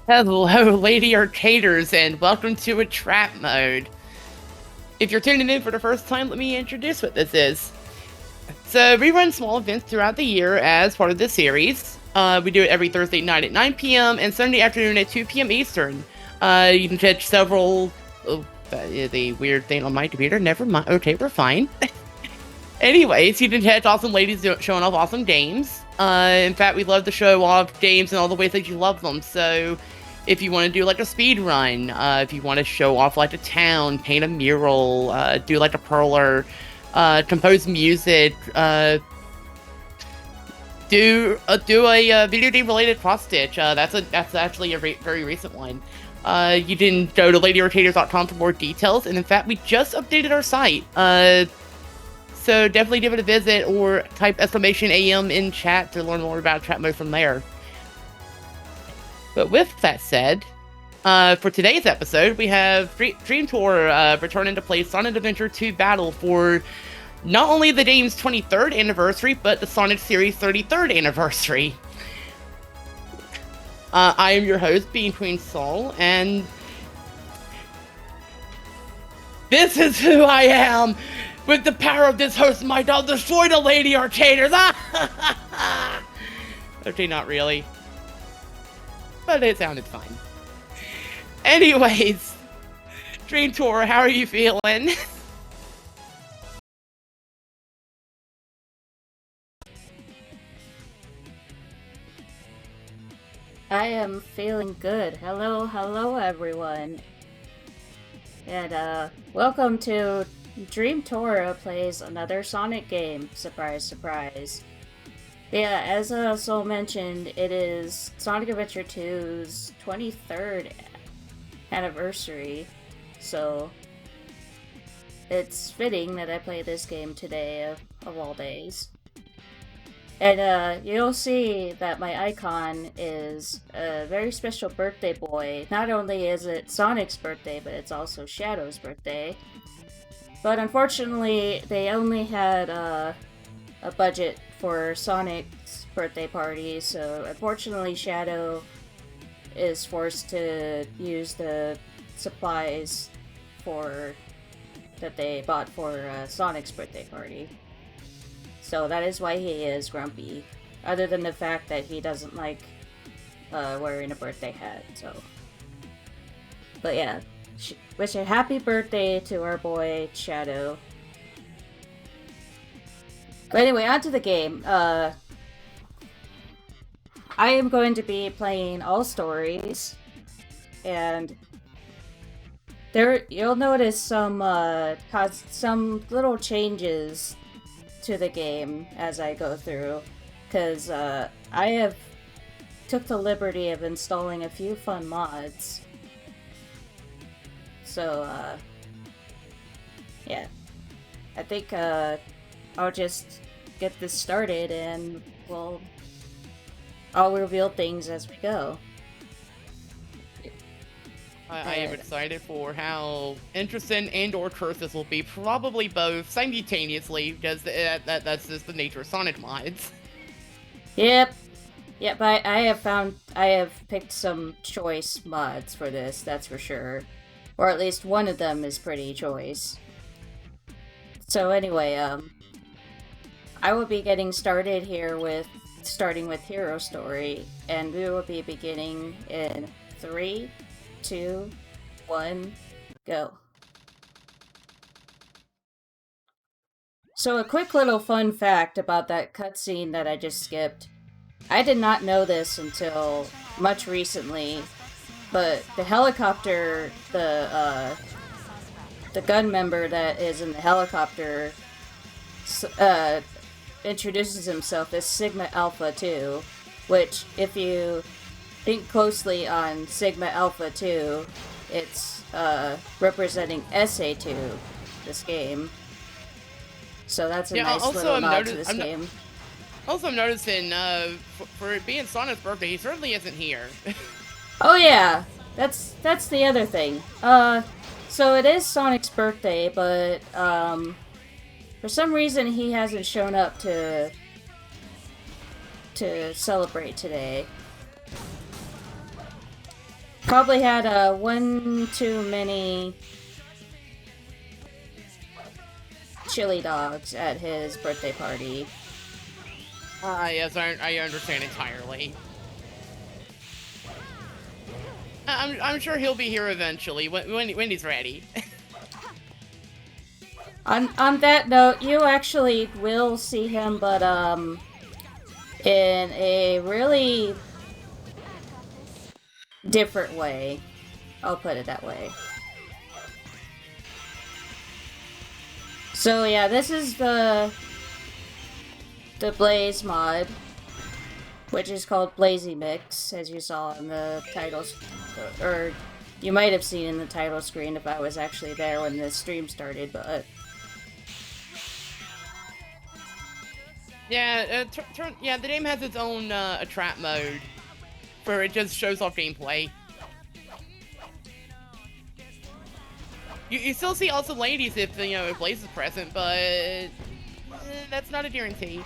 Hello, lady arcaders, and welcome to a trap mode. If you're tuning in for the first time, let me introduce what this is. So, we run small events throughout the year as part of this series. We do it every Thursday night at 9 p.m. and Sunday afternoon at 2 p.m. Eastern. You can catch several... Oh, the weird thing on my computer. Never mind. Okay, we're fine. Anyways, you can catch awesome ladies showing off awesome games. In fact, we love to show off games in all the ways that you love them. So, if you want to do like a speed run, if you want to show off like a town, paint a mural, do like a perler, compose music, do a video game related cross stitch. That's actually a very recent one. You can go to ladyarcaders.com for more details. And in fact, we just updated our site. So definitely give it a visit or type !AM in chat to learn more about trap mode from there. But with that said, for today's episode, we have DreamTora returning to play Sonic Adventure 2 Battle for not only the game's 23rd anniversary, but the Sonic series 33rd anniversary. I am your host, BeamQueenSol, and this is who I am! With the power of this host might, I'll destroy the Lady Arcaders! Okay, not really. But it sounded fine. Anyways, DreamTora, how are you feeling? I am feeling good. Hello everyone. And welcome to DreamTora plays another Sonic game. Surprise, surprise. Yeah, as Sol mentioned, it is Sonic Adventure 2's 23rd anniversary, so it's fitting that I play this game today of all days. And you'll see that my icon is a very special birthday boy. Not only is it Sonic's birthday, but it's also Shadow's birthday. But unfortunately, they only had a budget for Sonic's birthday party, so unfortunately Shadow is forced to use the supplies that they bought for Sonic's birthday party. So that is why he is grumpy, other than the fact that he doesn't like wearing a birthday hat, so. But yeah. Wish a happy birthday to our boy, Shadow. But anyway, on to the game. I am going to be playing all stories. And you'll notice some little changes to the game as I go through. Because I have took the liberty of installing a few fun mods. So, yeah. I think, I'll just get this started and I'll reveal things as we go. I am excited for how interesting and/or cursed this will be. Probably both simultaneously, because that's just the nature of Sonic mods. Yep. Yep, I have picked some choice mods for this, that's for sure. Or at least one of them is pretty choice. So anyway, I will be getting started here starting with Hero Story, and we will be beginning in 3, 2, 1, go. So a quick little fun fact about that cutscene that I just skipped. I did not know this until much recently, but the helicopter, the gun member that is in the helicopter introduces himself as Sigma Alpha 2, which, if you think closely on Sigma Alpha 2, it's representing SA2, this game. So that's a nice little nod to this game. Also, I'm noticing, for it being Sonic's birthday, he certainly isn't here. Oh yeah, that's the other thing. So it is Sonic's birthday, but, for some reason he hasn't shown up to celebrate today. Probably had one too many chili dogs at his birthday party. Yes, I understand entirely. I'm sure he'll be here eventually when he's ready. On that note, you actually will see him, but in a really different way. I'll put it that way. So yeah, this is the Blaze mod, which is called Blazy Mix, as you saw in the titles, or you might have seen in the title screen if I was actually there when the stream started, but... Yeah, yeah, the game has its own a trap mode, where it just shows off gameplay. You still see also ladies if if Blaze is present, but that's not a guarantee.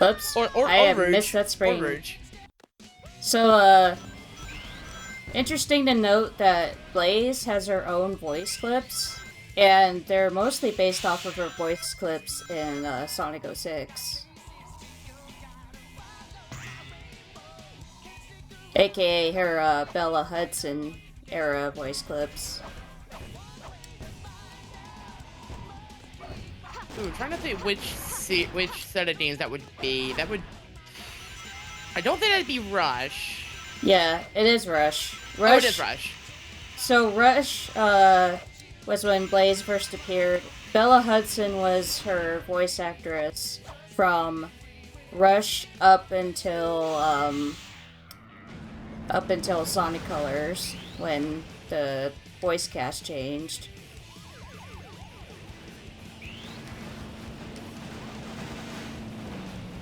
Oops, or I have Rouge. missed that spring. Or Rouge. So, interesting to note that Blaze has her own voice clips, and they're mostly based off of her voice clips in Sonic 06. AKA her Bella Hudson era voice clips. Ooh, trying to think which set of games that would be. I don't think that'd be Rush. Yeah, it is Rush. Oh, it is Rush. So Rush was when Blaze first appeared. Bella Hudson was her voice actress from Rush up until Sonic Colors, when the voice cast changed.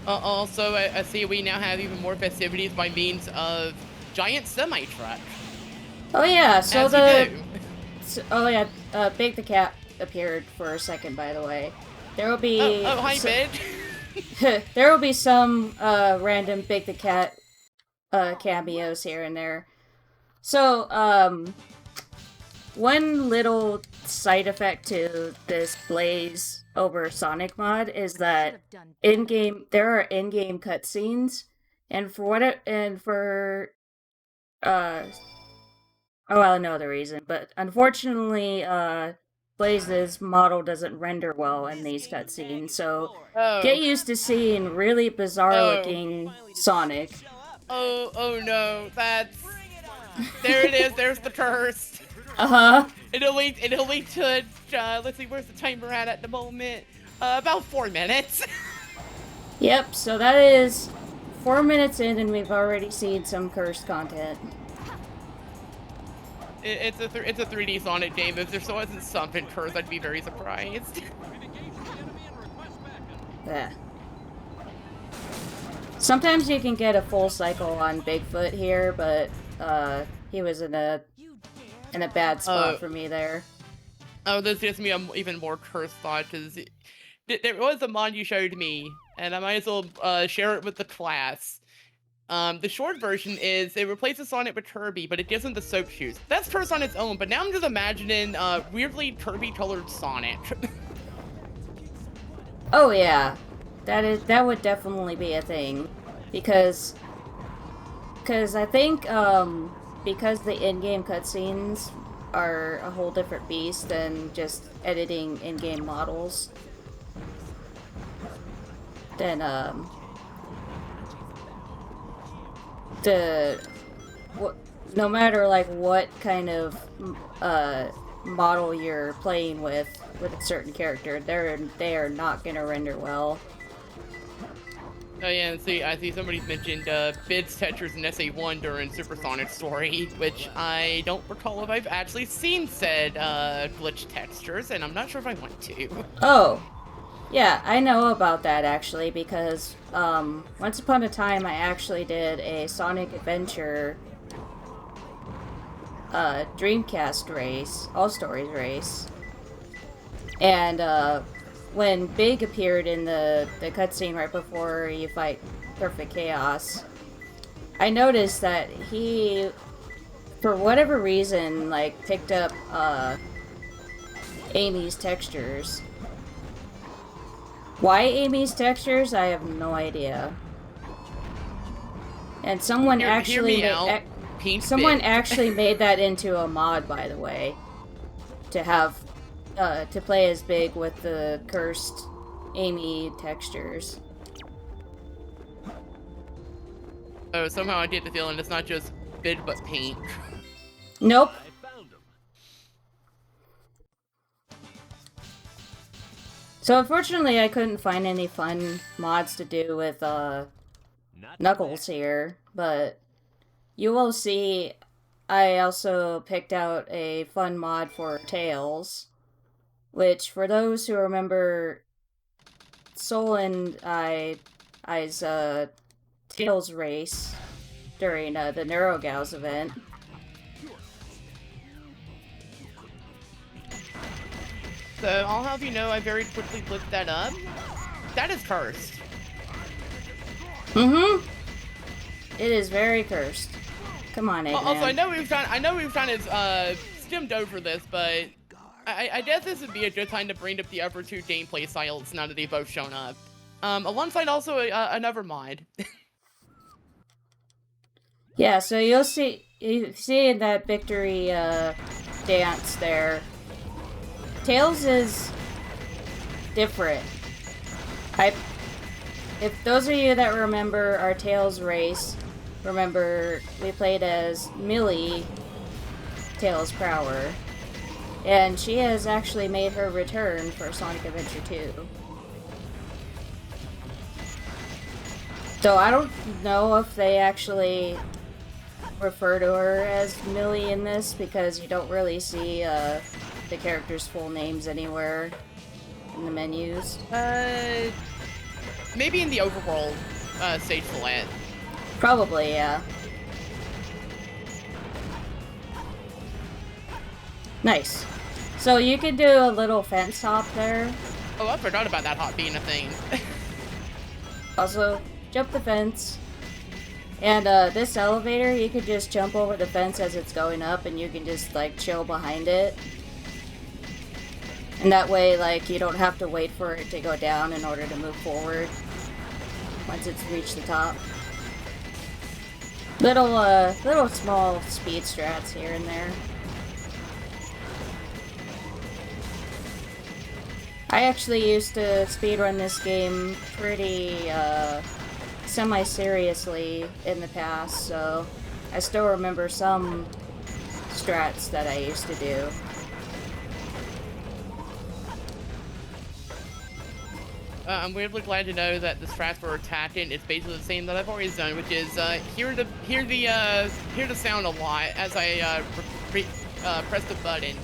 Also, I see we now have even more festivities by means of giant semi-truck. Oh yeah, so Big the Cat appeared for a second, by the way. There will be... Oh, hi, Big. there will be some random Big the Cat cameos here and there. So, one little side effect to this Blaze over Sonic mod is that there are in-game cutscenes, and I know the reason, but unfortunately, Blaze's model doesn't render well in these cutscenes, so get used to seeing really bizarre-looking Sonic. Oh no, there it is, there's the curse. Uh-huh. It only took, let's see, where's the timer at the moment? About 4 minutes. Yep, so that is 4 minutes in, and we've already seen some cursed content. It's a 3D Sonic game. If there still isn't something cursed, I'd be very surprised. Yeah. Sometimes you can get a full cycle on Bigfoot here, but he was in a bad spot for me there. Oh, this gives me an even more cursed thought, because there was a mod you showed me, and I might as well share it with the class. The short version is it replaces Sonic with Kirby, but it gives him the soap shoes. That's cursed on its own, but now I'm just imagining weirdly Kirby-colored Sonic. Oh yeah, that would definitely be a thing, because I think because the in-game cutscenes are a whole different beast than just editing in-game models. Then no matter like what kind of model you're playing with a certain character, they are not gonna render well. Oh yeah, and see, I see somebody's mentioned Bid's textures in SA1 during Supersonic Story, which I don't recall if I've actually seen said glitch textures, and I'm not sure if I want to. Oh, yeah, I know about that actually, because once upon a time I actually did a Sonic Adventure Dreamcast race, All Stories race, and when Big appeared in the cutscene right before you fight Perfect Chaos, I noticed that he for whatever reason, like, picked up, Amy's textures. Why Amy's textures? I have no idea. And someone actually made that into a mod, by the way, to have to play as Big with the cursed Amy textures. Oh, somehow I get the feeling it's not just bid but paint. Nope. So unfortunately, I couldn't find any fun mods to do with Knuckles here, but you will see I also picked out a fun mod for Tails, which, for those who remember Sol and I's Tails race during the NeuroGals event. So I'll have you know, I very quickly looked that up. That is cursed. Mm-hmm. It is very cursed. Come on, Eggman. Also, I know we've kind of skimmed over this, but I guess this would be a good time to bring up the other two gameplay styles now that they've both shown up. Alongside also another mod. Yeah, so you see in that victory dance there, Tails is different. If those of you that remember our Tails race, remember we played as Millie, Tails Prower, and she has actually made her return for Sonic Adventure 2. So I don't know if they actually refer to her as Millie in this, because you don't really see the characters' full names anywhere in the menus. Maybe in the overworld stage select. Probably, yeah. Nice. So you could do a little fence hop there. Oh, I forgot about that hop being a thing. Also, jump the fence. And this elevator, you could just jump over the fence as it's going up, and you can just, like, chill behind it. And that way, like, you don't have to wait for it to go down in order to move forward once it's reached the top. Little small speed strats here and there. I actually used to speedrun this game pretty, semi-seriously in the past, so I still remember some strats that I used to do. I'm weirdly glad to know that the strats for attacking is basically the same that I've always done, which is hear the sound a lot as I press the button.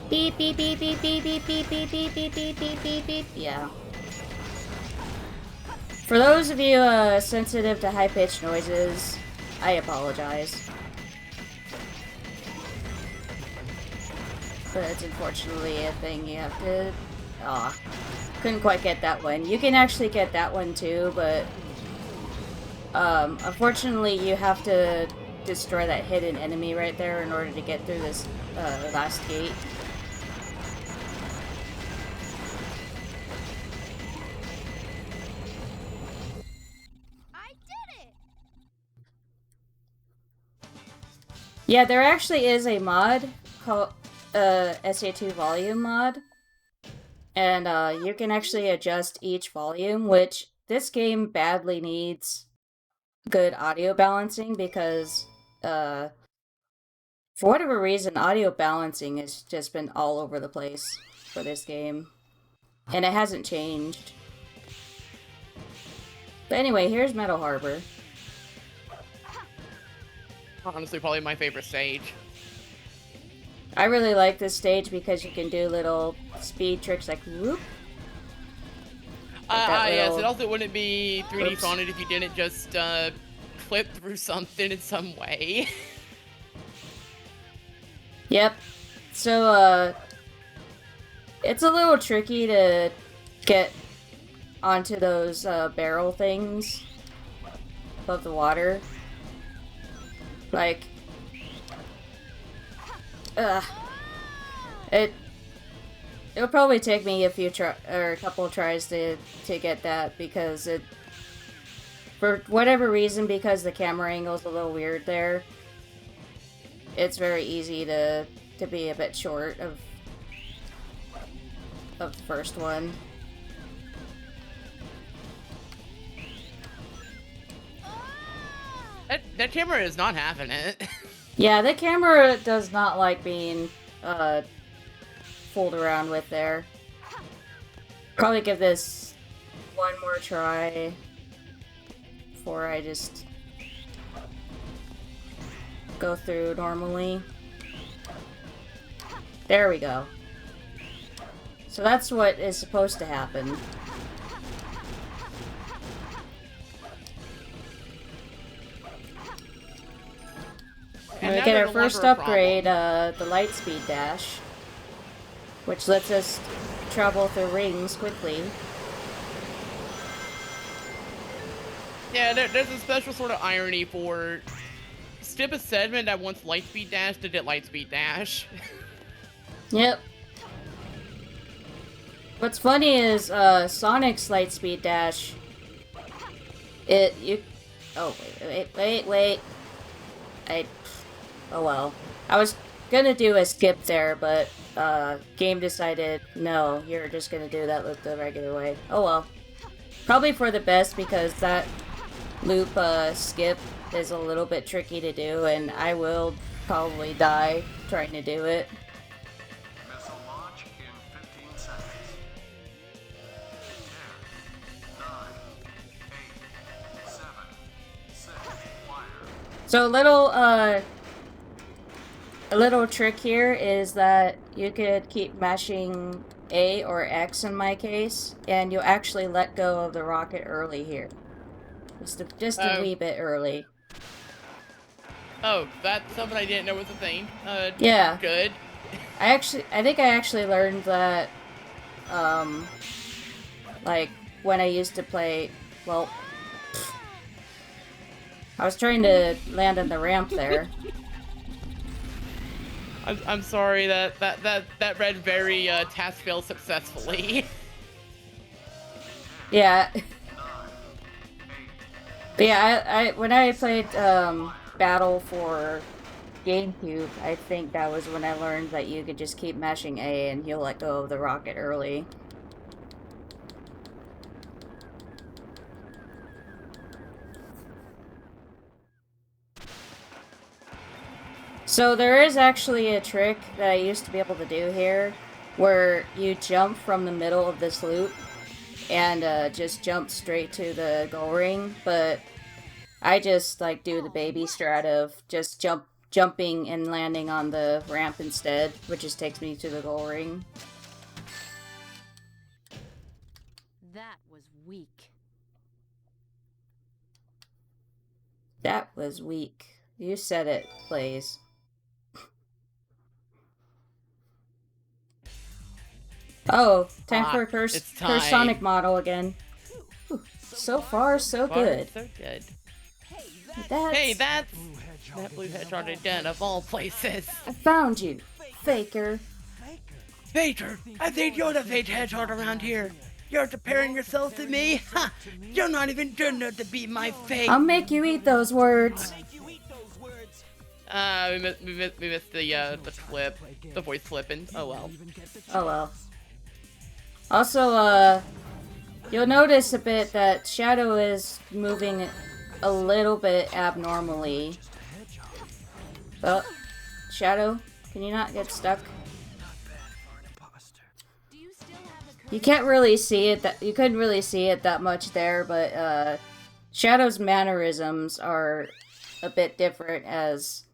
Beep beep beep beep beep beep beep beep beep beep beep beep beep beep. Yeah. For those of you sensitive to high-pitched noises, I apologize. But it's unfortunately a thing you have to... Aw. Couldn't quite get that one. You can actually get that one too, but... unfortunately you have to destroy that hidden enemy right there in order to get through this last gate. Yeah, there actually is a mod called SA2 Volume mod, and you can actually adjust each volume, which this game badly needs good audio balancing because for whatever reason, audio balancing has just been all over the place for this game, and it hasn't changed. But anyway, here's Metal Harbor. Honestly, probably my favorite stage. I really like this stage because you can do little speed tricks like whoop. Yes, it also wouldn't be 3D Sonic if you didn't just flip through something in some way. Yep. So, it's a little tricky to get onto those barrel things above the water. Like, It'll probably take me a couple of tries to get that, because for whatever reason, because the camera angle's a little weird there, it's very easy to be a bit short of the first one. That camera is not having it. Yeah, the camera does not like being fooled around with there. Probably give this one more try before I just go through normally. There we go. So that's what is supposed to happen. And we get our first upgrade, the Lightspeed Dash, which lets us travel through rings quickly. Yeah, there's a special sort of irony for skip a segment that wants Lightspeed Dash to get Lightspeed Dash. Yep. What's funny is Sonic's Lightspeed Dash. Oh wait. Oh well. I was gonna do a skip there, but game decided no, you're just gonna do that loop the regular way. Oh well. Probably for the best, because that loop skip is a little bit tricky to do, and I will probably die trying to do it. Missile launch in 15 seconds. 10, 9, 8, 7, 6, fire. So a little trick here is that you could keep mashing A or X in my case, and you'll actually let go of the rocket early here. Just a wee bit early. Oh, that's something I didn't know was a thing. Yeah. Good. I think I actually learned that, like, when I used to play, well, I was trying to land on the ramp there. I'm sorry that read very task failed successfully. Yeah. But yeah, when I played Battle for GameCube, I think that was when I learned that you could just keep mashing A and you'll let go of the rocket early. So there is actually a trick that I used to be able to do here, where you jump from the middle of this loop and just jump straight to the goal ring, but I just like do the baby strat of just jumping and landing on the ramp instead, which just takes me to the goal ring. That was weak. That was weak. You said it, Blaze. Oh, time for a first Sonic model again. Whew. So far, so good. So good. Hey, that's that blue hedgehog again, of all places. I found you, faker. Faker, I think you're the fake hedgehog around here. You're comparing yourself to me? Ha! You're not even good enough to be my fake. I'll make you eat those words. We missed the clip, the voice flipping. Oh well. Oh well. Also, you'll notice a bit that Shadow is moving a little bit abnormally. Oh, Shadow, can you not get stuck? You can't really see it. You couldn't really see it that much there, but Shadow's mannerisms are a bit different as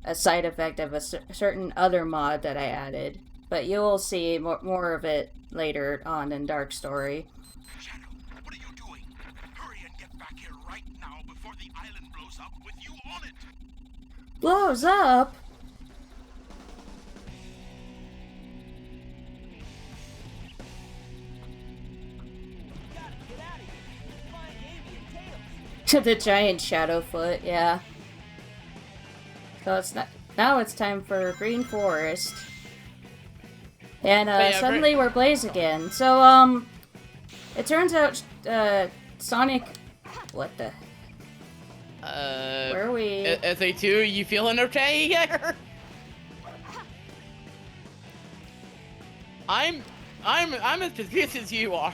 a side effect of a certain other mod that I added. But you will see more of it later on in Dark Story. Shadow, what are you doing? Hurry and get back here right now before the island blows up with you on it! Blows up? To the giant shadow foot, yeah. So it's Now it's time for Green Forest. And yeah, suddenly we're Blaze again. So, it turns out Sonic... What the... Where are we? SA2, you feeling okay? I'm as confused as you are.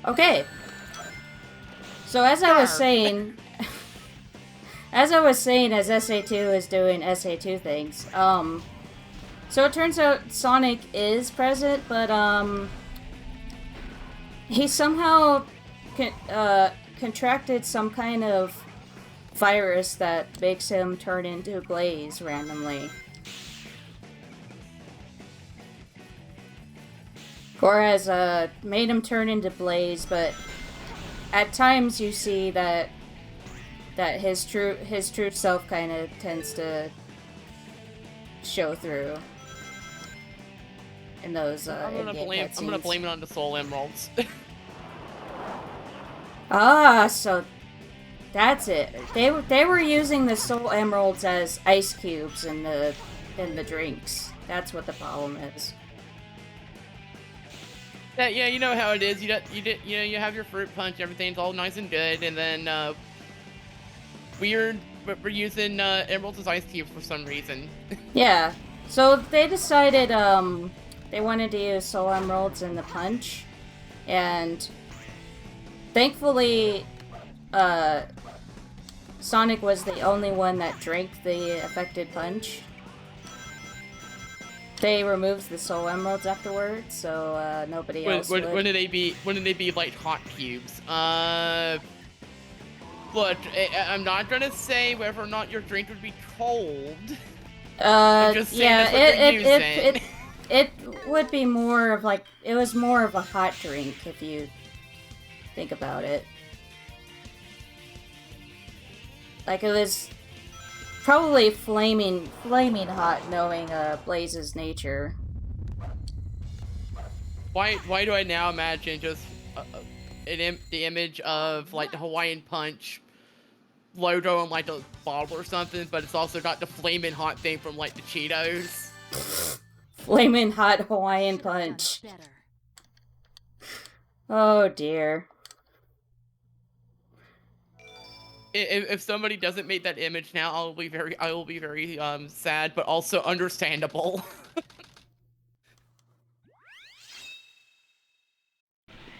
Okay. So as I was saying, as SA2 is doing SA2 things, so it turns out Sonic is present, but he somehow contracted some kind of virus that makes him turn into Blaze randomly. Or has made him turn into Blaze, but at times you see that his true self kind of tends to show through in those I'm gonna blame it on the Soul Emeralds. Ah, so that's it. They were using the Soul Emeralds as ice cubes in the drinks. That's what the problem is. Yeah, you know how it is. You have your fruit punch, everything's all nice and good, and then we're using emeralds as ice cubes for some reason. Yeah. So they decided they wanted to use Soul Emeralds in the punch, and thankfully Sonic was the only one that drank the affected punch. They removed the Soul Emeralds afterwards, so nobody else would. Wouldn't they be like hot cubes? Look, I'm not gonna say whether or not your drink would be cold. I'm just saying it would be more of like, it was more of a hot drink if you think about it. Like, it was probably flaming hot, knowing Blaze's nature. Why do I now imagine just the image of like the Hawaiian Punch logo on like a bottle or something, but it's also got the flaming hot thing from like the Cheetos. Flaming hot Hawaiian Punch. Oh dear. If somebody doesn't make that image now, I will be very sad, but also understandable.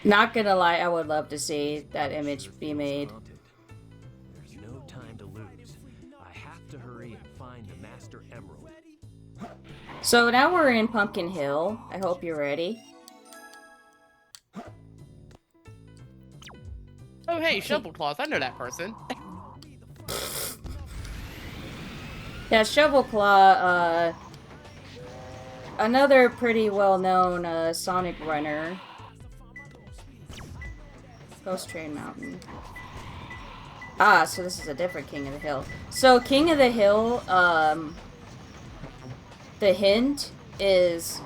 Not gonna lie, I would love to see that image be made. There's no time to lose. I have to hurry and find the Master Emerald. So now we're in Pumpkin Hill. I hope you're ready. Oh hey, Shovel Claws, I know that person. Yeah, Shovel Claw, another pretty well-known Sonic runner. Ghost Train Mountain. Ah, so this is a different King of the Hill. So King of the Hill, the hint is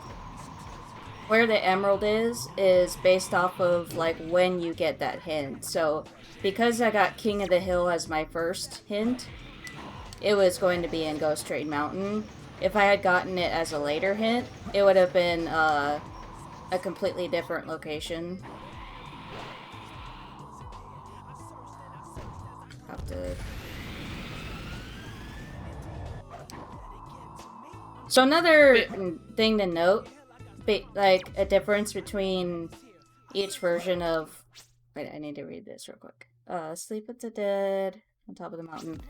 where the emerald is based off of like when you get that hint. So because I got King of the Hill as my first hint, it was going to be in Ghost Train Mountain. If I had gotten it as a later hint, it would have been a completely different location. Have to... So another thing to note, like a difference between each version of... Wait, I need to read this real quick. Sleep with the Dead, On Top of the Mountain.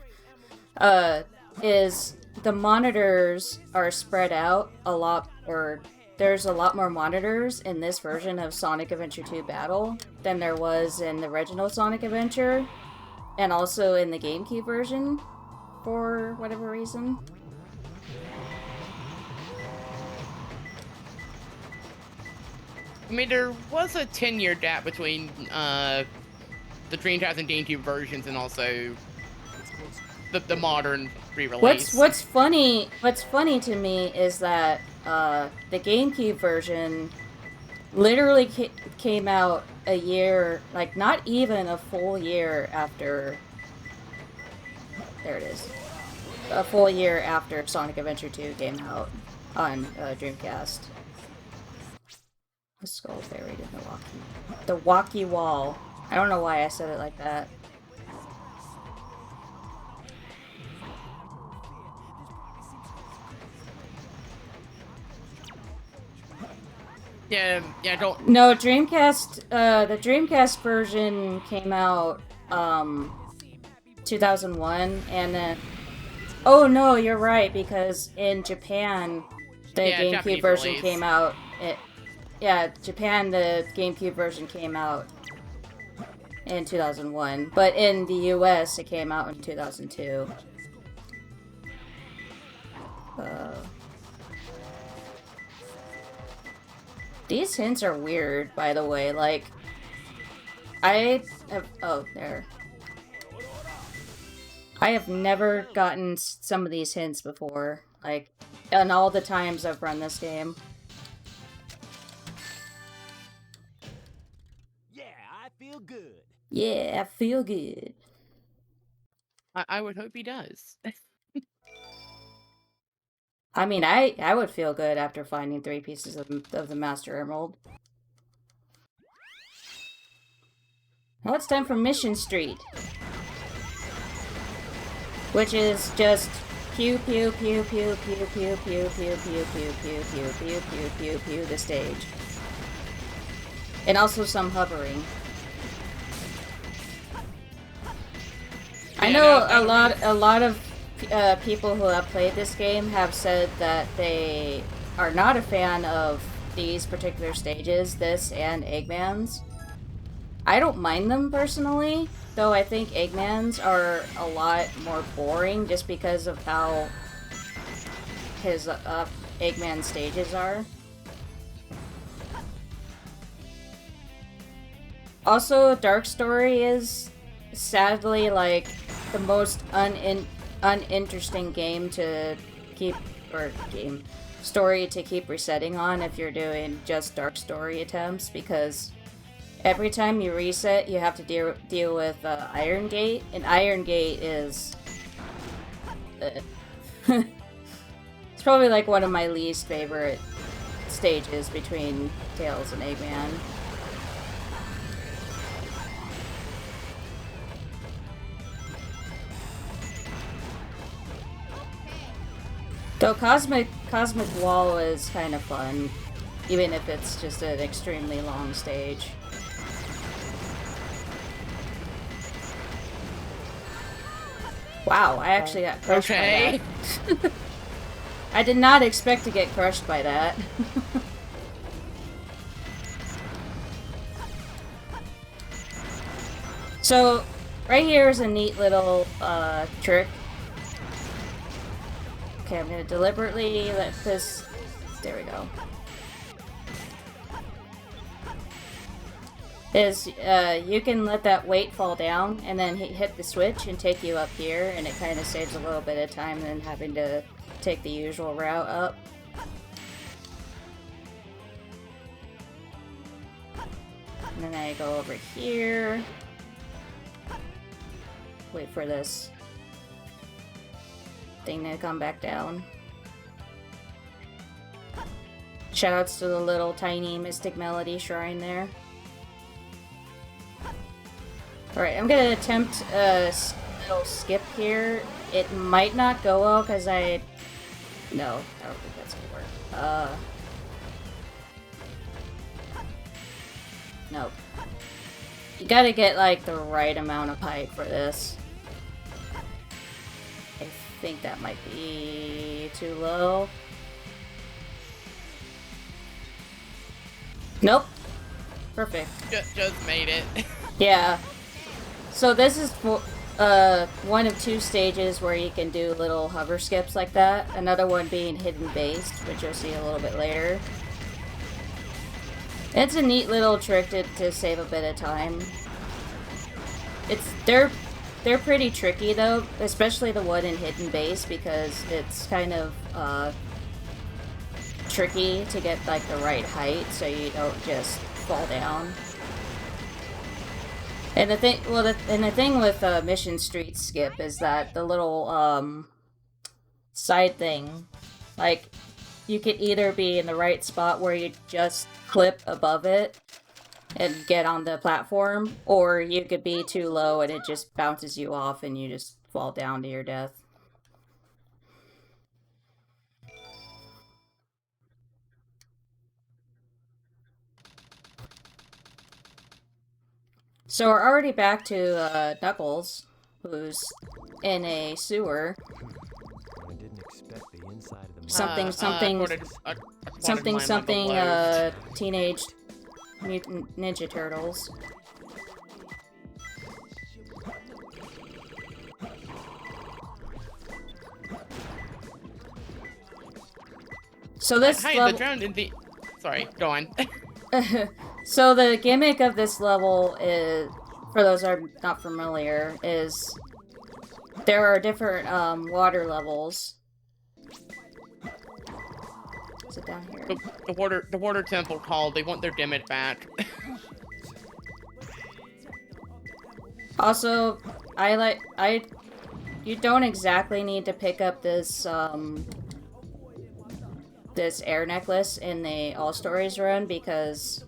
Is the monitors are spread out a lot, or there's a lot more monitors in this version of Sonic Adventure 2 Battle than there was in the original Sonic Adventure, and also in the GameCube version, for whatever reason. I mean, there was a 10-year gap between the Dreamcast and GameCube versions, and also the modern re-release. What's funny to me is that the GameCube version literally came out a year, like not even a full year after there it is. A full year after Sonic Adventure 2 came out on Dreamcast. The skull buried in the walkie wall. I don't know why I said it like that. Yeah, don't. No, Dreamcast. The Dreamcast version came out 2001, and then. Oh no, you're right, because in Japan, the GameCube Japanese version release. came out. Japan, the GameCube version came out in 2001, but in the US, it came out in 2002. These hints are weird, by the way. Like, I have. Oh, there. I have never gotten some of these hints before. Like, in all the times I've run this game. Yeah, I feel good. Yeah, I feel good. I would hope he does. I mean, I would feel good after finding 3 pieces of the Master Emerald. Now it's time for Mission Street. Which is just pew pew pew pew pew pew pew pew pew pew pew pew pew pew pew pew the stage. And also some hovering. I know a lot of people who have played this game have said that they are not a fan of these particular stages, this and Eggman's. I don't mind them personally, though I think Eggman's are a lot more boring just because of how his Eggman stages are. Also, Dark Story is sadly like the most uninteresting game to keep, or story to keep resetting on if you're doing just Dark Story attempts, because every time you reset, you have to deal with Iron Gate, and Iron Gate is... it's probably like one of my least favorite stages between Tails and Eggman. Though Cosmic Wall is kind of fun, even if it's just an extremely long stage. Wow, I actually got crushed by that. I did not expect to get crushed by that. So, right here is a neat little trick. Okay, I'm gonna deliberately let this... There we go. You can let that weight fall down and then hit the switch and take you up here, and it kind of saves a little bit of time than having to take the usual route up. And then I go over here. Wait for this thing to come back down. Shoutouts to the little tiny Mystic Melody shrine there. Alright, I'm gonna attempt a little skip here. It might not go well because no, I don't think that's gonna work. Nope. You gotta get like the right amount of height for this. I think that might be too low. Nope. Perfect. Just made it. Yeah. So this is one of 2 stages where you can do little hover skips like that. Another one being hidden based, which you'll see a little bit later. It's a neat little trick to save a bit of time. They're pretty tricky though, especially the one in hidden base, because it's kind of tricky to get like the right height so you don't just fall down. And the thing with Mission Street Skip is that the little side thing, like, you could either be in the right spot where you just clip above it and get on the platform, or you could be too low and it just bounces you off and you just fall down to your death. So we're already back to Knuckles, who's in a sewer. I didn't expect the inside of the Something, Teenage Mutant Ninja Turtles. So this Hi, level... the drowned in the... Sorry, go on. So the gimmick of this level is, for those who are not familiar, is there are different water levels. Is it down here? The water temple called. They want their gimmick back. Also, you don't exactly need to pick up this this air necklace in the All Stories run because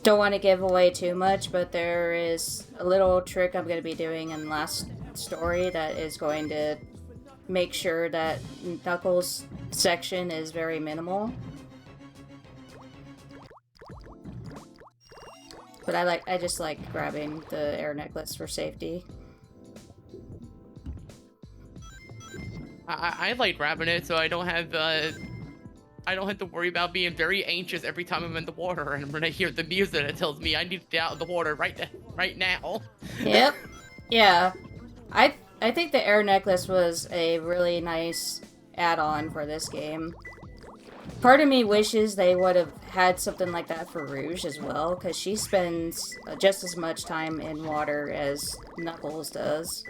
don't want to give away too much, but there is a little trick I'm going to be doing in the last story that is going to make sure that Knuckles' section is very minimal. But I just like grabbing the air necklace for safety. I like grabbing it so I don't have to worry about being very anxious every time I'm in the water and when I hear the music that tells me I need to get out of the water right now. Yep. Yeah. I think the air necklace was a really nice add-on for this game. Part of me wishes they would have had something like that for Rouge as well, because she spends just as much time in water as Knuckles does.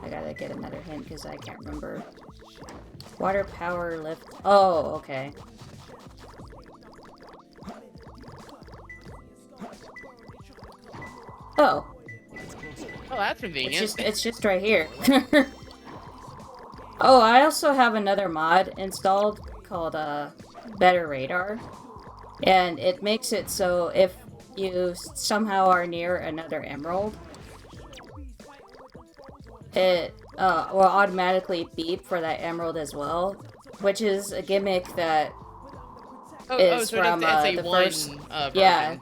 I gotta get another hint because I can't remember. Water power lift. Oh, okay. Oh. Oh, that's convenient. It's just right here. Oh, I also have another mod installed called Better Radar. And it makes it so if you somehow are near another emerald, it will automatically beep for that emerald as well, which is a gimmick that is so from it's the one, first... version.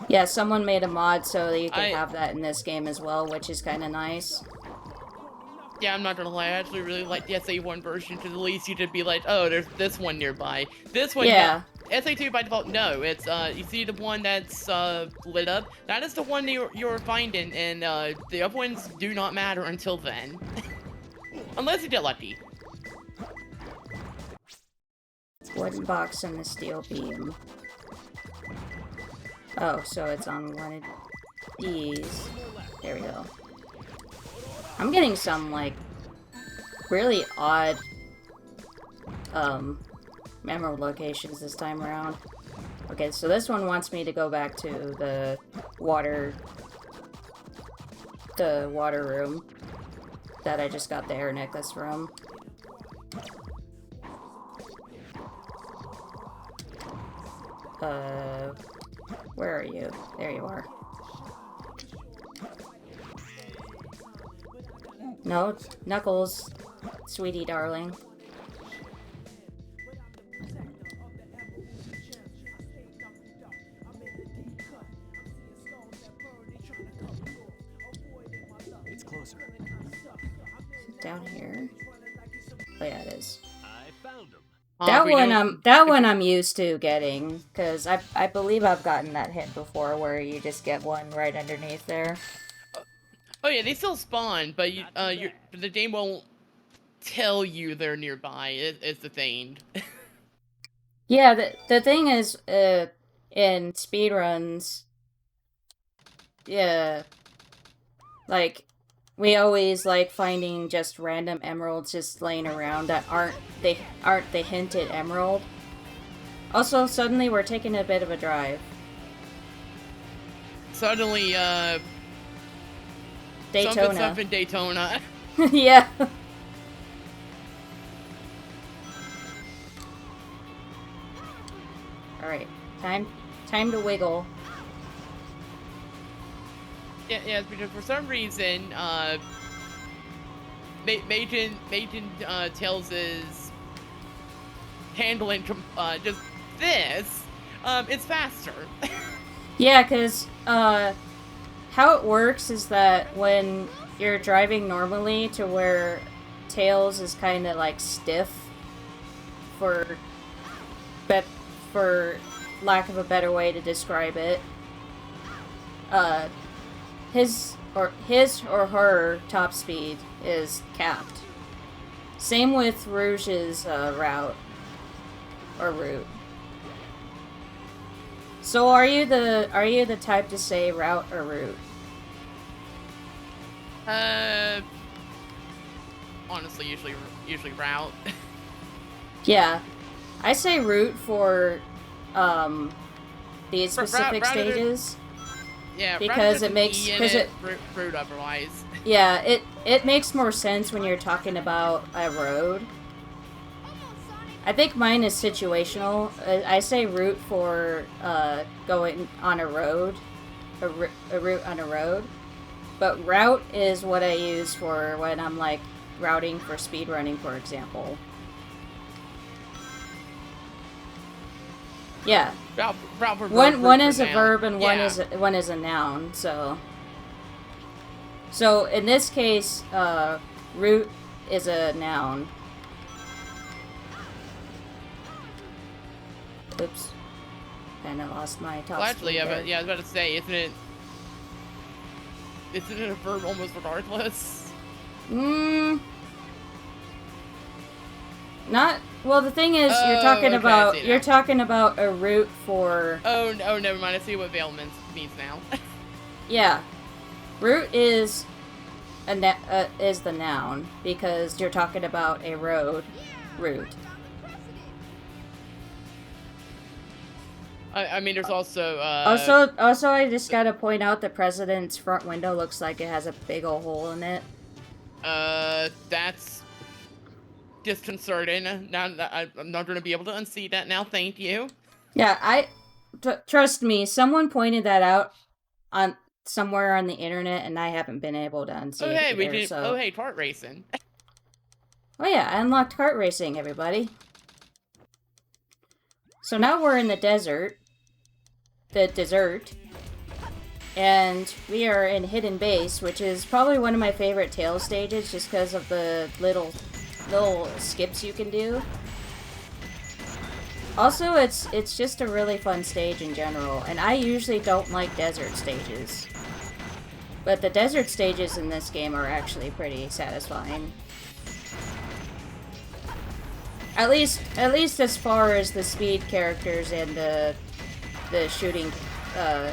Yeah, someone made a mod so that you can have that in this game as well, which is kind of nice. Yeah, I'm not gonna lie, I actually really like the SA1 version, because at least you could be like, oh, there's this one nearby. This one, yeah. SA2 by default, no. It's, you see the one that's, lit up? That is the one you're finding, and, the other ones do not matter until then. Unless you get lucky. Wooden box and the steel beam. Oh, so it's on one of these. There we go. I'm getting some, like, really odd, emerald locations this time around. Okay, so this one wants me to go back to the water room that I just got the air necklace from. Where are you? There you are. No, Knuckles, sweetie darling. It's closer. Down here. Oh yeah, it is. I found him. That one I'm used to getting, because I believe I've gotten that hit before where you just get one right underneath there. Oh yeah, they still spawn, but the game won't tell you they're nearby. It's the thing. Yeah, the thing is, in speedruns, yeah, like, we always like finding just random emeralds just laying around that aren't the hinted emerald. Also, suddenly we're taking a bit of a drive. Suddenly, Daytona. something Daytona. Yeah. Alright. Time to wiggle. Yeah, because for some reason, Majin Tails is handling just this. It's faster. Yeah, because how it works is that when you're driving normally to where Tails is kind of like stiff for lack of a better way to describe it, his or her top speed is capped. Same with Rouge's route or route. So are you the type to say route or route? Honestly, usually route. Yeah, I say route for these specific stages. Yeah, because it makes route otherwise. Yeah, it makes more sense when you're talking about a road. I think mine is situational. I say route for going on a road, a route on a road. But route is what I use for when I'm like routing for speedrunning, for example. Yeah. Route for one is a noun. verb and one is a noun. So in this case, route is a noun. Oops. Kind of lost my top. Well, actually, I was about to say, isn't it a verb almost regardless? Not well. The thing is, you're talking about a route for. Oh, never mind. I see what Vale means now. Yeah, route is the noun because you're talking about a route. I mean, there's also Also, I just gotta point out the president's front window looks like it has a big old hole in it. That's disconcerting. Now I'm not going to be able to unsee that now. Thank you. Yeah, trust me. Someone pointed that out on somewhere on the internet, and I haven't been able to unsee it either, so. Oh, hey, kart racing. Oh yeah, I unlocked kart racing, everybody. So now we're in the desert. And we are in Hidden Base, which is probably one of my favorite Tails stages just because of the little skips you can do. Also, it's just a really fun stage in general, and I usually don't like desert stages. But the desert stages in this game are actually pretty satisfying. At least as far as the speed characters and the shooting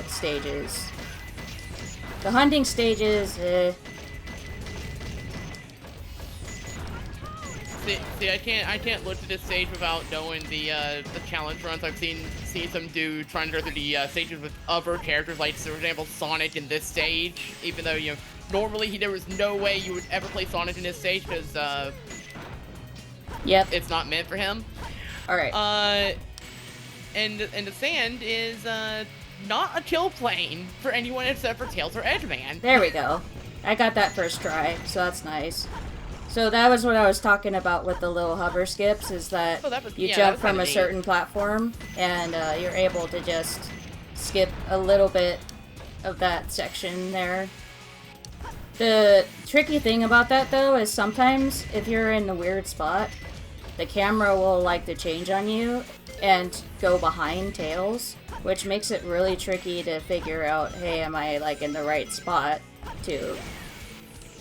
stages. The hunting stages, See, I can't look at this stage without knowing the challenge runs. I've seen some dude trying to go through the stages with other characters, like for example Sonic in this stage. Even though normally there was no way you would ever play Sonic in this stage because it's not meant for him. All right. And the sand is not a kill plane for anyone except for Tails or Edgeman. There we go. I got that first try, so that's nice. So that was what I was talking about with the little hover skips, is that you jump from a certain platform, and you're able to just skip a little bit of that section there. The tricky thing about that, though, is sometimes if you're in a weird spot, the camera will like to change on you and go behind Tails, which makes it really tricky to figure out, hey, am I like in the right spot to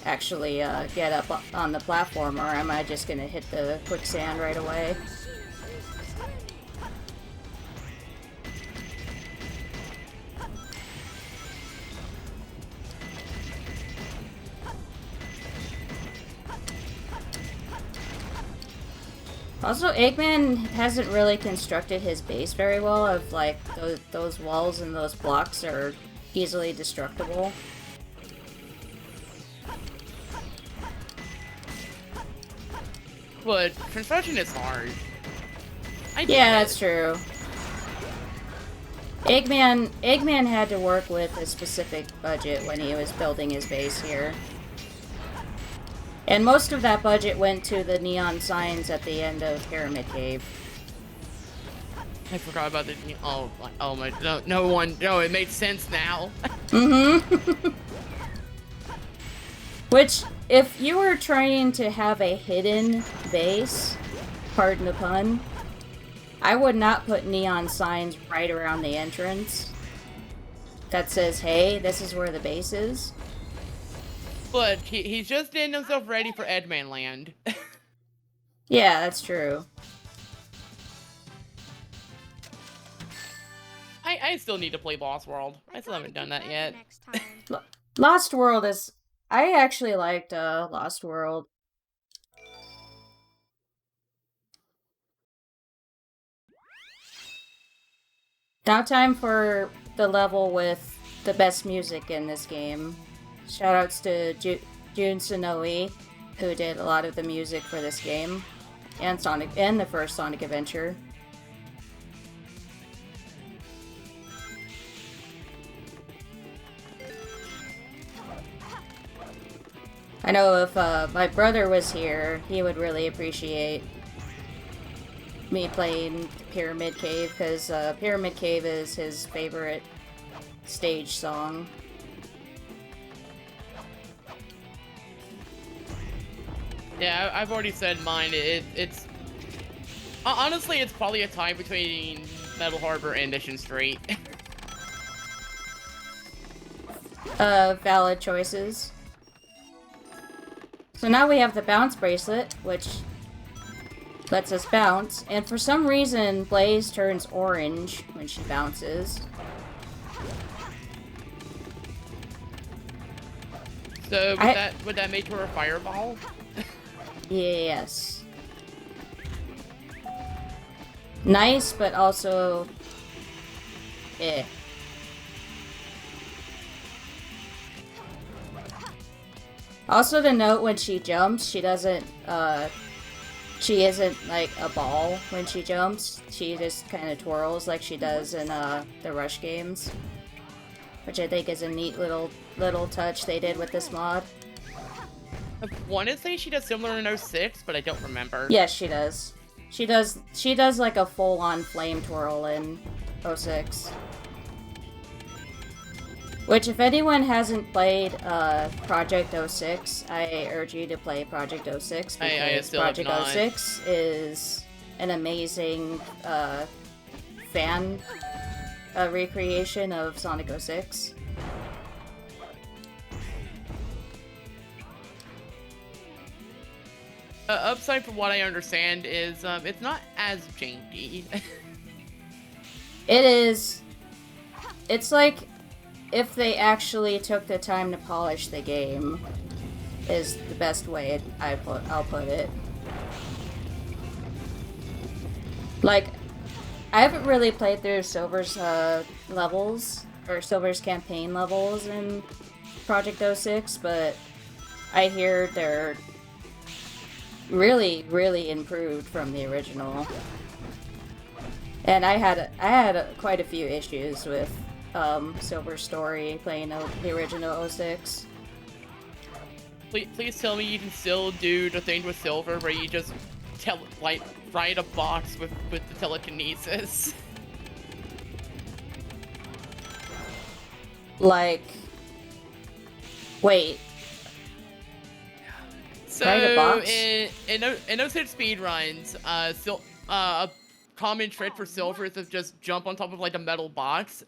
actually get up on the platform, or am I just gonna hit the quicksand right away? Also, Eggman hasn't really constructed his base very well. Of like those walls and those blocks are easily destructible. But construction is hard. Yeah, that's true. Eggman had to work with a specific budget when he was building his base here. And most of that budget went to the neon signs at the end of Pyramid Cave. I forgot about the. Oh my! No, it made sense now. Mm-hmm. Which, if you were trying to have a hidden base, pardon the pun, I would not put neon signs right around the entrance that says, "Hey, this is where the base is." But he's just getting himself ready for Eggman Land. Yeah, that's true. I still need to play Lost World. I still haven't done that yet. Lost World is... I actually liked Lost World. Now time for the level with the best music in this game. Shoutouts to Jun Sonoe, who did a lot of the music for this game, and the first Sonic Adventure. I know if my brother was here, he would really appreciate me playing Pyramid Cave, because Pyramid Cave is his favorite stage song. Yeah, I've already said mine. It's honestly, it's probably a tie between Metal Harbor and Mission Street. Valid choices. So now we have the bounce bracelet, which lets us bounce, and for some reason, Blaze turns orange when she bounces. So would that make her a fireball? Yes. Nice, but also... eh. Also to note, when she jumps, she doesn't, she isn't like a ball when she jumps. She just kind of twirls like she does in, the Rush games. Which I think is a neat little touch they did with this mod. I want to say she does similar in 06, but I don't remember. Yes, she does. She does like a full-on flame twirl in 06. Which, if anyone hasn't played Project 06, I urge you to play Project 06, because Project 06 is an amazing fan recreation of Sonic 06. Upside, from what I understand, is it's not as janky. It is. It's like if they actually took the time to polish the game, is the best way I'll put it. Like, I haven't really played through Silver's levels, or Silver's campaign levels in Project 06, but I hear they're really, really improved from the original. And I had quite a few issues with Silver's story playing the original 06. Please tell me you can still do the thing with Silver where you just ride a box with the telekinesis. Like, wait. So ride a box? in 06 speedruns, a common trick for Silver is to just jump on top of like a metal box,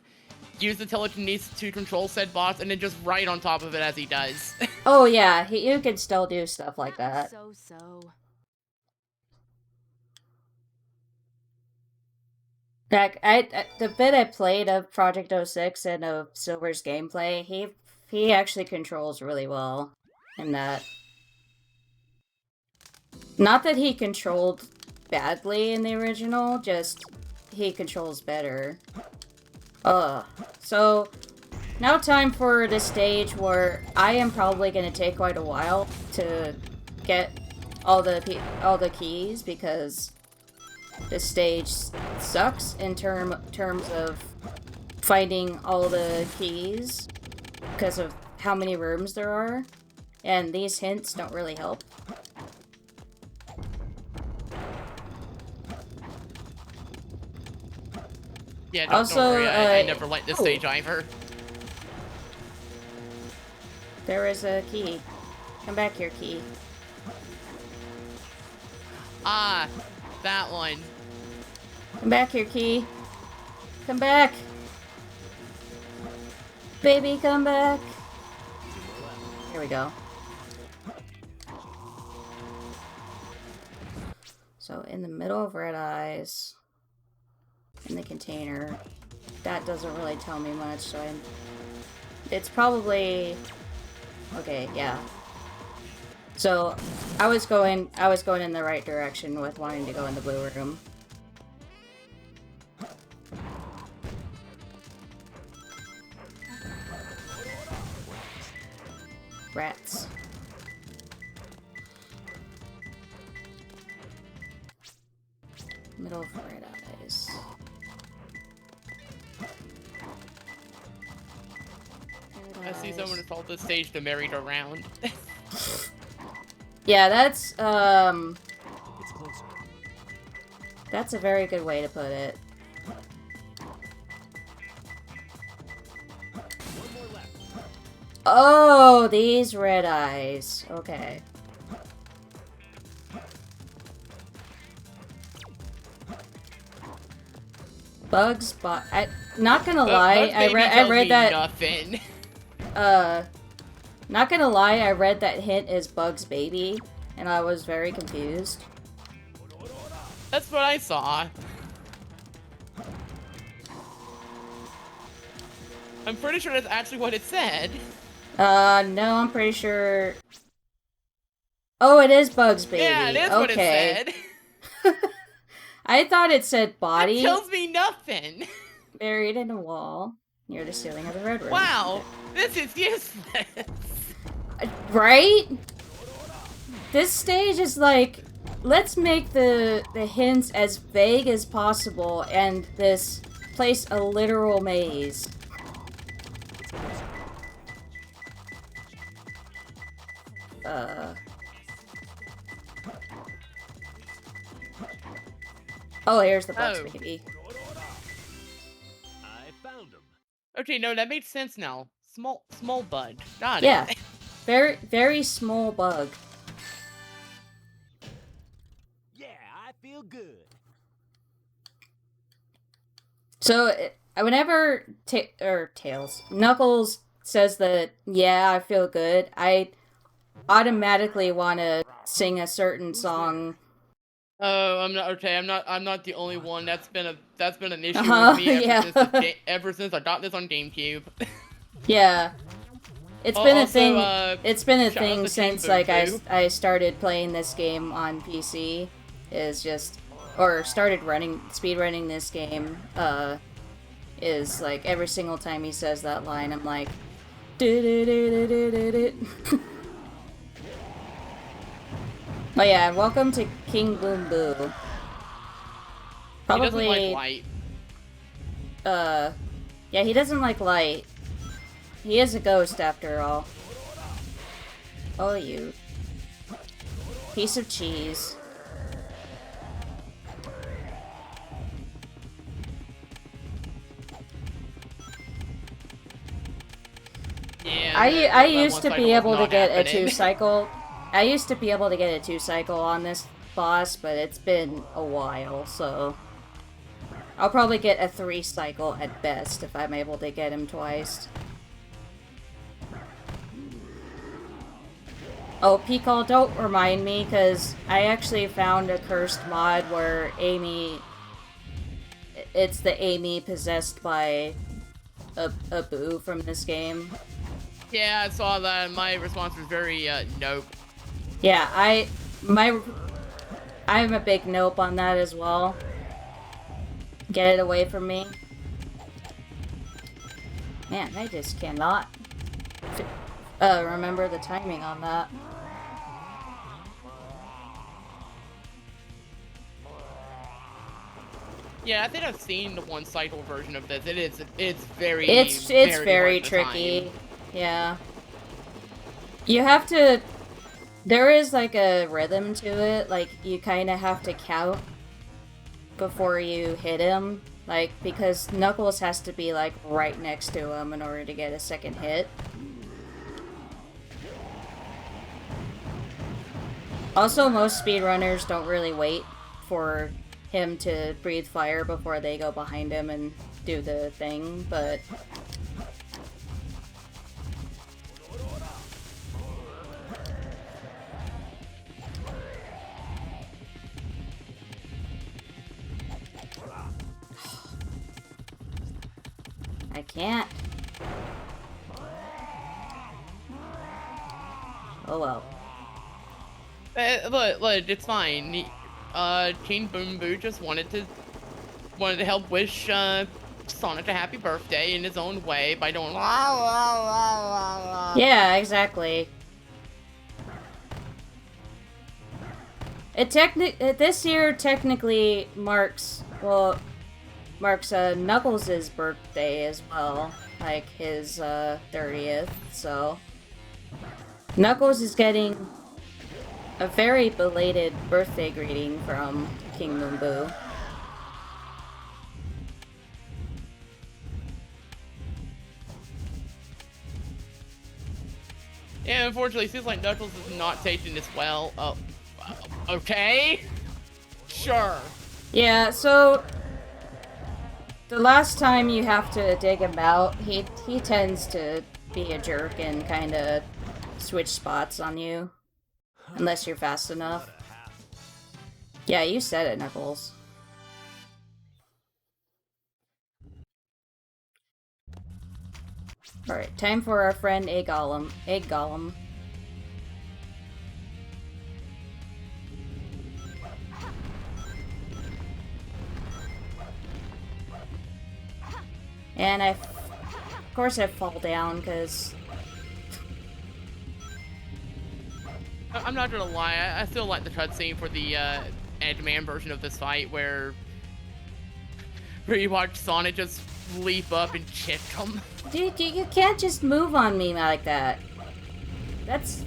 use the telekinesis to control said box, and then just ride on top of it as he does. Oh yeah, you can still do stuff like that. So. Like, the bit I played of Project 06 and of Silver's gameplay, he actually controls really well. in that. Not that he controlled badly in the original, just he controls better. So now time for the stage where I am probably going to take quite a while to get all the keys, because this stage sucks in terms of finding all the keys because of how many rooms there are, and these hints don't really help. Yeah, don't Also, worry, I never liked this stage either. There is a key. Come back here, key. Ah, that one. Come back here, key. Come back. Baby, come back. Here we go. So in the middle of Red Eyes, in the container, that doesn't really tell me much, so it's probably, okay, yeah. So I was going in the right direction with wanting to go in the blue room. Rats. Middle of Red Eyes. I see someone has called this stage the merry-go-round. Yeah, that's, It's closer. that's a very good way to put it. One more left. Oh, these Red Eyes. Okay. Bugs, but not gonna lie, I read that. Nothing. Not gonna lie, I read that hint is Bugs Baby, and I was very confused. That's what I saw. I'm pretty sure that's actually what it said. No, I'm pretty sure. Oh, it is Bugs Baby. Yeah, it is what it said. I thought it said body. It tells me nothing. Buried in a wall near the ceiling of the red room. Wow, this is useless. Right? This stage is like, let's make the hints as vague as possible and this place a literal maze. Oh, here's the Bugs Oh. Baby. I found him. Okay, no, that makes sense now. Small bud. Got Yeah. it. Very, very small bug. Yeah, I feel good. So, whenever Knuckles says that, yeah, I feel good, I automatically want to sing a certain song. Oh, I'm not the only one. That's been an issue Uh-huh, with me yeah. ever since I got this on GameCube. Yeah. It's been a Also, thing. It's been a shout out thing to since Team like Boo-Boo. I started playing this game on PC. Started speed running this game. Is like every single time he says that line, I'm like, do. Oh yeah, welcome to King Boom Boo. He Probably. doesn't like light. Yeah, he doesn't like light. He is a ghost after all. Oh, you piece of cheese. Yeah. I used one to cycle be was able to not get a happening. 2-cycle. I used to be able to get a 2-cycle on this boss, but it's been a while, so I'll probably get a 3-cycle at best if I'm able to get him twice. Oh, Peekall, don't remind me, because I actually found a cursed mod where it's the Amy possessed by a Boo from this game. Yeah, I saw that, and my response was very, nope. Yeah, I'm a big nope on that as well. Get it away from me. Man, I just cannot remember the timing on that. Yeah, I think I've seen the one cycle version of this. It's very very hard to tricky. time. Yeah. You have to. There is like a rhythm to it. Like you kind of have to count before you hit him. Like because Knuckles has to be like right next to him in order to get a second hit. Also, most speedrunners don't really wait for him to breathe fire before they go behind him and do the thing, but I can't. Oh well. Look, it's fine. King Boom Boo just wanted to help wish Sonic a happy birthday in his own way by doing Yeah, exactly. This year technically marks Knuckles' birthday as well, like his 30th. So Knuckles is getting a very belated birthday greeting from King Boom Boo. Yeah, unfortunately, it seems like Knuckles is not taking this well. Oh, okay. Sure. Yeah, so the last time you have to dig him out, he tends to be a jerk and kind of switch spots on you. Unless you're fast enough. Yeah, you said it, Knuckles. Alright, time for our friend Egg Golem. Egg Golem. And of course I fall down, because I'm not gonna lie, I still like the cutscene for the Eggman version of this fight where you watch Sonic just leap up and kick him. dude, you can't just move on me like that. That's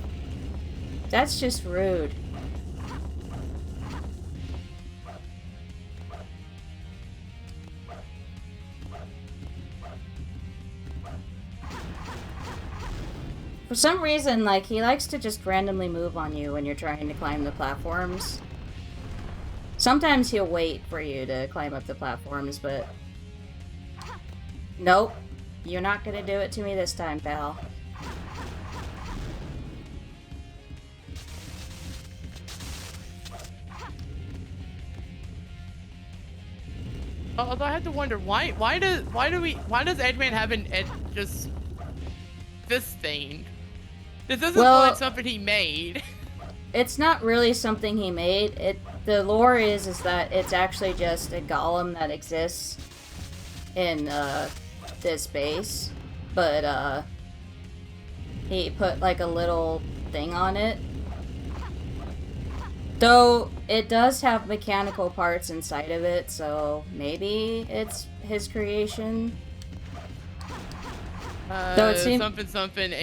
just rude. For some reason, like, he likes to just randomly move on you when you're trying to climb the platforms. Sometimes he'll wait for you to climb up the platforms, but... Nope. You're not gonna do it to me this time, pal. Although I have to wonder why does Eggman have just this thing? This isn't like something he made. It's not really something he made. The lore is that it's actually just a golem that exists in this base, but he put like a little thing on it. Though it does have mechanical parts inside of it, so maybe it's his creation. Though it seems something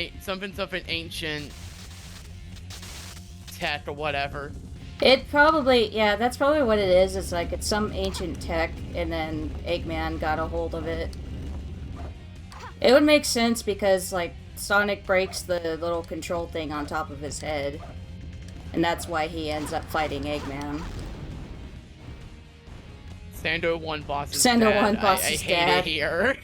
ancient tech or whatever. It probably, yeah, that's probably what it is. It's like it's some ancient tech, and then Eggman got a hold of it. It would make sense because like Sonic breaks the little control thing on top of his head. And that's why he ends up fighting Eggman. Sando 1 boss is Sando dad. 1 boss is hate dad. it here.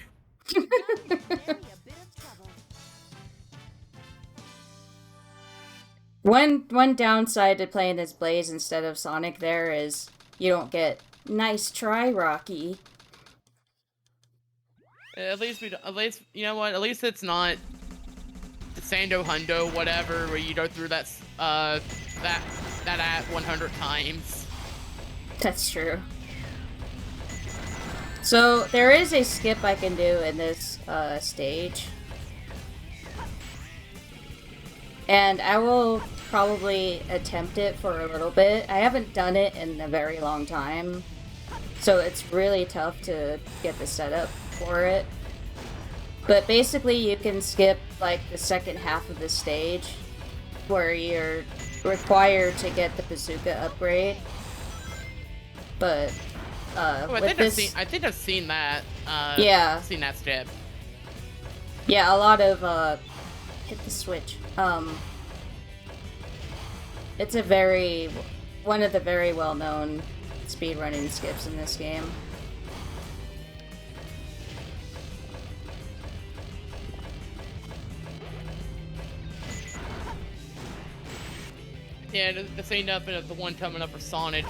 One downside to playing as Blaze instead of Sonic there is you don't get nice try, Rocky. At least you know what? At least it's not the Sando Hundo whatever where you go through that 100 times. That's true. So, there is a skip I can do in this stage. And I will probably attempt it for a little bit. I haven't done it in a very long time. So it's really tough to get the setup for it. But basically you can skip like the second half of the stage where you're required to get the bazooka upgrade. But I think I've seen that. Yeah. I've seen that step. Yeah, a lot of hit the switch. It's one of the very well-known speedrunning skips in this game. Yeah, this ain't nothing of the one coming up for Sonic,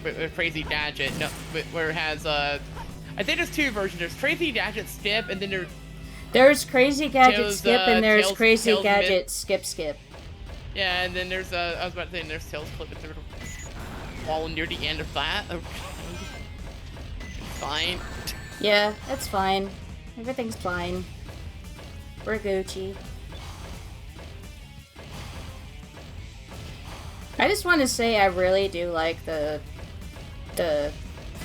with Crazy Gadget, no, where it has, I think there's two versions. There's Crazy Gadget Skip, and then there's Crazy Gadget Tails, Skip, and there's Crazy Tails Gadget Skip. Yeah, and then there's, I was about to say, there's Tails flipping through the wall near the end of that. Okay. Fine. Yeah, that's fine. Everything's fine. We're Gucci. I just want to say I really do like the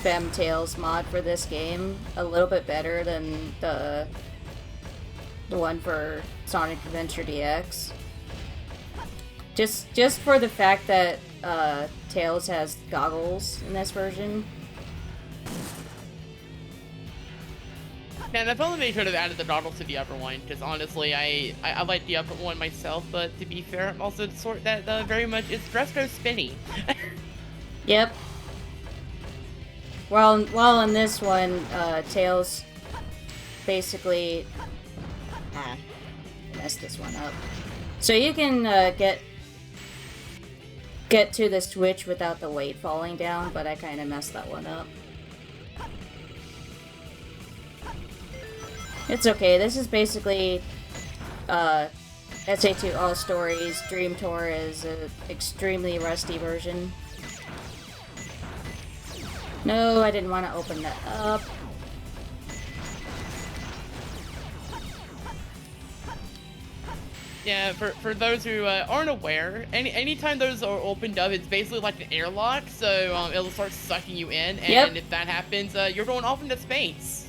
FemTails mod for this game a little bit better than the one for Sonic Adventure DX. Just for the fact that Tails has goggles in this version. Yeah, and I probably they could have added the goggles to the upper one, because honestly, I like the upper one myself, but to be fair, I'm also the sort that very much is Dresco spinny. Yep. While in this one, Tails basically... I messed this one up. So you can get to the switch without the weight falling down, but I kind of messed that one up. It's okay, this is basically SA2 All Stories. DreamTora is an extremely rusty version. No, I didn't want to open that up. Yeah, for those who aren't aware, anytime those are opened up, it's basically like an airlock, so it'll start sucking you in, and Yep. if that happens, you're going off into space.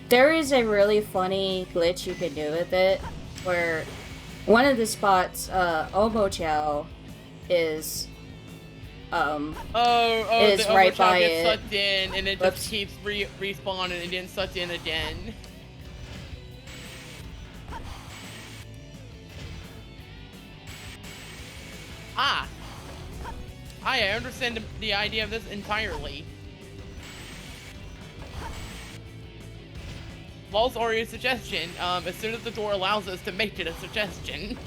There is a really funny glitch you can do with it, where one of the spots, Omochow is, is the right Overclock by gets it. sucked in, and it Whoops. just keeps respawning and getting sucked in again. I understand the idea of this entirely. False or a suggestion, as soon as the door allows us to make it a suggestion.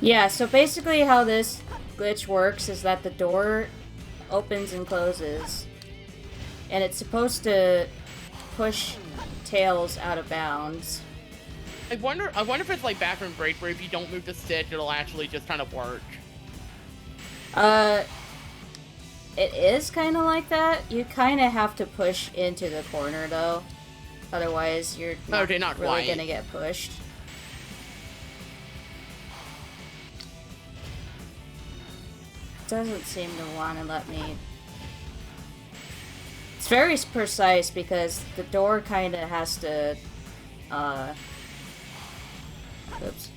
Yeah, so basically how this glitch works is that the door opens and closes, and it's supposed to push Tails out of bounds. I wonder if it's like Bathroom Break, where if you don't move the stick, it'll actually just kind of work. It is kind of like that. You kind of have to push into the corner, though. Otherwise, you're not really quite. gonna get pushed. Doesn't seem to want to let me... It's very precise because the door kind of has to, oops.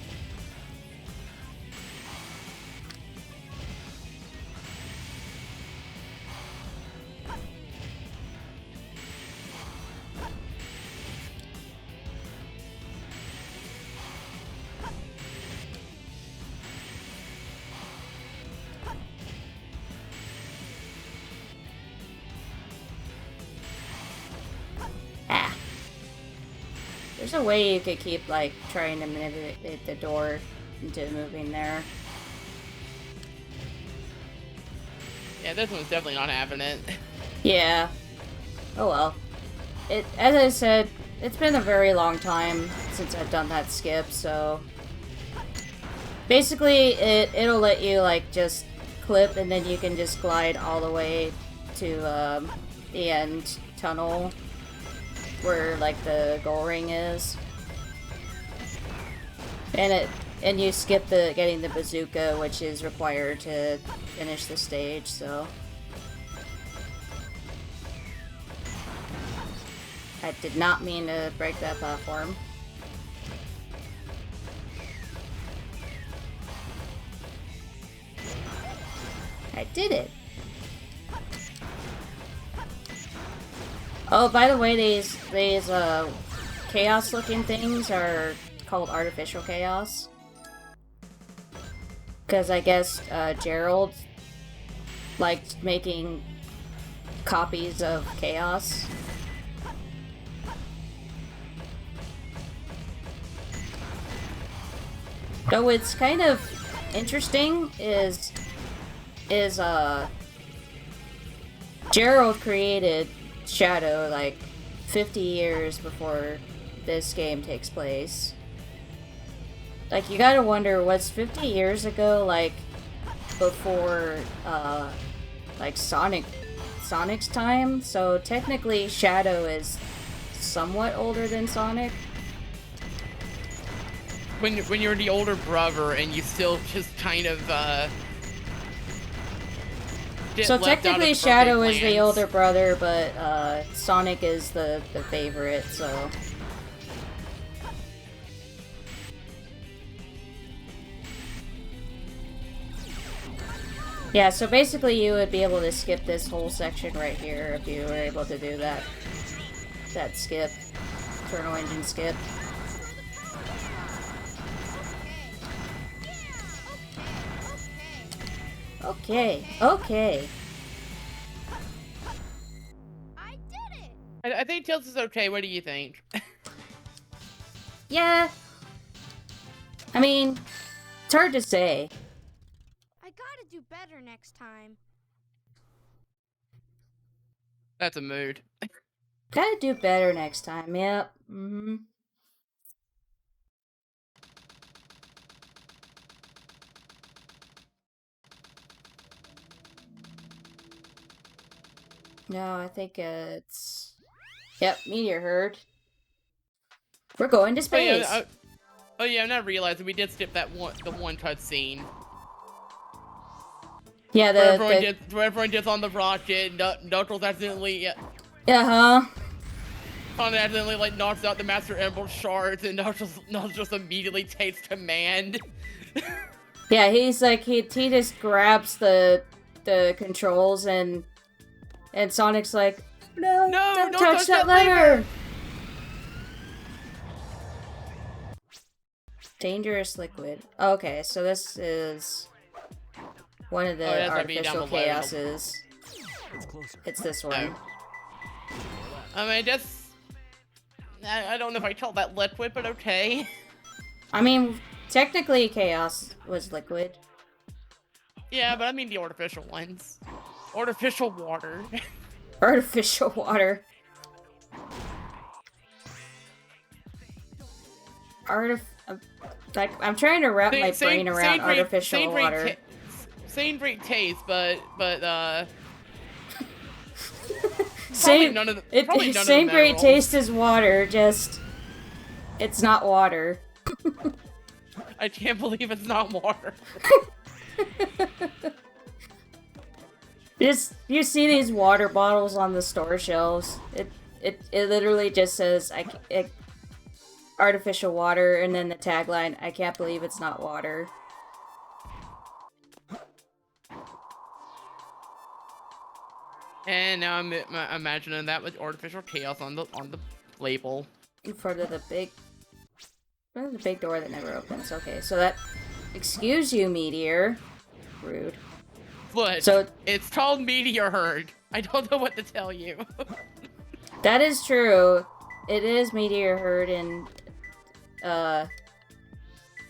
There's a way you could keep, like, trying to manipulate the door into moving there. Yeah, this one's definitely not having it. Yeah. Oh well. As I said, it's been a very long time since I've done that skip, so... Basically, it'll let you, like, just clip, and then you can just glide all the way to the end tunnel where like the goal ring is. And you skip the getting the bazooka, which is required to finish the stage, so. I did not mean to break that platform. I did it! Oh, by the way, these chaos-looking things are called artificial chaos. Because I guess Gerald liked making copies of chaos. Though what's kind of interesting is Gerald created Shadow like 50 years before this game takes place. Like, you gotta wonder, was 50 years ago, like, before, like, Sonic's time? So, technically, Shadow is somewhat older than Sonic. When you're the older brother and you still just kind of, So, technically, Shadow is the older brother, but, Sonic is the favorite, so... Yeah, so basically you would be able to skip this whole section right here if you were able to do that skip. Turtle engine skip. Okay, okay. I did it! I think Tails is okay. What do you think? Yeah. I mean, it's hard to say. I gotta do better next time. That's a mood. Gotta do better next time, yep. Mm-hmm. No, I think it's... Yep, meteor herd. We're going to space! Oh yeah, I'm not realizing we did skip that the one cutscene. Yeah, where everyone gets on the rocket, Knuckles accidentally... Uh-huh. Sonic accidentally, like, knocks out the Master Emerald shards, and Knuckles just immediately takes command. Yeah, he's like, he just grabs the controls, and Sonic's like, no, don't touch that lever! Dangerous liquid. Okay, so this is one of the artificial chaoses. It's this one. I mean, I don't know if I call that liquid, but okay. I mean, technically chaos was liquid. Yeah, but I mean the artificial ones. Artificial water. Artificial water. Like, I'm trying to wrap my brain around artificial water. Same great taste, but same same great taste as water, just it's not water. I can't believe it's not water. You see these water bottles on the store shelves. It literally just says artificial water, and then the tagline, I can't believe it's not water. And now I'm imagining that with artificial chaos on the label. In front of the big door that never opens. Okay, so that... Excuse you, Meteor. Rude. But so it's called Meteor Herd. I don't know what to tell you. That is true. It is Meteor Herd, and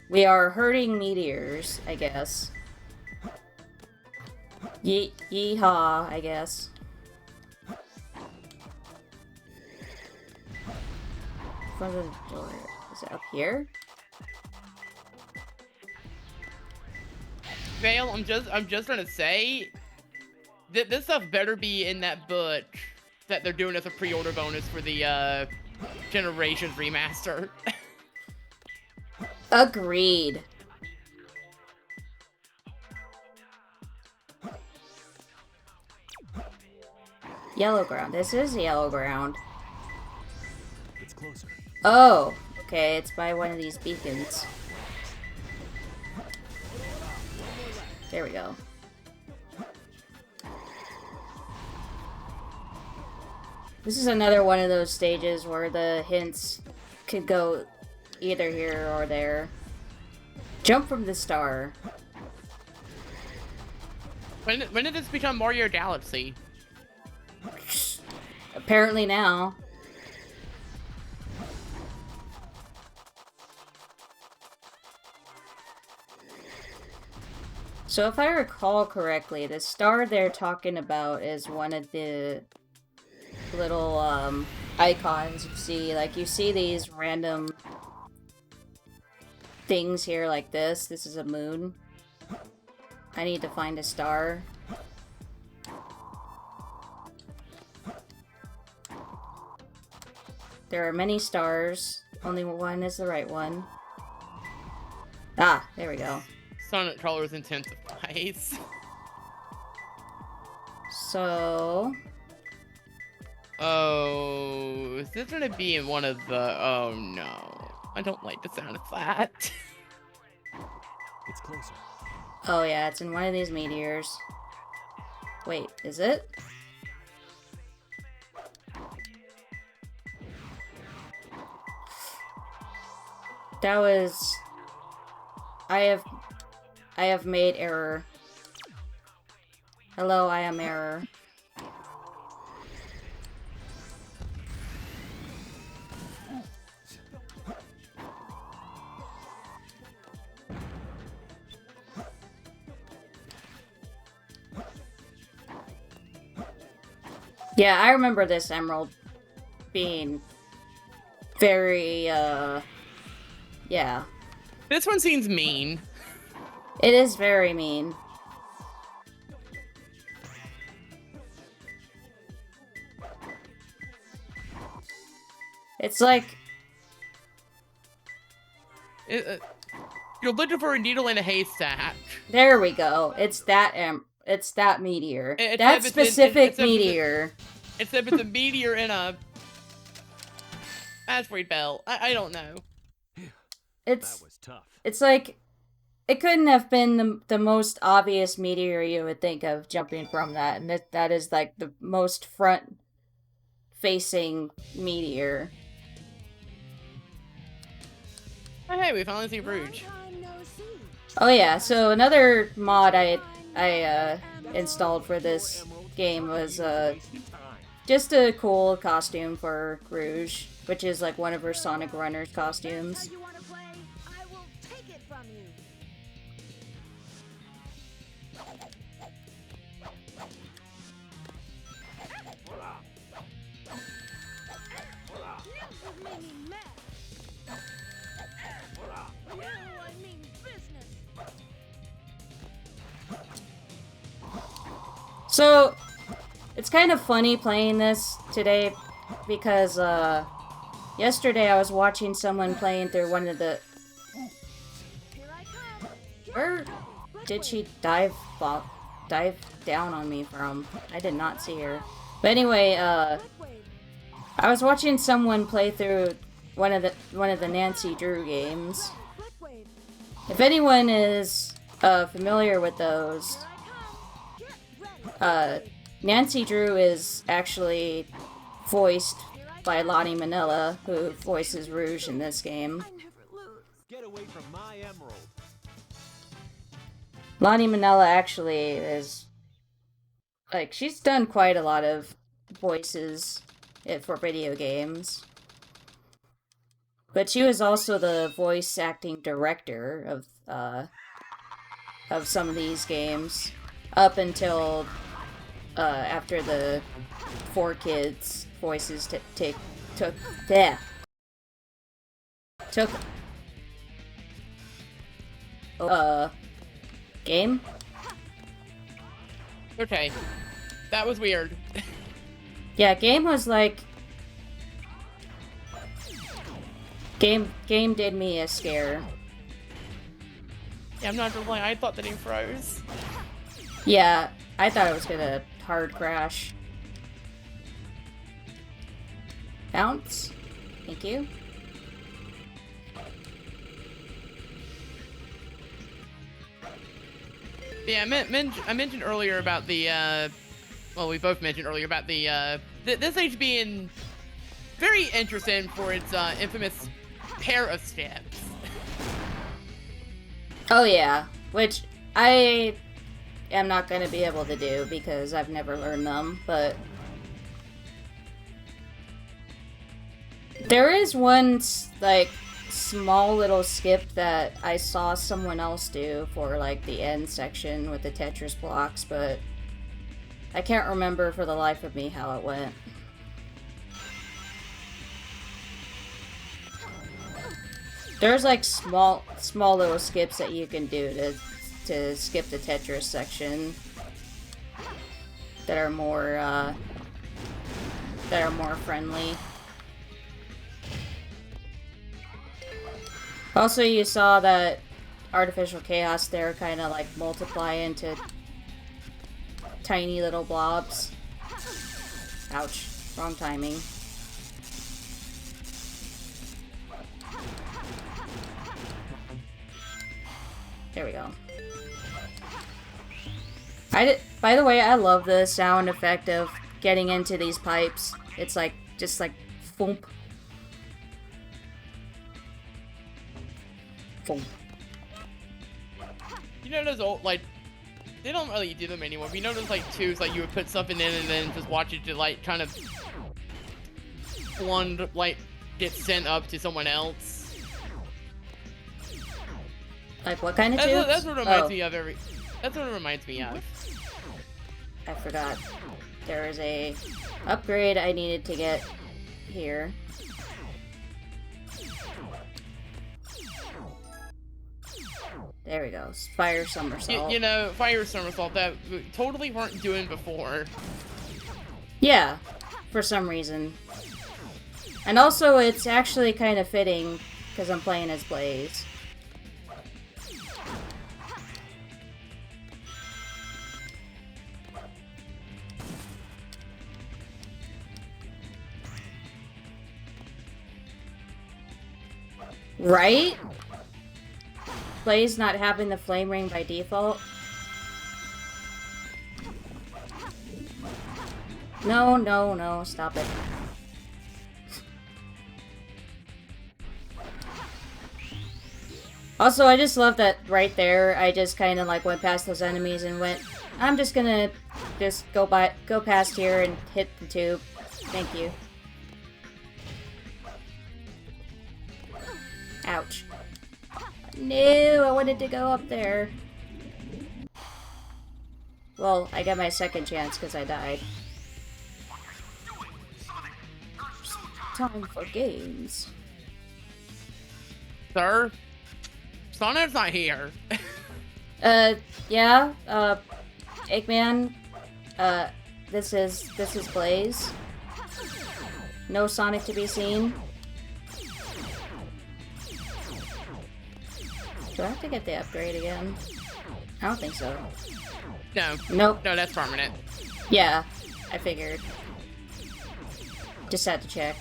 we are herding meteors, I guess. Yeehaw, I guess. Front of the door. Is it up here? Fail, I'm just gonna say that this stuff better be in that book that they're doing as a pre-order bonus for the Generations remaster. Agreed. Yellow ground. This is yellow ground. It's closer. Oh, okay, it's by one of these beacons. There we go. This is another one of those stages where the hints could go either here or there. Jump from the star. When did this become Mario Galaxy? Apparently now. So if I recall correctly, the star they're talking about is one of the little icons you see. Like, you see these random things here like this. This is a moon. I need to find a star. There are many stars. Only one is the right one. Ah, there we go. Sonic Colors intensifies. So... Oh, is this gonna be in one of the... Oh no. I don't like the sound of that. It's closer. Oh yeah, it's in one of these meteors. Wait, is it? That was... I have made error. Hello, I am error. Yeah, I remember this emerald being very, yeah. This one seems mean. It is very mean. It's like... You're looking for a needle in a haystack. There we go. It's that it's that meteor. Except That it's specific except meteor. Except it's a meteor in a asteroid belt. I don't know. That was tough. It's like, it couldn't have been the most obvious meteor you would think of jumping from that, and that is like the most front-facing meteor. Oh, hey, we finally see Rouge. Oh yeah, so another mod I installed for this game was just a cool costume for Rouge, which is like one of her Sonic Runners costumes. So, it's kind of funny playing this today because, yesterday I was watching someone playing through one of the... Where did she dive down on me from? I did not see her. But anyway, I was watching someone play through one of the Nancy Drew games. If anyone is familiar with those, Nancy Drew is actually voiced by Lottie Manila, who voices Rouge in this game. Get away from my emerald. Lottie Manila actually is, like, she's done quite a lot of voices for video games. But she was also the voice acting director of some of these games up until after the 4Kids voices took game. Okay. That was weird. Yeah, game was like... Game did me a scare. Yeah, I'm not gonna lie, I thought that he froze. Yeah, I thought it was gonna hard crash. Bounce. Thank you. Yeah, I mentioned earlier about the, well, we both mentioned earlier about the, this age being very interesting for its, infamous pair of steps. Oh yeah, which I am not going to be able to do because I've never learned them, but... There is one, like, small little skip that I saw someone else do for, like, the end section with the Tetris blocks, but I can't remember for the life of me how it went. There's, like, small little skips that you can do to skip the Tetris section that are more friendly. Also, you saw that artificial chaos there kind of like multiply into tiny little blobs. Ouch. Wrong timing. There we go. By the way, I love the sound effect of getting into these pipes. It's like, just like, thump. Thump. You know those old, like, they don't really do them anymore. We know those, like, tubes, like, you would put something in and then just watch it to, like, kind of one, like, get sent up to someone else. Like, what kind of tubes? That's what reminds me of that's what it reminds me of. I forgot. There is a upgrade I needed to get here. There we go. Fire somersault. You know, fire somersault that we totally weren't doing before. Yeah, for some reason. And also, it's actually kind of fitting because I'm playing as Blaze. Right? Blaze not having the flame ring by default. No, no, no, stop it. Also, I just love that right there, I just kind of like went past those enemies and went, I'm just gonna just go past here and hit the tube. Thank you. Ouch. No, I wanted to go up there. Well, I got my second chance because I died. Time for games. Sir? Sonic's not here. Yeah, Eggman, this is Blaze. No Sonic to be seen. Do I have to get the upgrade again? I don't think so. No. Nope. No, that's permanent. Yeah, I figured. Just had to check.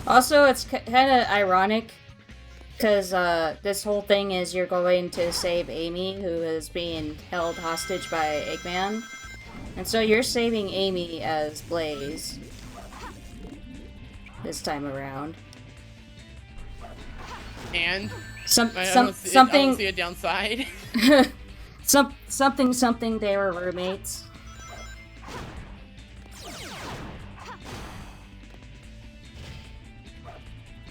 Also, it's kind of ironic, because this whole thing is you're going to save Amy, who is being held hostage by Eggman. And so you're saving Amy as Blaze. This time around. And? Something... I don't see a downside. something, they were roommates.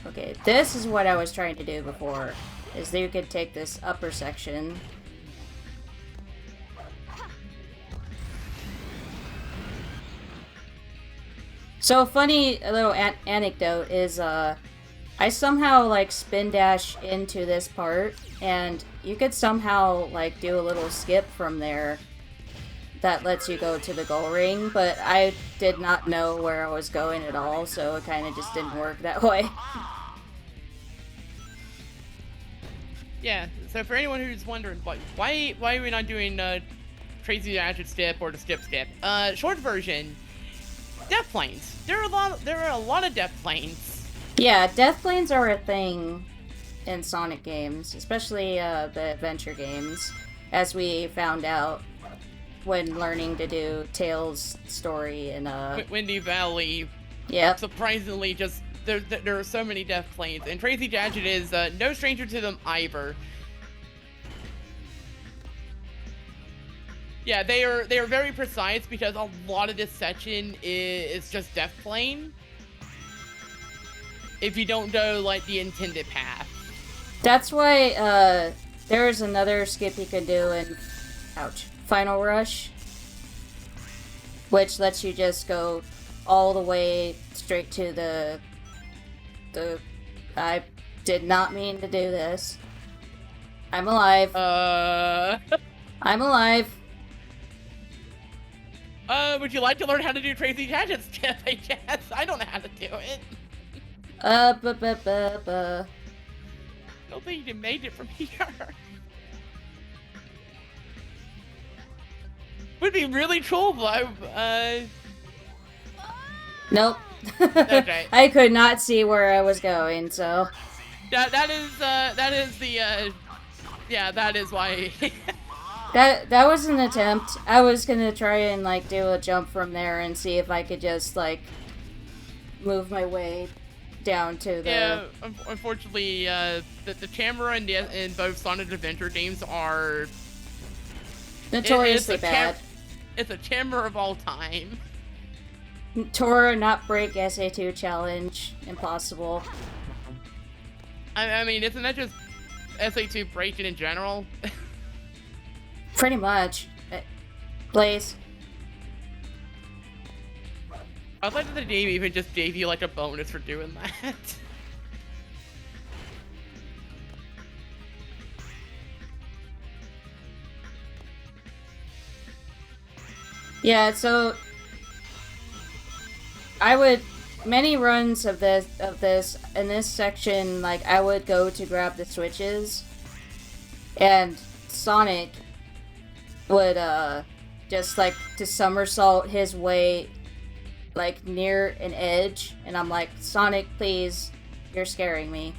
Okay, this is what I was trying to do before, is that you could take this upper section. So, funny little anecdote is, I somehow, like, spin dash into this part, and you could somehow, like, do a little skip from there that lets you go to the goal ring, but I did not know where I was going at all, so it kind of just didn't work that way. Yeah, so for anyone who's wondering, why are we not doing Crazy Gadget Step or the Step? Short version, death planes. There are a lot of death planes. Yeah, death planes are a thing in Sonic games, especially the adventure games, as we found out when learning to do Tails' story in Windy Valley. Yep. Surprisingly, just there are so many death planes, and Crazy Gadget is no stranger to them either. Yeah, they are very precise because a lot of this section is just death plane. If you don't go like the intended path. That's why there is another skip you can do in Final Rush, which lets you just go all the way straight to the I did not mean to do this. I'm alive. I'm alive. Would you like to learn how to do Crazy Gadget Step, I guess? I don't know how to do it. I don't think you made it from here. Would be really cool, though. Nope. Okay. I could not see where I was going, so. That is why. That was an attempt. I was gonna try and like do a jump from there and see if I could just like move my way down to the. Yeah, unfortunately, the camera in both Sonic Adventure games are notoriously bad. It's a camera of all time. Tora not break SA2 challenge impossible. I mean, isn't that just SA2 breaking in general? Pretty much. Blaze. I thought that the game even just gave you like a bonus for doing that. Yeah, so I would many runs of this in this section, like I would go to grab the switches, and Sonic would just like to somersault his way like near an edge, and I'm like, Sonic, please, you're scaring me.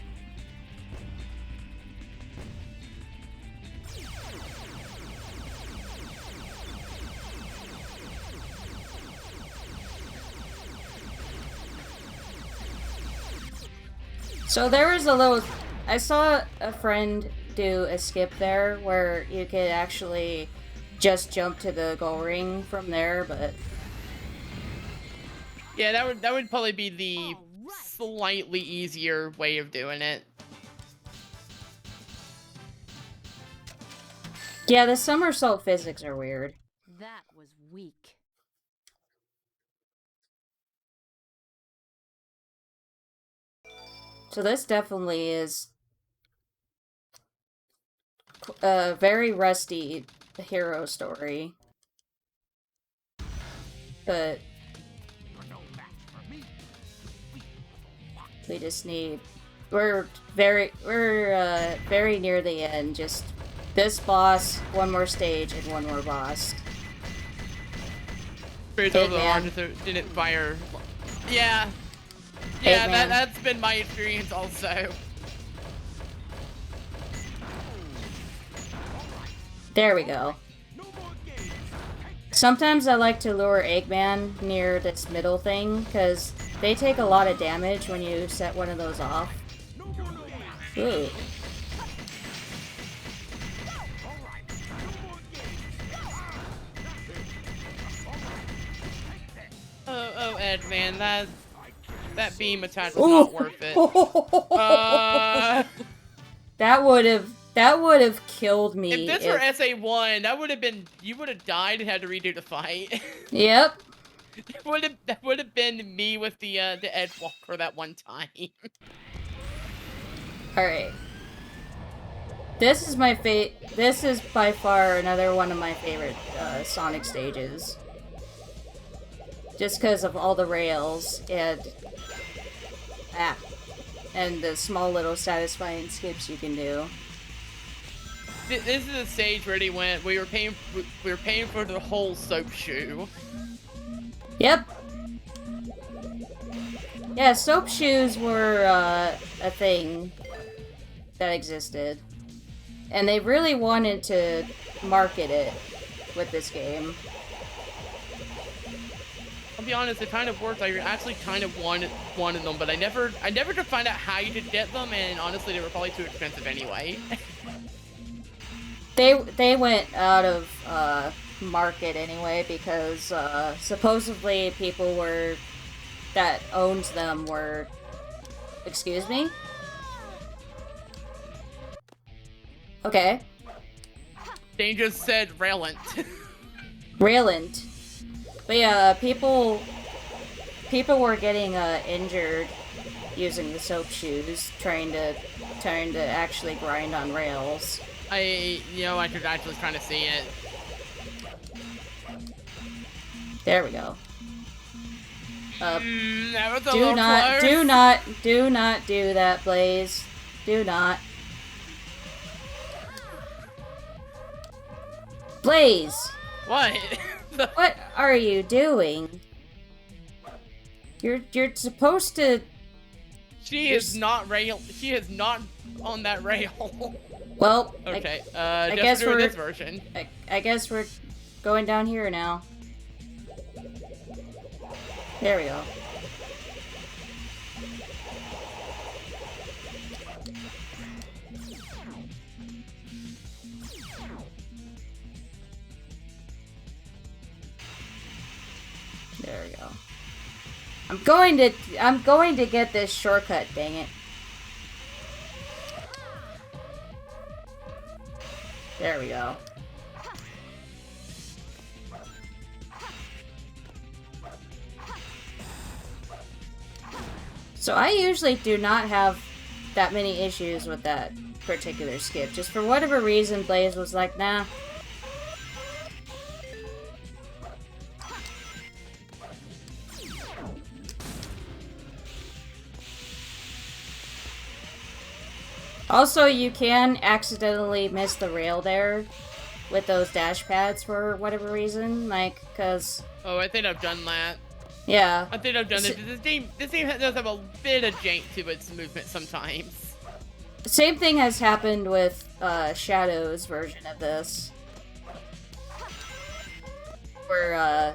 So there was a little... I saw a friend do a skip there where you could actually just jump to the goal ring from there, but... Yeah, that would probably be the slightly easier way of doing it. Yeah, the somersault physics are weird. That was weak. So this definitely is a very rusty hero story. But we just need... We're very near the end. Just this boss, one more stage, and one more boss. Spirits over the line didn't fire. Yeah. Yeah, that's been my experience also. There we go. Sometimes I like to lure Eggman near this middle thing, because they take a lot of damage when you set one of those off. Ooh. Oh, Ed, man, that beam attack was not worth it. That would have killed me. If this were SA1, that would have been... You would have died and had to redo the fight. Yep. That would have been me with the Edgewalker that one time. Alright. This is my This is by far another one of my favorite Sonic stages. Just because of all the rails and the small little satisfying skips you can do. This is the stage where we were paying for the whole soap shoe. Yep. Yeah, soap shoes were a thing that existed. And they really wanted to market it with this game. I'll be honest, it kind of worked. I actually kind of wanted them, but I never could find out how you could get them, and honestly, they were probably too expensive anyway. They went out of market anyway because supposedly people that owned them were. Excuse me? Okay. Dane just said Railant. Railant. But yeah, people were getting injured using the soap shoes, trying to actually grind on rails. I could actually kind of see it. There we go. That was a do little not close. do not do that, Blaze. Do not. Blaze! What? What are you doing? You're supposed to. She is not on that rail. Well, okay. I guess we're we're this version. I guess we're going down here now. There we go. There we go. I'm going to get this shortcut, dang it. There we go. So I usually do not have that many issues with that particular skip. Just for whatever reason, Blaze was like, nah. Also, you can accidentally miss the rail there with those dash pads for whatever reason, like, cause... Oh, I think I've done that. Yeah. I think I've done it. This game does have a bit of jank to its movement sometimes. Same thing has happened with Shadow's version of this. Where,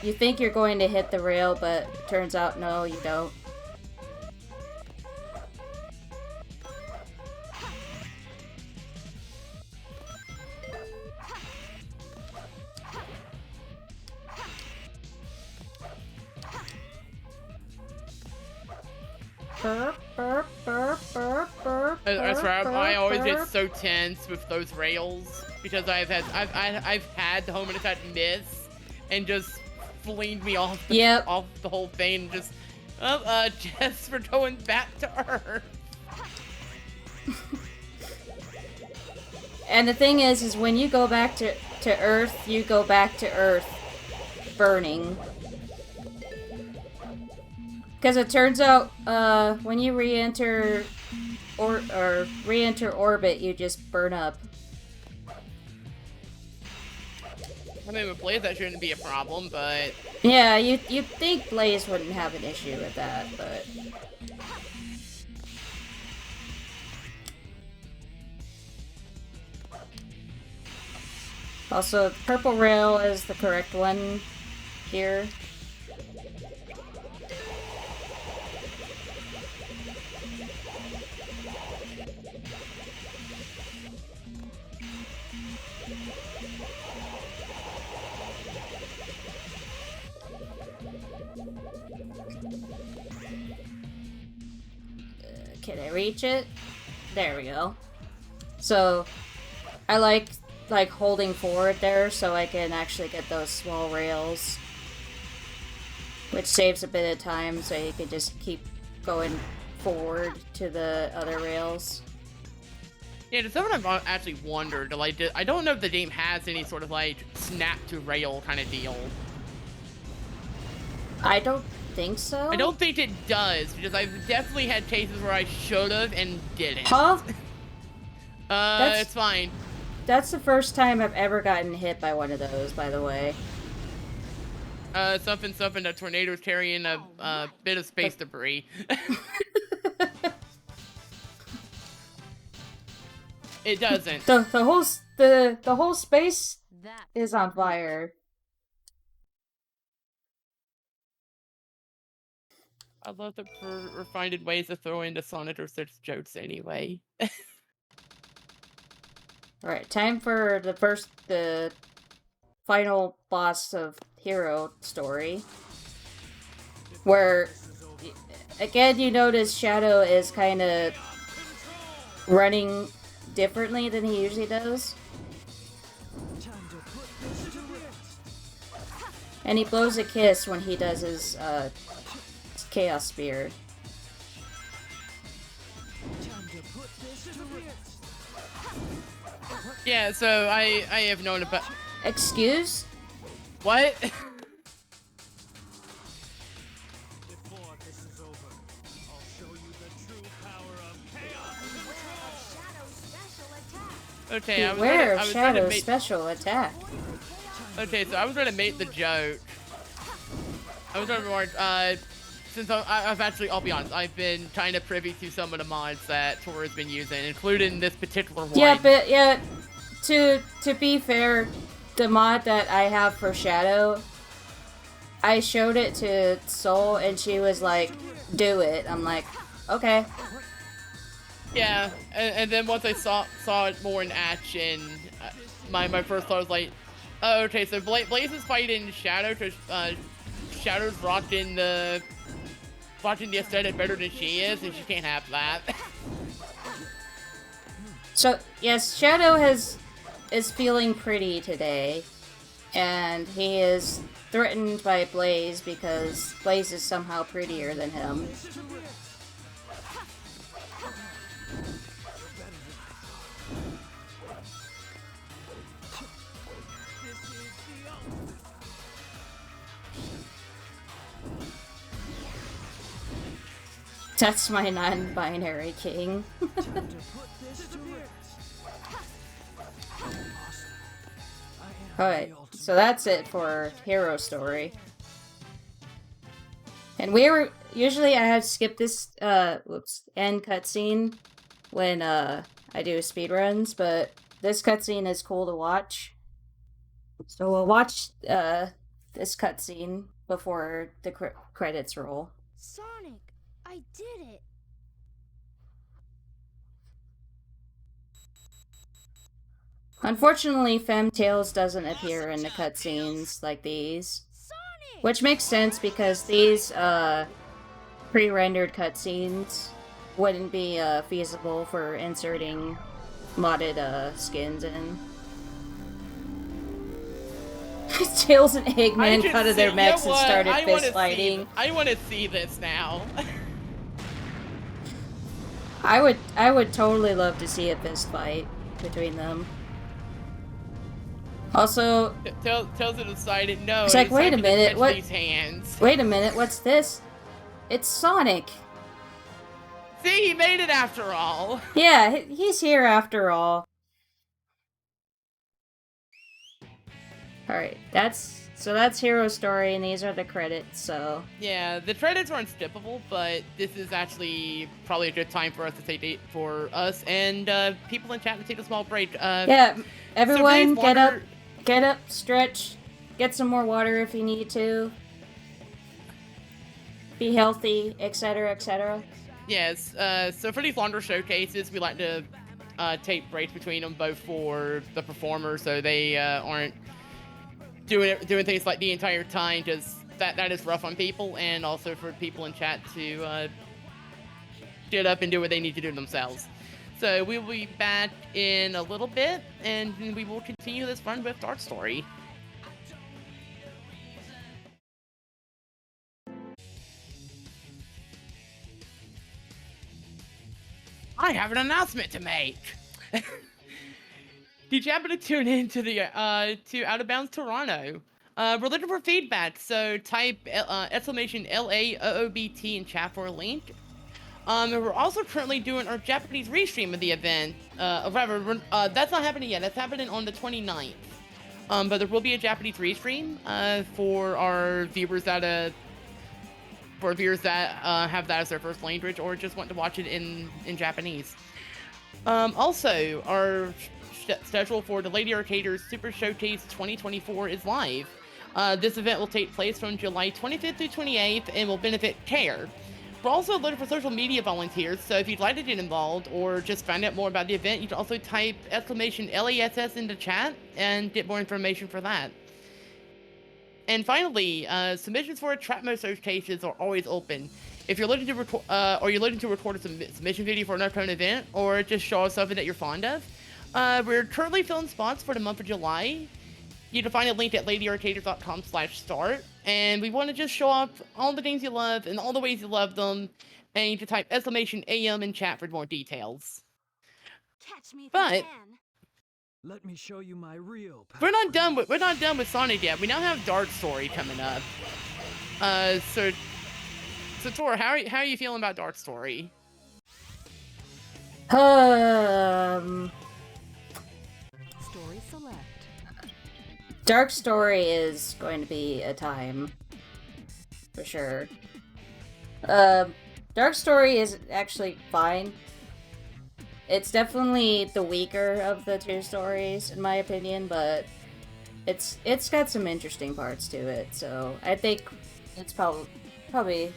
you think you're going to hit the rail, but it turns out, no, you don't. That's right. I always get so tense with those rails because I've had the home attack miss and just flinged me off the whole thing. And just just for going back to Earth. And the thing is when you go back to Earth, you go back to Earth burning. Because it turns out, when you re-enter orbit, you just burn up. I mean, with Blaze, that shouldn't be a problem, but... Yeah, you'd think Blaze wouldn't have an issue with that, but... Also, the purple rail is the correct one here. Can I reach it? There we go. So, I like holding forward there so I can actually get those small rails. which saves a bit of time, so you can just keep going forward to the other rails. Yeah, it's something I've actually wondered. Like, I don't know if the game has any sort of like snap to rail kind of deal. I don't think so. I don't think it does, because I've definitely had cases where I should have and didn't. Huh? It's fine. That's the first time I've ever gotten hit by one of those, by the way. Something, a tornado's carrying a bit of space debris. It doesn't. The whole space That is on fire. I love that we're finding ways to throw into Sonic or such jokes anyway. Alright, time for the final boss of Hero Story. Where, again, you notice Shadow is kind of running differently than he usually does. And he blows a kiss when he does his Chaos Spear. Yeah, so I have known about... Excuse? What? Before this is over, I'll show you the true power of chaos. Okay, Beware of I was trying to Shadow's make... special attack. Okay, so I was gonna make the joke. I was gonna remark, since I've actually, I'll be honest, I've been kind of privy to some of the mods that Tora's been using, including this particular one. Yeah, but yeah, to be fair, the mod that I have for Shadow, I showed it to Sol and she was like, do it. I'm like, okay. Yeah, and then once I saw it more in action, my first thought was like, oh, okay, so Blaze is fighting Shadow because Shadow's rocking the aesthetic better than she is, and she can't have that. So yes, Shadow is feeling pretty today, and he is threatened by Blaze because Blaze is somehow prettier than him. That's my non-binary king. Alright, so that's it for Hero Story. And usually I have skipped this, end cutscene when, I do speedruns, but this cutscene is cool to watch. So we'll watch, this cutscene before the credits roll. Sonic, I did it. Unfortunately, Femtails doesn't appear in the cutscenes like these. Sonic! Which makes sense because these, pre-rendered cutscenes wouldn't be, feasible for inserting modded, skins in. Tails and Eggman cut of their mechs and started fist fighting. I want to see this now. I would totally love to see a fist fight between them. Also, Tails decided no. It's like, wait a minute, what? These hands. Wait a minute, what's this? It's Sonic. See, he made it after all. Yeah, he's here after all. Alright, that's Hero Story, and these are the credits, so... Yeah, the credits aren't skippable, but this is actually probably a good time for us to take for us and people in chat to take a small break. Yeah, everyone, so get up, stretch, get some more water if you need to. Be healthy, etc., etc. Yes, so for these longer showcases, we like to take breaks between them, both for the performers, so they aren't doing things like the entire time, because that is rough on people, and also for people in chat to get up and do what they need to do themselves. So we will be back in a little bit, and we will continue this run with Dark Story. I have an announcement to make. Did you happen to tune in to the to Out of Bounds Toronto? We're looking for feedback, so type exclamation LAOOBT in chat for a link. And we're also currently doing our Japanese restream of the event. That's not happening yet. That's happening on the 29th. But there will be a Japanese restream for our viewers that have that as their first language or just want to watch it in Japanese. Also, our schedule for the Lady Arcaders Super Showcase 2024 is live. This event will take place from July 25th through 28th and will benefit CARE. We're also looking for social media volunteers, so if you'd like to get involved or just find out more about the event, you can also type exclamation LASS in the chat and get more information for that. And finally, submissions for trap mode showcases are always open. If you're looking to record, a submission video for an upcoming event, or just show us something that you're fond of, we're currently filling spots for the month of July. You can find a link at ladyarcaders.com/start, and we want to just show off all the games you love and all the ways you love them, and you can type exclamation AM in chat for more details. Catch me if But you can. Let me show you my real power. we're not done with Sonic yet. We now have Dark Story coming up. So Tor, how are you feeling about Dark Story? Story select. Dark Story is going to be a time. For sure. Dark Story is actually fine. It's definitely the weaker of the two stories, in my opinion, but it's got some interesting parts to it, so I think it's probably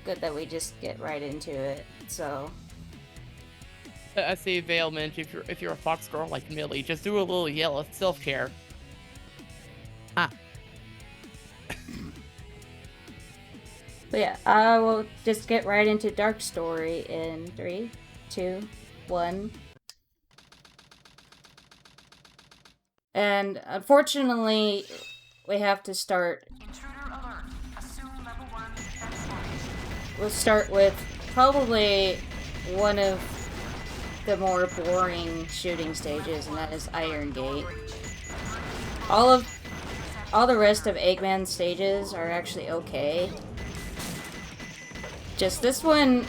good that we just get right into it, so... I see Veilment, if you're a fox girl like Millie, just do a little yell of self-care. Ah. But yeah, I will just get right into Dark Story in 3, 2, 1. And unfortunately, we have to start... We'll start with probably one of the more boring shooting stages, and that is Iron Gate. All the rest of Eggman's stages are actually okay. Just this one,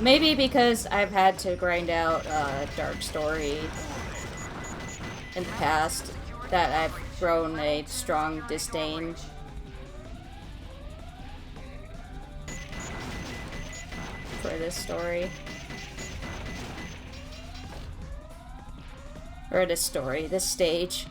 maybe because I've had to grind out Dark Story in the past, that I've grown a strong disdain for this story. Or this stage.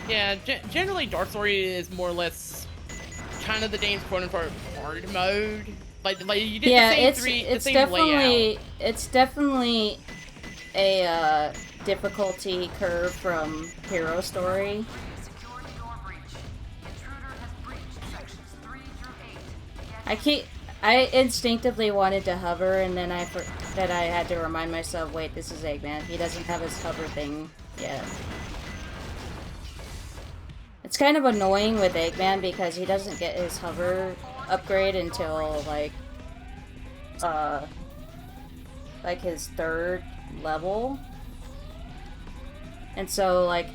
Yeah, generally Dark Story is more or less kind of the game's quote-unquote hard mode. Like you did the same layout. It's definitely a difficulty curve from Hero Story. I instinctively wanted to hover, and then I had to remind myself, wait, this is Eggman. He doesn't have his hover thing yet. It's kind of annoying with Eggman because he doesn't get his hover upgrade until like his 3rd level. And so like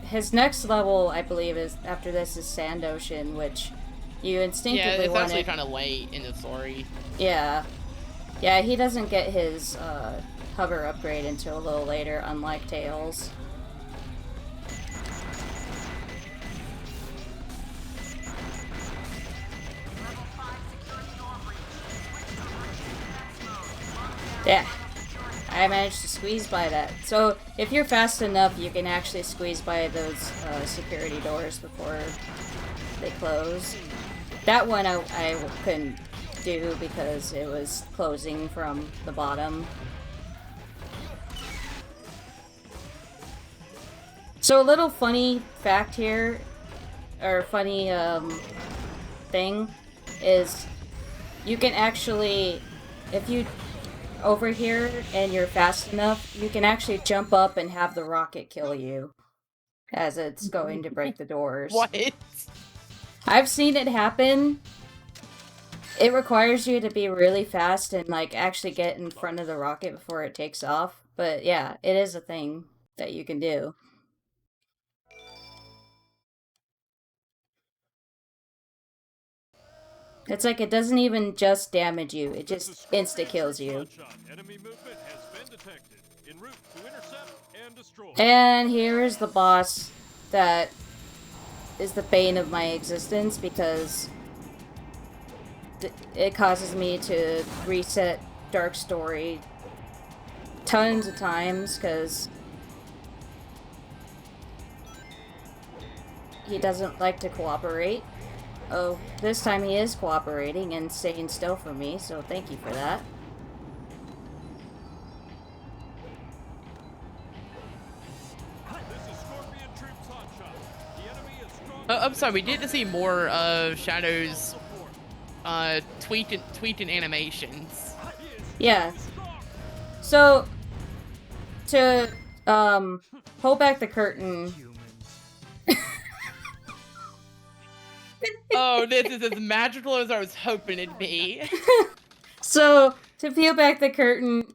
his next level, I believe, is after this is Sand Ocean, which you instinctively it's actually kind of late in the story. Yeah. Yeah, he doesn't get his hover upgrade until a little later, unlike Tails. Yeah, I managed to squeeze by that. So, if you're fast enough, you can actually squeeze by those security doors before they close. That one I couldn't do because it was closing from the bottom. So a little funny fact here, or funny thing, is you can actually, if you over here and you're fast enough, you can actually jump up and have the rocket kill you. as it's going to break the doors. What? I've seen it happen. It requires you to be really fast and, like, actually get in front of the rocket before it takes off. But yeah, it is a thing that you can do. It's like it doesn't even just damage you, it just insta-kills you. Enemy movement has been detected. En route to intercept and destroy. And here's the boss that is the bane of my existence because it causes me to reset Dark Story tons of times because he doesn't like to cooperate. Oh, this time he is cooperating and staying still for me, so thank you for that. This is Scorpion Troops hotshot. The enemy is strong. I'm sorry, we did see more of Shadow's tweeting animations. Yeah. So, to, pull back the curtain. Oh, this is as magical as I was hoping it'd be. So, to peel back the curtain,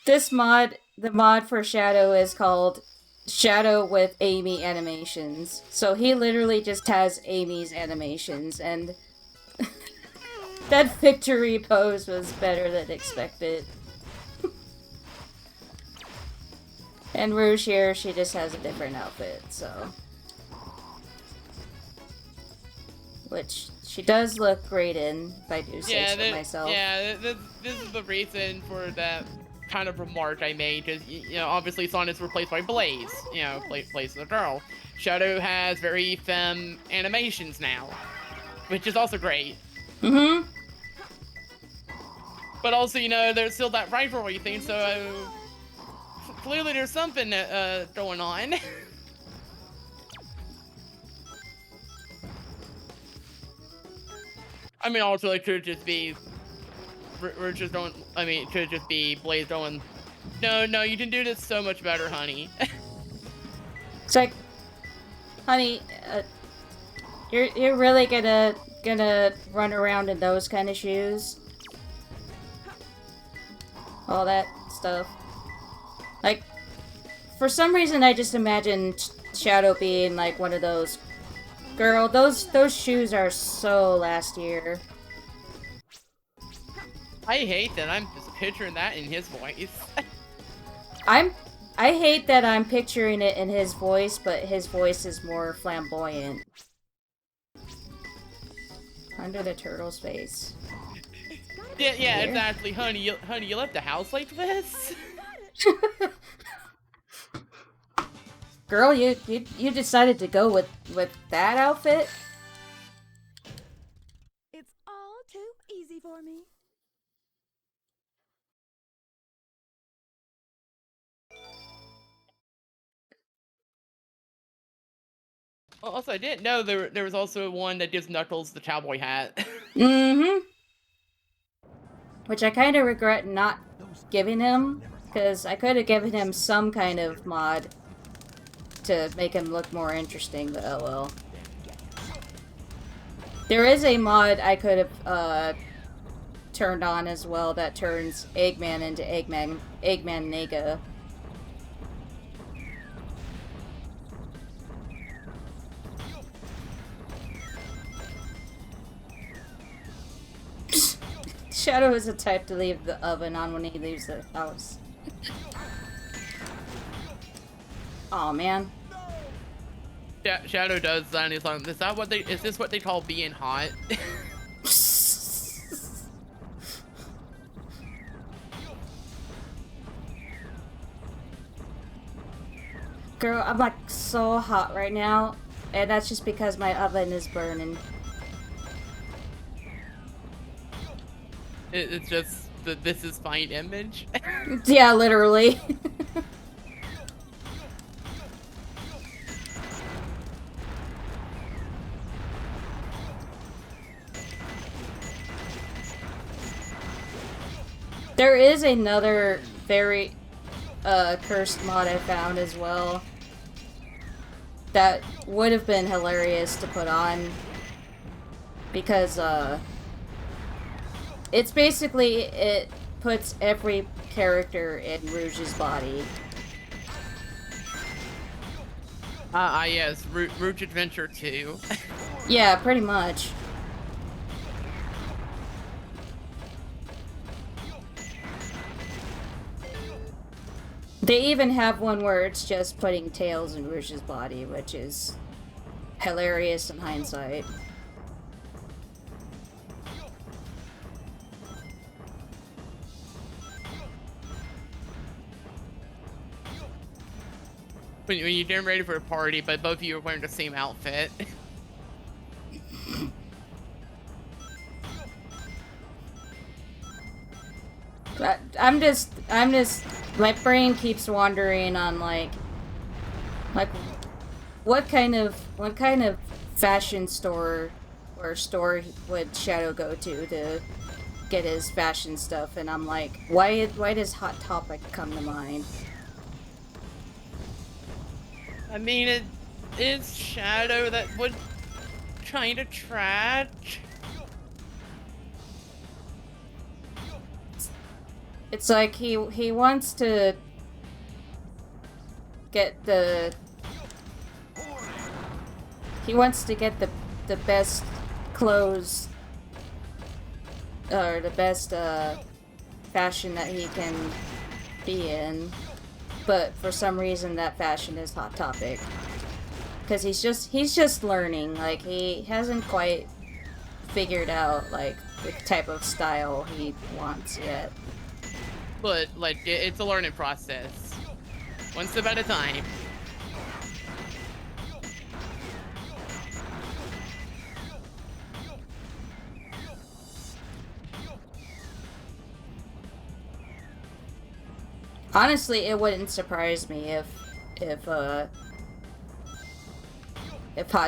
this mod, the mod for Shadow is called Shadow with Amy Animations. So he literally just has Amy's animations, and that victory pose was better than expected. And Rouge here, she just has a different outfit, so... Which she does look great in, if I do say so myself. Yeah, this is the reason for that kind of remark I made, because, you know, obviously Sonic's replaced by Blaze, you know, plays the girl. Shadow has very femme animations now, which is also great. Mm-hmm. But also, you know, there's still that rivalry thing, so clearly there's something going on. I mean, also it could just be we're just going. I mean, it could just be Blaze going. No, you can do this so much better, honey. It's like, honey, you're really gonna run around in those kind of shoes? All that stuff. Like, for some reason, I just imagined Shadow being like one of those. Girl, those shoes are so last year. I hate that I'm just picturing that in his voice. I hate that I'm picturing it in his voice, but his voice is more flamboyant. Under the turtle's face. Yeah, Here. exactly, honey. You left the house like this? Girl, you decided to go with that outfit? It's all too easy for me. Also, I didn't know there was also one that gives Knuckles the cowboy hat. Mm-hmm. Which I kind of regret not giving him, because I could have given him some kind of mod to make him look more interesting, but oh well. There is a mod I could have turned on as well that turns Eggman into Eggman Nega. Shadow is the type to leave the oven on when he leaves the house. Aw, man. Shadow does that, and he's like, is this what they call being hot? Girl, I'm like so hot right now, and that's just because my oven is burning. It's just the "this is fine" image. Yeah, literally. There is another very cursed mod I found as well. that would have been hilarious to put on, because it's basically, it puts every character in Rouge's body. Yes, Rouge Adventure 2. Yeah, pretty much. They even have one where it's just putting Tails in Rouge's body, which is hilarious in hindsight. When you're getting ready for a party, but both of you are wearing the same outfit. I'm just, my brain keeps wandering on like, what kind of fashion store or store would Shadow go to get his fashion stuff? And I'm like, why does Hot Topic come to mind? I mean, it is Shadow that would kind of trash. It's like he wants to get the best clothes or the best fashion that he can be in, but for some reason that fashion is Hot Topic, because he's just learning. Like, he hasn't quite figured out like the type of style he wants yet. But, like, it's a learning process. One step at a time. Honestly, it wouldn't surprise me if Hot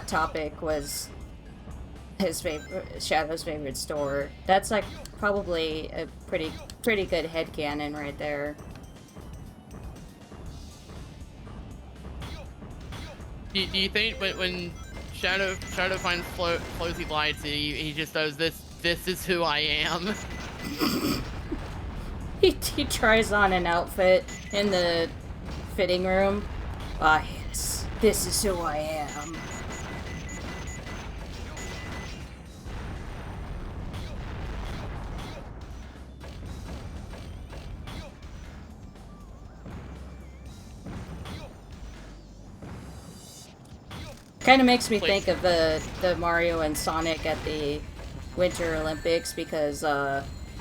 Topic was his favorite, Shadow's favorite store. That's like probably a pretty good headcanon right there. Do you think when Shadow finds clothes he likes, he just does this is who I am? He tries on an outfit in the fitting room. Ah, yes, this is who I am. Kind of makes me think of the Mario and Sonic at the Winter Olympics, because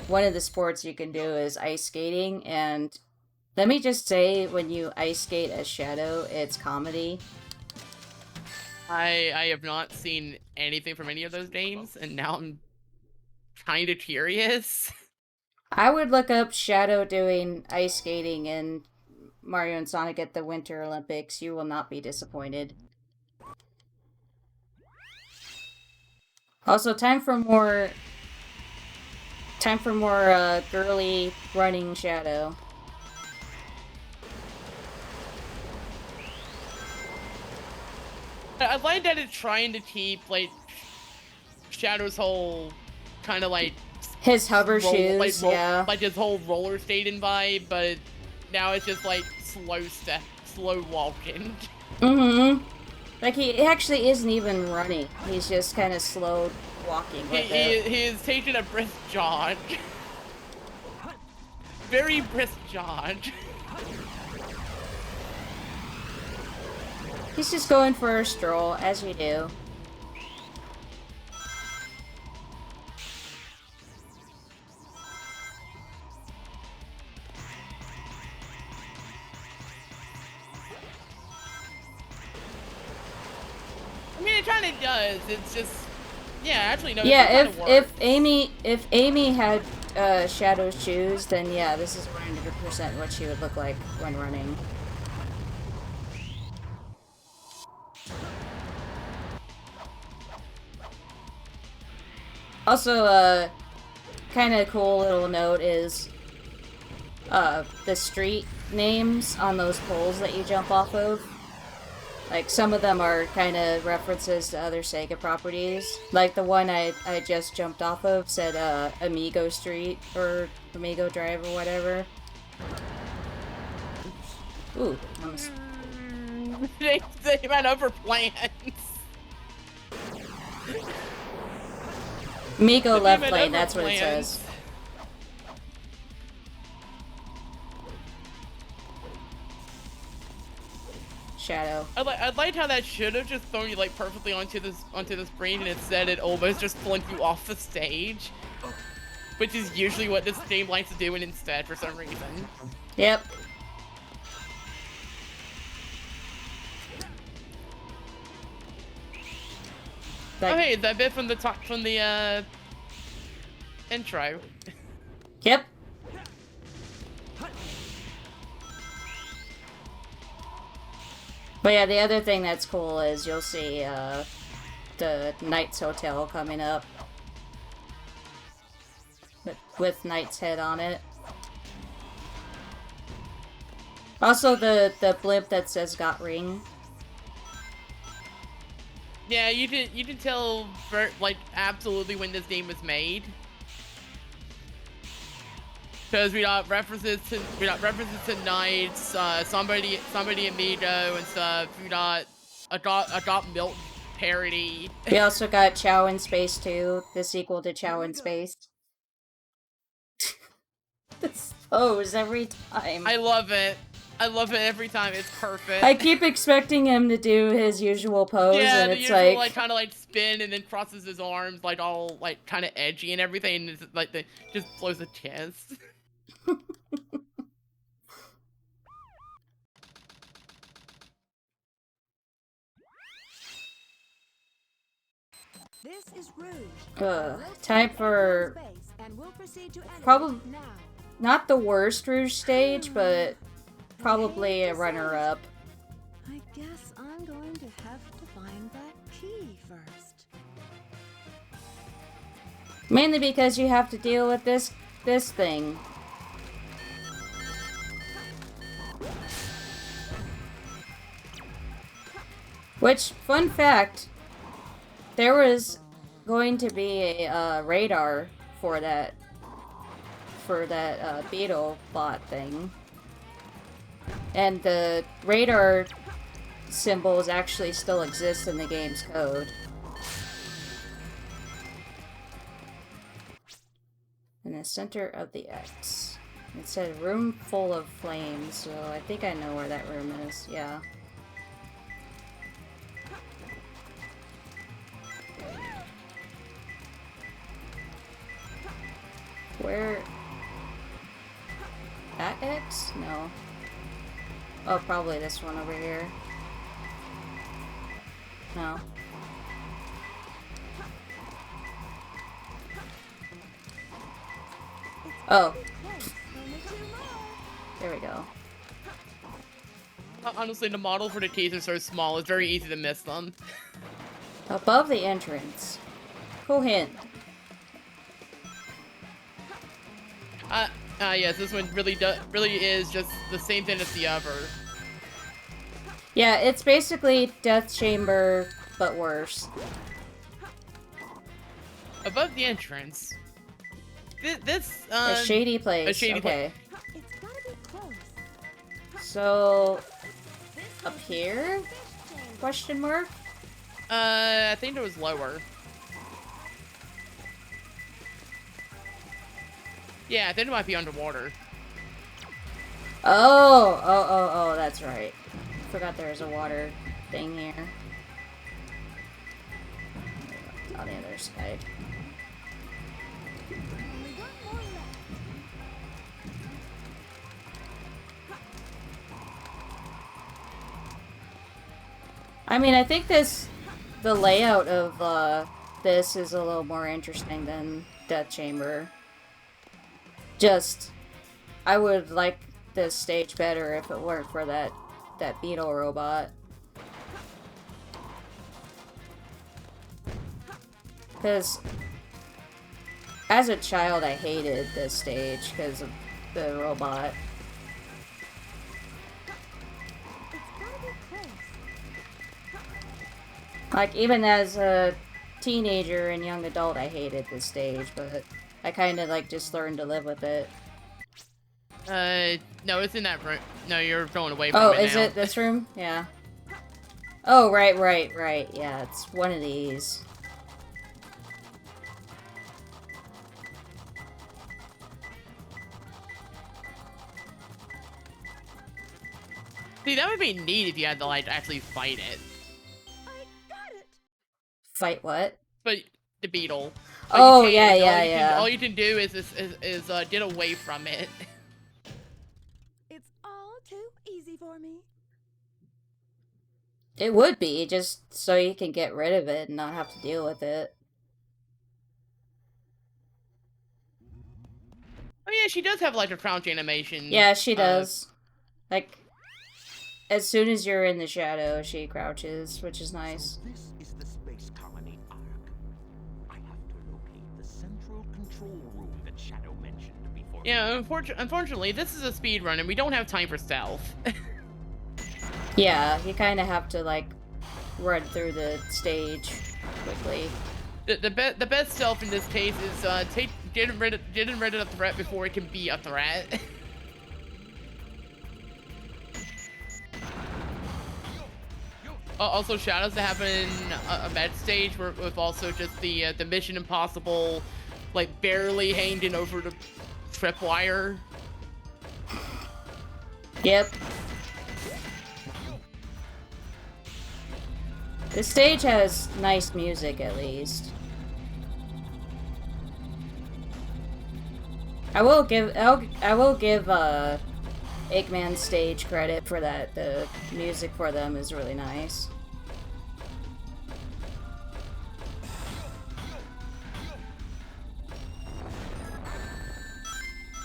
one of the sports you can do is ice skating, and let me just say, when you ice skate as Shadow, it's comedy. I have not seen anything from any of those games, and now I'm kind of curious. I would look up Shadow doing ice skating in Mario and Sonic at the Winter Olympics. You will not be disappointed. Also, time for more girly running Shadow. I like that it's trying to keep, like, Shadow's whole kind of like his hover shoes, yeah, like his whole roller skating vibe, but now it's just like slow walking. Mm-hmm. Like, he actually isn't even running. He's just kind of slow walking with it. He is taking a brisk jog. Very brisk jog. He's just going for a stroll, as you do. I mean, it kind of does. It's just, yeah, actually, no. Yeah, if Amy had Shadow's shoes, then yeah, this is 100% what she would look like when running. Also, kind of cool little note is the street names on those poles that you jump off of. Like, some of them are kind of references to other Sega properties. Like, the one I just jumped off of said, Amigo Street, or Amigo Drive, or whatever. Ooh, almost. They ran over plans. Amigo They left ran lane, over that's what it plans. says. Shadow. I liked how that should have just thrown you like perfectly onto this screen, and instead it almost just flunked you off the stage, which is usually what this game likes to do, and instead for some reason. Yep. Like, Oh hey, that bit from the intro. Yep. But yeah, the other thing that's cool is you'll see the Knight's Hotel coming up with Knight's head on it. Also, the blimp that says "Got Ring." Yeah, you can tell like absolutely when this game was made. Because we got references to Knights, somebody Amigo and stuff. We got a Drop Milk parody. We also got Chow in Space 2, the sequel to Chow in Space. This pose every time. I love it. I love it every time. It's perfect. I keep expecting him to do his usual pose, yeah, and the it's usual, like kind of like spin and then crosses his arms, like all like kind of edgy and everything, and it's like just blows a chest. This is Rouge. time for probably not the worst Rouge stage, but probably a runner-up. I guess I'm going to have to find that key first. Mainly because you have to deal with this thing. Which, fun fact, there was going to be a radar for that beetle bot thing. And the radar symbols actually still exist in the game's code. In the center of the X. It said room full of flames, so I think I know where that room is, yeah. Where? That X? No. Oh, probably this one over here. No. Oh. There we go. Honestly, the model for the keys are so small, it's very easy to miss them. Above the entrance. Cool hint. Yes, this one really is just the same thing as the other. Yeah, it's basically Death Chamber, but worse. Above the entrance. This a shady place. A shady okay. It's gotta be close. So up here? Question mark? I think it was lower. Yeah, I think it might be underwater. Oh, that's right. Forgot there was a water thing here. On the other side. I mean, I think the layout of this is a little more interesting than Death Chamber. Just, I would like this stage better if it weren't for that beetle robot. Because as a child, I hated this stage because of the robot. It's gotta be close. Like, even as a teenager and young adult, I hated this stage, but I kind of, like, just learned to live with it. No, it's in that room. No, you're going away from it now. Oh, is it this room? Yeah. Oh, right. Yeah, it's one of these. See, that would be neat if you had to, like, actually fight it. I got it. Fight what? But the beetle. But Oh, you can't. yeah. All you can do is get away from it. It's all too easy for me. It would be, just so you can get rid of it and not have to deal with it. Oh yeah, she does have, like, a crouch animation. Yeah, she does. Like, as soon as you're in the shadow, she crouches, which is nice. So this is the space colony Ark. I have to locate the central control room that Shadow mentioned before. Yeah, unfortunately, this is a speed run, and we don't have time for stealth. Yeah, you kind of have to, like, run through the stage quickly. The best stealth in this case is getting rid of the threat before it can be a threat. Also, shadows that happen in a med stage with also just the Mission Impossible, like, barely hanging over the tripwire. Yep. The stage has nice music, at least. I will give Eggman's stage credit for that. The music for them is really nice.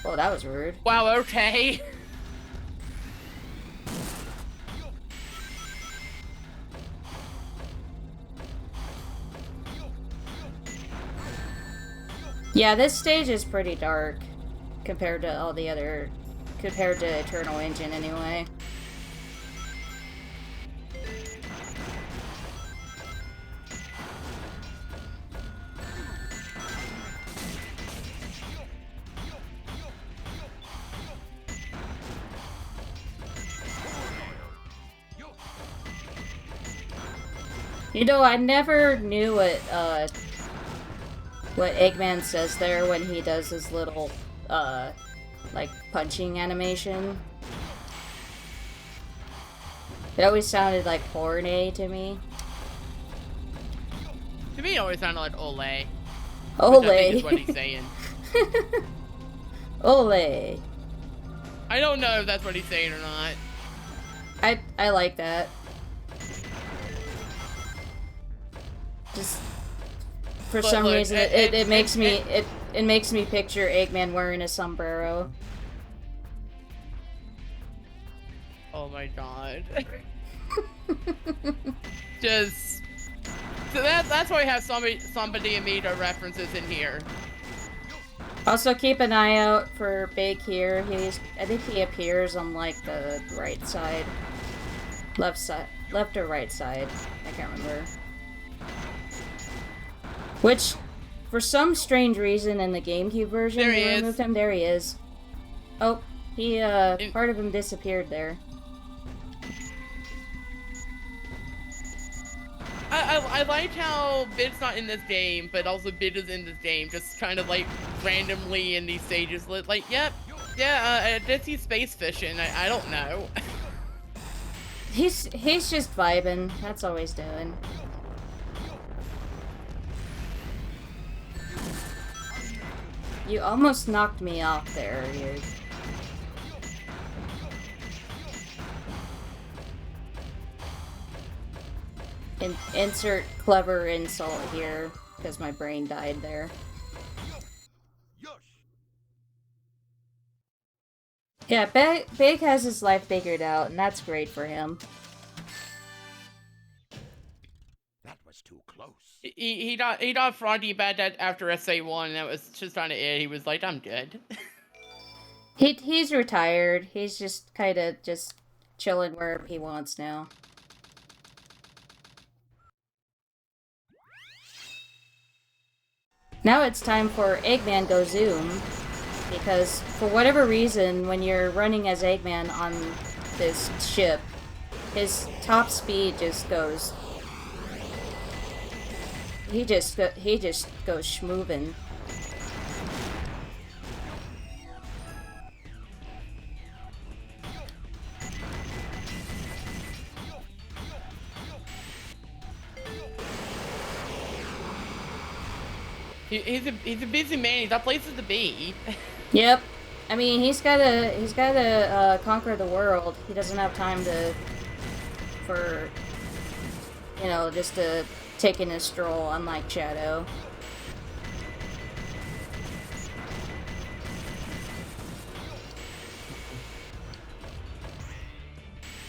Oh, that was rude. Wow, okay. Yeah, this stage is pretty dark compared to all the other... compared to Eternal Engine, anyway. You know, I never knew what Eggman says there when he does his little, like, punching animation. It always sounded like porn-y to me. To me, it always sounded like Ole. Ole. Which I think is what he's saying. Ole. I don't know if that's what he's saying or not. I like that. Just for some look, reason it makes me it makes me picture Eggman wearing a sombrero. Oh my god. Just so that's why we have somebody Amida references in here. Also keep an eye out for Big here. I think he appears on like the right side. Left or right side. I can't remember. Which, for some strange reason in the GameCube version, they removed him. There he is. Oh, part of him disappeared there. I like how Bid's not in this game, but also Bid is in this game, just kind of like randomly in these stages. Like, yep, yeah, I did see space fishing. I don't know. He's just vibing. That's all he's doing. You almost knocked me off there, insert clever insult here, because my brain died there. Yeah, Big has his life figured out, and that's great for him. That was too close. He got Froggy bad after SA1, and that was just on it. He was like, I'm good. He's retired. He's just kind of just chilling wherever he wants now. Now it's time for Eggman Go Zoom, because for whatever reason, when you're running as Eggman on this ship, his top speed just goes... He just goes schmoovin'. He's a busy man. He's got places to be. Yep. I mean, he's gotta conquer the world. He doesn't have time for, you know, just to take in a stroll, unlike Shadow.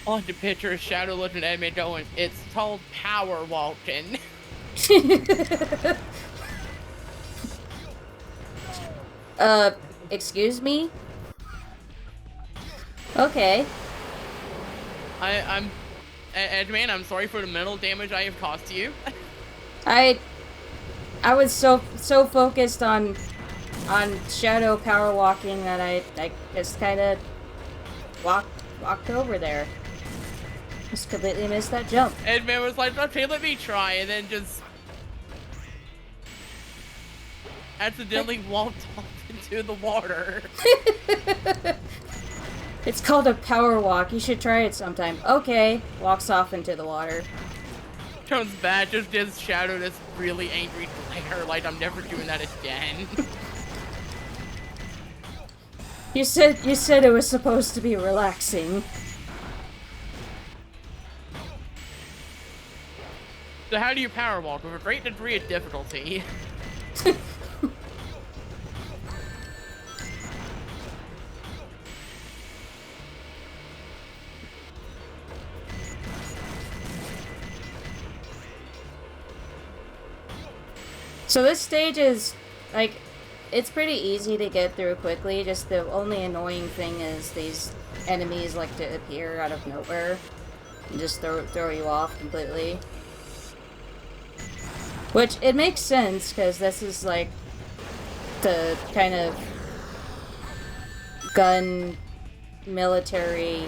I like to picture Shadow looking at me going, "It's called power walking." Excuse me? Okay. Edman, I'm sorry for the mental damage I have caused you. I was so focused on Shadow power walking that I just kind of walked over there. Just completely missed that jump. Edman was like, "Okay, let me try," and then just accidentally walked off into the water. It's called a power walk. You should try it sometime. Okay. Walks off into the water. Comes back, just gives Shadow this really angry glare, like, "I'm never doing that again." You said it was supposed to be relaxing. So how do you power walk? With a great degree of difficulty. So this stage is, like, it's pretty easy to get through quickly, just the only annoying thing is these enemies like to appear out of nowhere and just throw you off completely. Which, it makes sense, because this is, like, the kind of gun military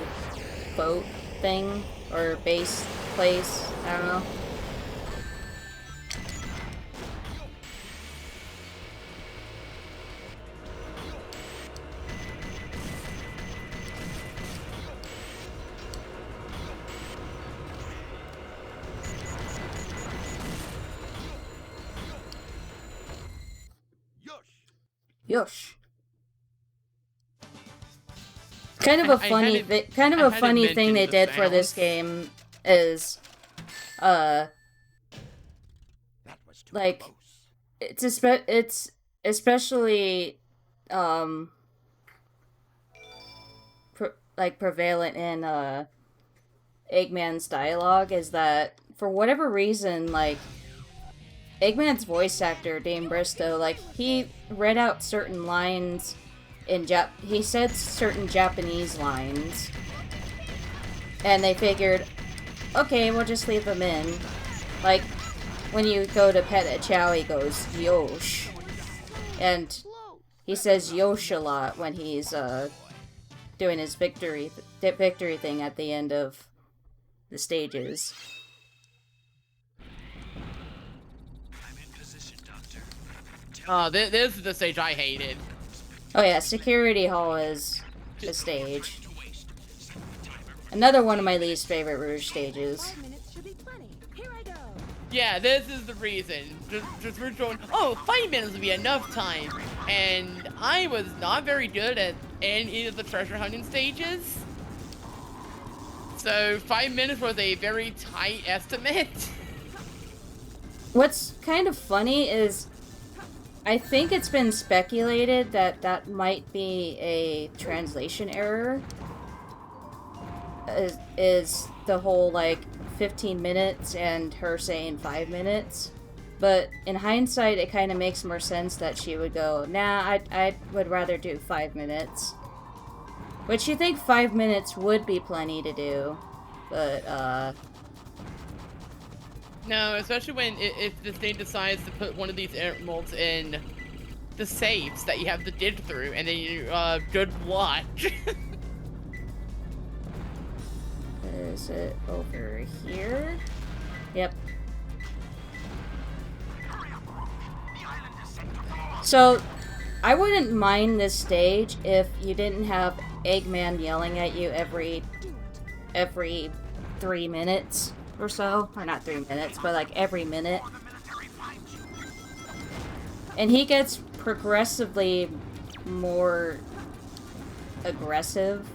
boat thing, or base place, I don't know. Yosh. Kind of a funny thing they did for this game is, like, it's especially, prevalent in, Eggman's dialogue is that, for whatever reason, like, Eggman's voice actor, Dame Bristow, like, he read out certain lines in he said certain Japanese lines, and they figured, okay, we'll just leave them in. Like, when you go to pet a chow, he goes, Yosh. And he says Yosh a lot when he's, doing his victory thing at the end of the stages. Oh, this is the stage I hated. Oh yeah, Security Hall is the stage. Another one of my least favorite Rouge stages. Yeah, this is the reason. Just we're going, oh, 5 minutes will be enough time. And I was not very good at any of the treasure hunting stages. So 5 minutes was a very tight estimate. What's kind of funny is, I think it's been speculated that that might be a translation error. Is the whole, like, 15 minutes and her saying 5 minutes. But in hindsight, it kind of makes more sense that she would go, nah, I would rather do 5 minutes. Which you think 5 minutes would be plenty to do. But, No, especially when if the state decides to put one of these emeralds in the safes that you have to dig through, and then you good luck. Is it over here? Yep. So, I wouldn't mind this stage if you didn't have Eggman yelling at you every 3 minutes or so. Or not 3 minutes, but like every minute. And he gets progressively more aggressive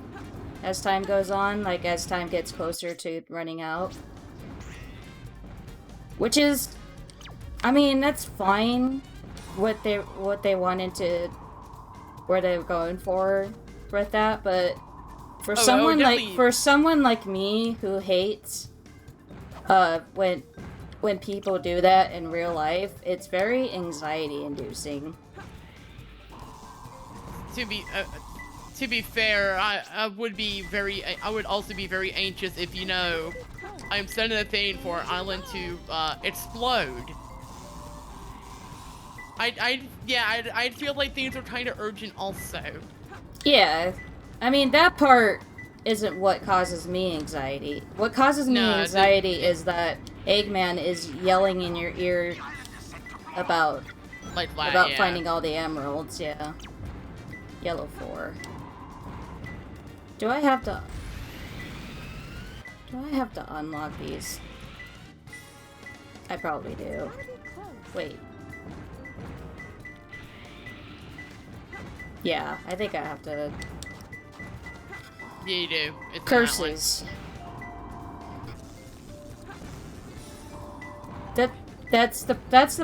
as time goes on, like as time gets closer to running out. Which is, I mean, that's fine. What they wanted to, where they're going for with that, but for someone like me who hates when people do that in real life, it's very anxiety inducing. To be fair, I would also be very anxious if, you know, I'm sending a thing for Island to explode. I'd feel like things are kind of urgent also. Yeah, I mean, that part isn't what causes me anxiety. What causes me anxiety is that Eggman is yelling in your ear about finding all the emeralds. Yeah, yellow 4. Do I have to unlock these? I probably do. Wait. Yeah, I think I have to. Yeah, you do. It's Curses. That's the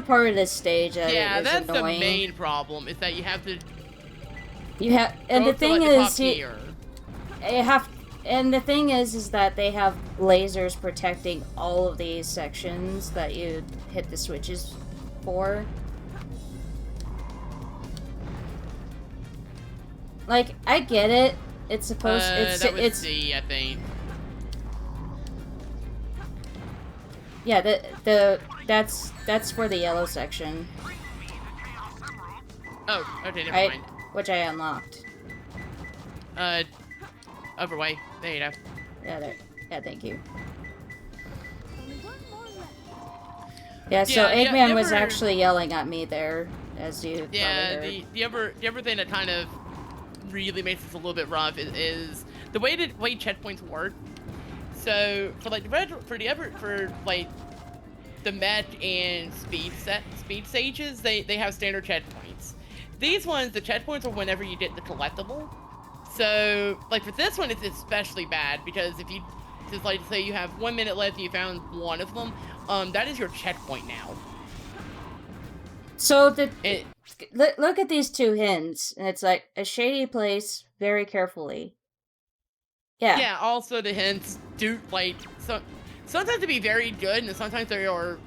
part of this stage that is that's annoying. the main problem, is that you have to. And the thing is, the thing is that they have lasers protecting all of these sections that you hit the switches for. Like, I get it. It's supposed. It's C, I think. Yeah, that's for the yellow section. Oh, okay, never mind. Which I unlocked. Overway. There you go. Yeah, there. Yeah, thank you. Yeah, so Eggman was actually yelling at me there, as you probably heard. The other thing that kind of really makes this a little bit rough is the way checkpoints work. So for like the mech and speed stages, they have standard checkpoints. These ones, the checkpoints are whenever you get the collectible. So like for this one, it's especially bad because if you just like say you have 1 minute left and you found one of them, that is your checkpoint now. So look at these two hints, and it's like a shady place, very carefully. Yeah. Yeah. Also, the hints do sometimes to be very good, and sometimes they are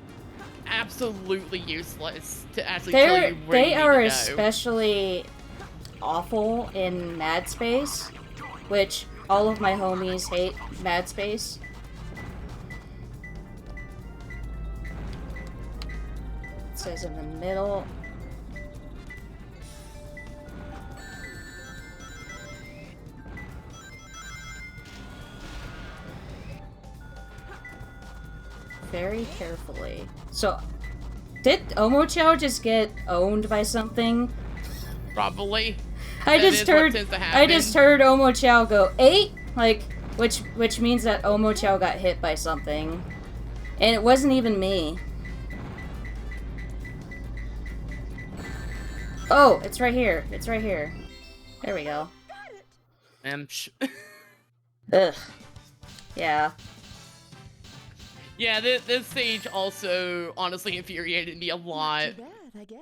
absolutely useless to actually tell you where you need to go. Especially awful in Mad Space, which all of my homies hate Mad Space. It says in the middle. Very carefully. So, did Omochao just get owned by something? Probably. I just heard Omochao go 8, like which means that Omochao got hit by something, and it wasn't even me. Oh, it's right here. It's right here. There we go. Ugh. Yeah. Yeah, this stage also honestly infuriated me a lot. I guess.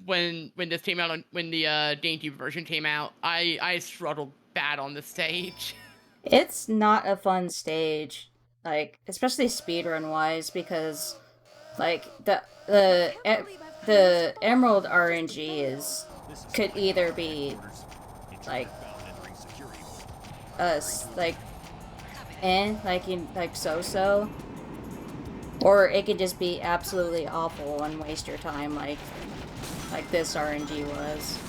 When this came out, when the GameCube version came out, I struggled bad on this stage. It's not a fun stage, like especially speedrun wise, because like the Emerald RNG could either be like so-so, Or it could just be absolutely awful and waste your time like this RNG was.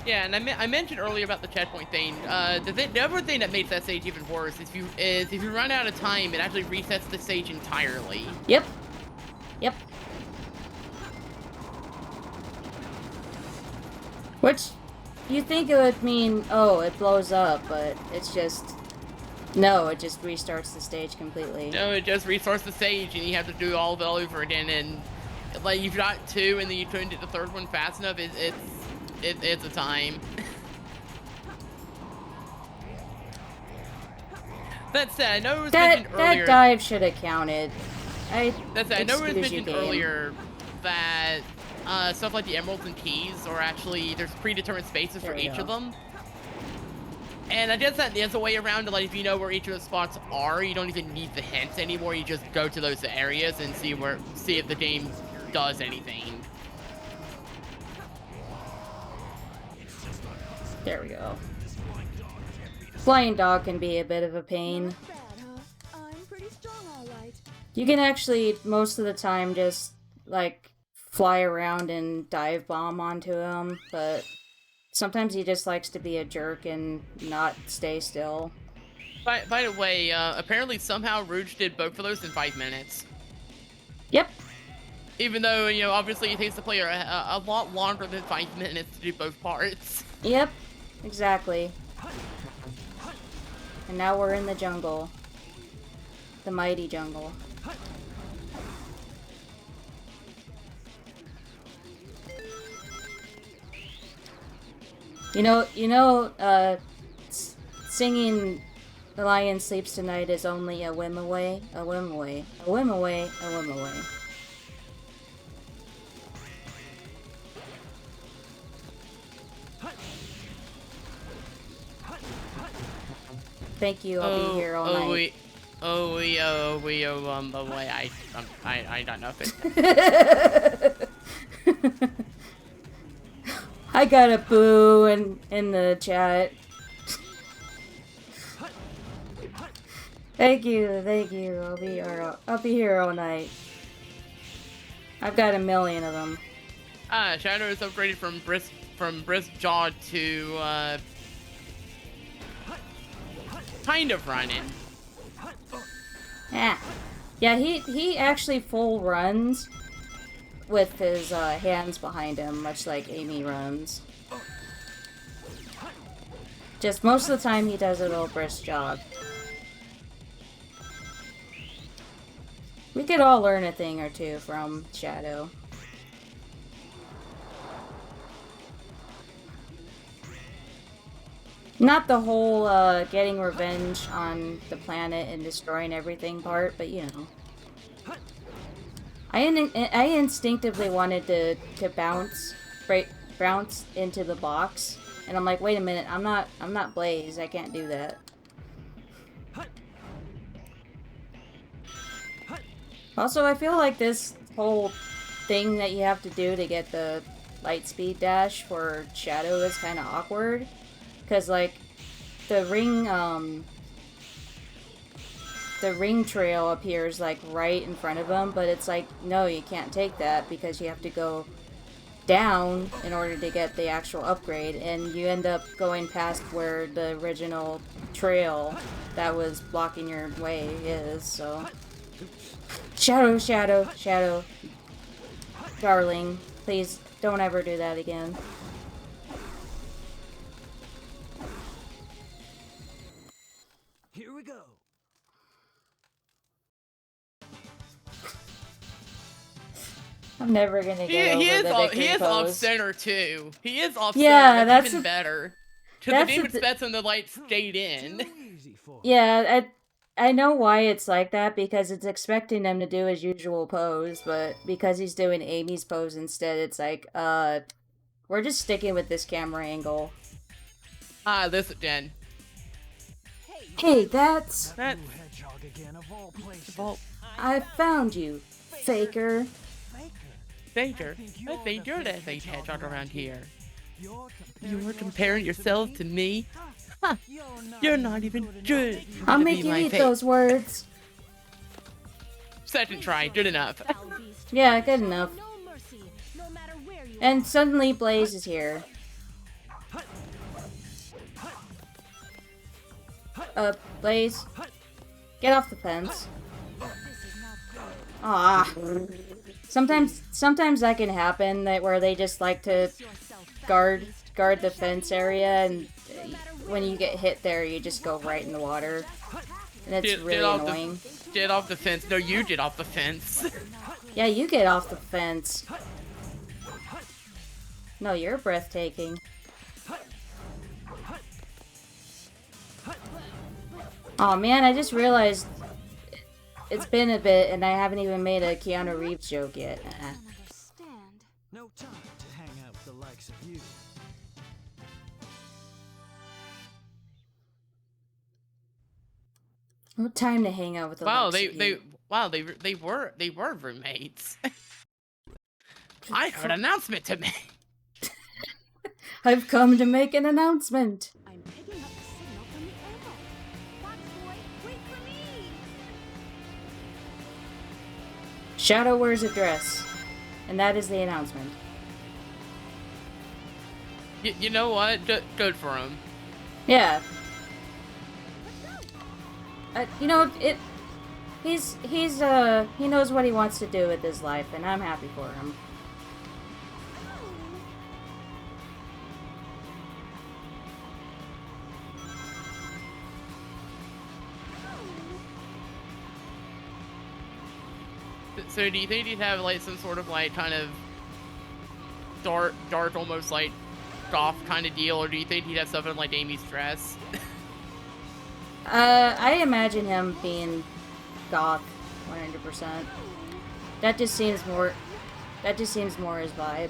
Yeah, and I mentioned earlier about the checkpoint thing. The other thing that makes that stage even worse is if you run out of time, it actually resets the stage entirely. Yep. Yep. Which you think it would mean, oh, it blows up, but it's just no, it just restarts the stage completely. No, it just restarts the stage, and you have to do all of it all over again. And like you've got two, and then you couldn't get the third one fast enough. It's a time. That said, I know it was mentioned earlier. That dive should have counted. I know it was mentioned game. earlier that stuff like the emeralds and keys are actually there's predetermined spaces for each of them. And I guess that there's a way around it. Like if you know where each of the spots are, you don't even need the hints anymore. You just go to those areas and see if the game does anything. There we go. Flying dog can be a bit of a pain. Not bad, huh? I'm pretty strong, all right. You can actually, most of the time, just, like, fly around and dive bomb onto him, but sometimes he just likes to be a jerk and not stay still. By the way, apparently somehow Rouge did both of those in 5 minutes. Yep. Even though, you know, obviously it takes the player a lot longer than 5 minutes to do both parts. Yep. Exactly. And now we're in the jungle. The mighty jungle. Singing "The Lion Sleeps Tonight" is only a whim away, a whim away, a whim away, a whim away. Thank you, I'll be here all night. Boy, I don't know if it. I got a boo in the chat. Thank you. I'll be here all night. I've got a million of them. Shadow is upgraded from brisk jaw to kind of running. Yeah, he actually full runs with his hands behind him, much like Amy runs. Just most of the time he does a little brisk jog. We could all learn a thing or two from Shadow. Not the whole getting revenge on the planet and destroying everything part, but you know. I instinctively wanted to bounce into the box, and I'm like, wait a minute, I'm not Blaze, I can't do that. Also, I feel like this whole thing that you have to do to get the light speed dash for Shadow is kind of awkward. Because, like, the ring trail appears, like, right in front of him, but it's like, no, you can't take that because you have to go down in order to get the actual upgrade, and you end up going past where the original trail that was blocking your way is, so... Shadow. Darling, please don't ever do that again. Here we go. I'm never gonna get over the victory He is pose. off center too. He is off Yeah, center. that's even better. Because that's the game expects him to like stayed in. Yeah, I know why it's like that, because it's expecting them to do his usual pose, but because he's doing Amy's pose instead, it's like, we're just sticking with this camera angle. Listen, Jen. Hey, that's... Hedgehog again, of all places. I found you, faker. Faker? I think you're that fake hedgehog around here. You're comparing yourself to me? You're not even good. I'll to make be you my eat fate. those words. Second try, good enough. Yeah, good enough. And suddenly Blaze is here. Blaze. Get off the fence. Ah. Sometimes that can happen, where they just like to guard the fence area, and when you get hit there, you just go right in the water. And it's really annoying. Get off the fence. No, you get off the fence. Yeah, you get off the fence. No, you're breathtaking. Oh man, I just realized it's been a bit and I haven't even made a Keanu Reeves joke yet. No time to hang out with the likes of you. No time to hang out with the Wow, likes of you. they were roommates. I have an announcement to make. I've come to make an announcement. I'm picking up the signal from the echo. Fox boy, wait for me! Shadow wears a dress, and that is the announcement. You know what? Good for him. Yeah. You know, he knows what he wants to do with his life, and I'm happy for him. So do you think he'd have like some sort of like kind of dark almost like goth kind of deal, or do you think he'd have something like Amy's dress? I imagine him being goth, 100%. That just seems more his vibe.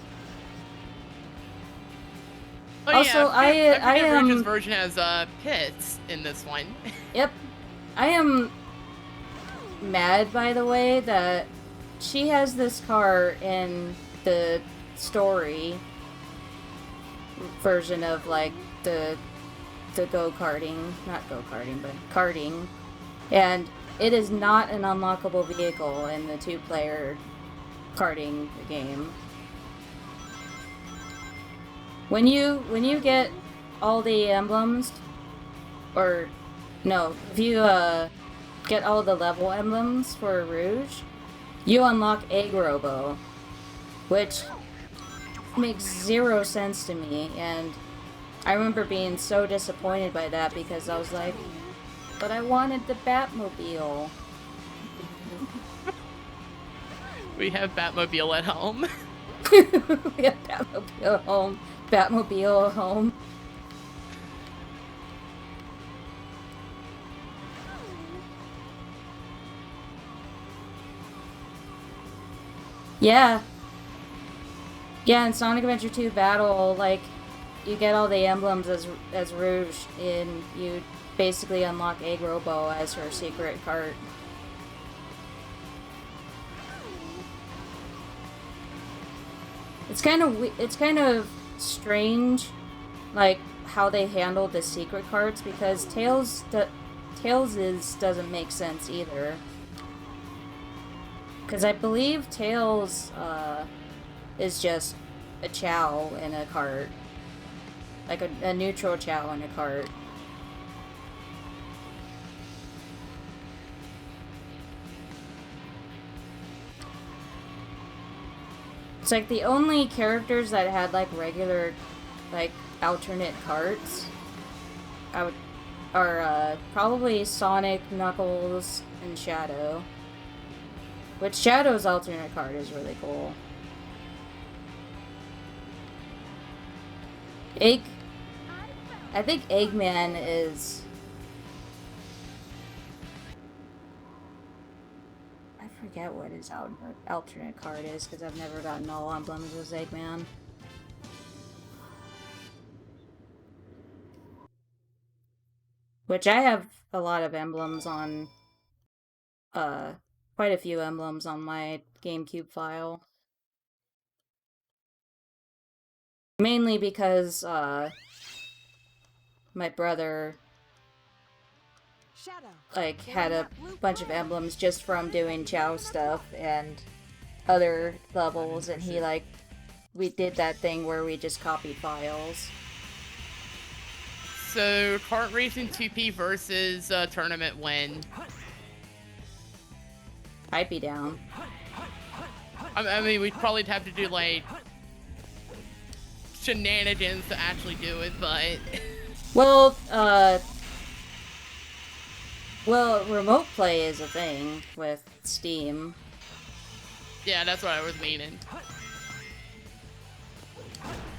Oh, Also, yeah, I am. Rouge's version has pits in this one. Yep, I am mad, by the way, that she has this car in the story version of like the go-karting, not go-karting, but karting, and it is not an unlockable vehicle in the two-player karting game. When you get all the emblems, or no, if you get all the level emblems for Rouge, you unlock Egg Robo, which makes zero sense to me, and I remember being so disappointed by that because I was like, but I wanted the Batmobile. We have Batmobile at home. We have Batmobile at home. Batmobile at home. Yeah. Yeah, in Sonic Adventure 2 Battle, like, you get all the emblems as Rouge, and you basically unlock Egg Robo as her secret cart. It's kind of strange, like, how they handled the secret carts, because Tails' doesn't make sense either. Because I believe Tails is just a Chow in a cart. Like a neutral Chow in a cart. It's like the only characters that had like regular, like alternate carts are probably Sonic, Knuckles, and Shadow. Which Shadow's alternate card is really cool. I think Eggman is... I forget what his alternate card is, because I've never gotten all emblems as Eggman. Which I have a lot of emblems on... quite a few emblems on my GameCube file. Mainly because, my brother Shadow. like had a bunch of emblems just from doing Chow stuff and other levels, and he like we did that thing where we just copied files. So, kart racing 2P versus tournament win. I'd be down. I mean, we'd probably have to do, like, shenanigans to actually do it, but... Well, remote play is a thing with Steam. Yeah, that's what I was meaning.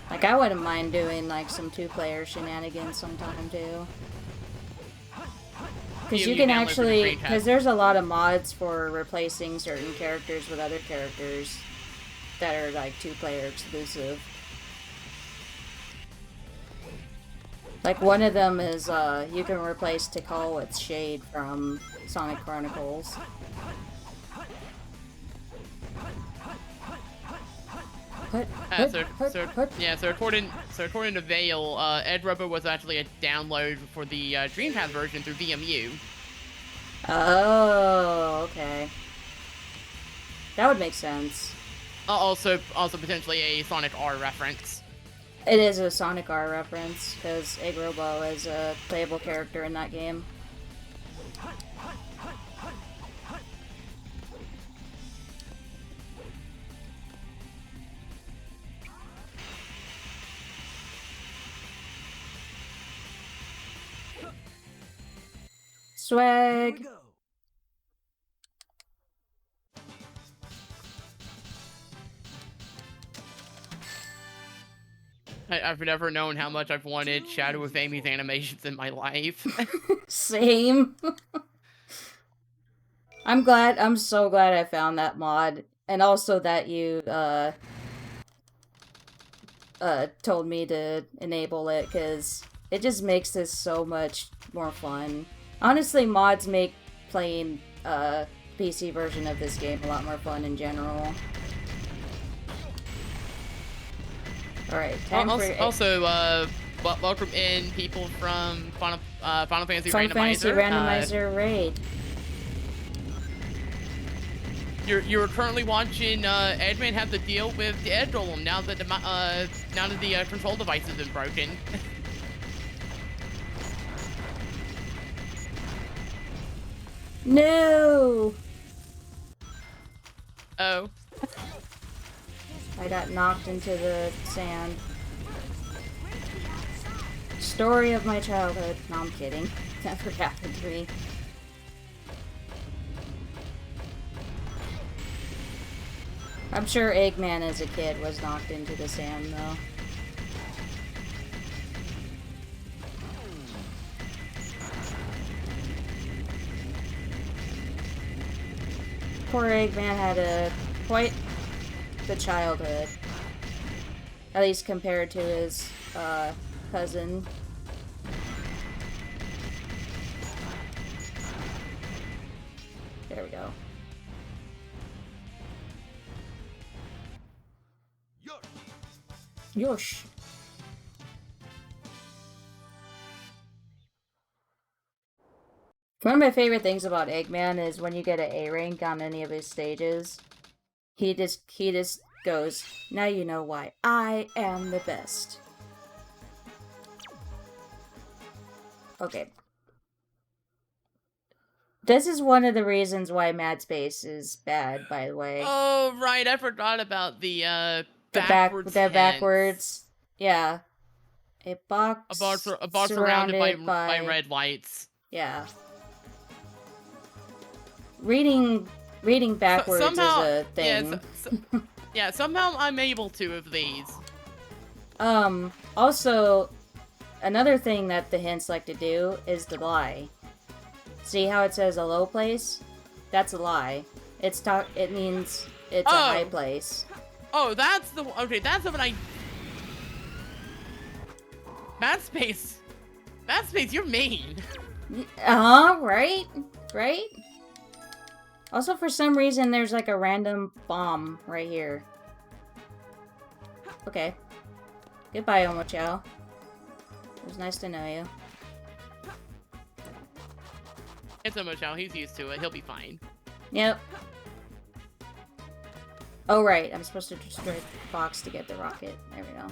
Like, I wouldn't mind doing, like, some two-player shenanigans sometime, too. Because you can actually... Because there's a lot of mods for replacing certain characters with other characters that are, like, two-player exclusive. Like, one of them is, you can replace Tikal with Shade from Sonic Chronicles. So according to Vale, Ed Rubber was actually a download for the Dreamcast version through VMU. Oh, okay. That would make sense. Also potentially a Sonic R reference. It is a Sonic R reference, because Egg Robo is a playable character in that game. Swag! I've never known how much I've wanted Shadow of Amy's animations in my life. Same. I'm so glad I found that mod. And also that you, told me to enable it, because it just makes this so much more fun. Honestly, mods make playing, PC version of this game a lot more fun in general. Alright, time for... Also, welcome in people from Final Fantasy Final Fantasy Randomizer. Randomizer Raid. You're currently watching Edman have to deal with the Edge Golem now that the control device has been broken. No! Oh. I got knocked into the sand. Story of my childhood. No, I'm kidding. Never happened to me. I'm sure Eggman as a kid was knocked into the sand, though. Poor Eggman had quite the childhood. At least compared to his, cousin. There we go. Yosh. One of my favorite things about Eggman is when you get an A rank on any of his stages, he just goes, "Now you know why I am the best." Okay. This is one of the reasons why Mad Space is bad, by the way. Oh, right, I forgot about the backwards. Yeah. A box surrounded by red lights. Yeah. Reading backwards is a thing. Yeah, somehow I'm able to of these. Also, another thing that the hints like to do is to lie. See how it says a low place? That's a lie. It means it's a high place. Oh, that's the... Okay, that's what I... Mad Space, you're mean. Right? Right? Also, for some reason, there's like a random bomb right here. Okay. Goodbye, Omochao. It was nice to know you. It's Omochao. He's used to it. He'll be fine. Yep. Oh, right. I'm supposed to destroy the box to get the rocket. There we go.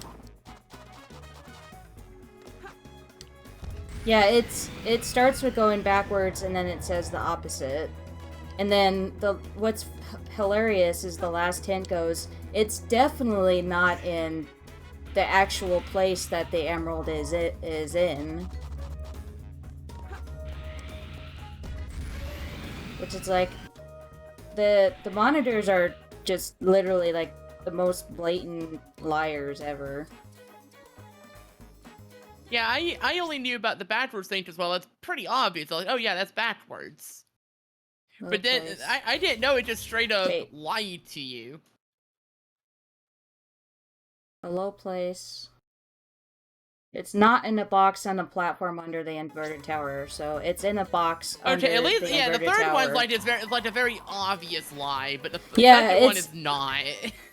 Yeah, it starts with going backwards, and then it says the opposite. And then what's hilarious is the last hint goes, it's definitely not in the actual place that the emerald is in. Which is like, the monitors are just literally like the most blatant liars ever. Yeah, I only knew about the backwards thing as well. It's pretty obvious. Like, oh yeah, that's backwards. But then I didn't know it just straight up lied to you. A low place. It's not in a box on a platform under the inverted tower, so it's in a box under Okay, at least the yeah, the inverted third tower. one's like a very obvious lie, but the second one is not.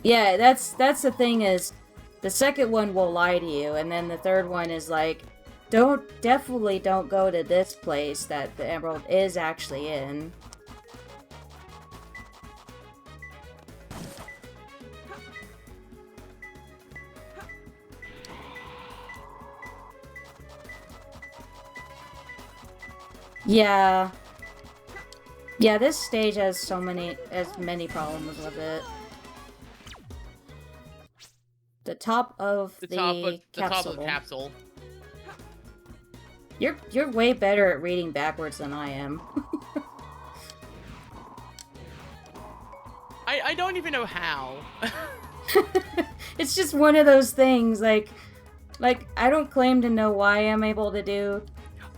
Yeah, that's the thing is, the second one will lie to you, and then the third one is like, definitely don't go to this place that the emerald is actually in. Yeah. Yeah, this stage has many problems with it. The top of the capsule. You're way better at reading backwards than I am. I don't even know how. It's just one of those things, like I don't claim to know why I'm able to do.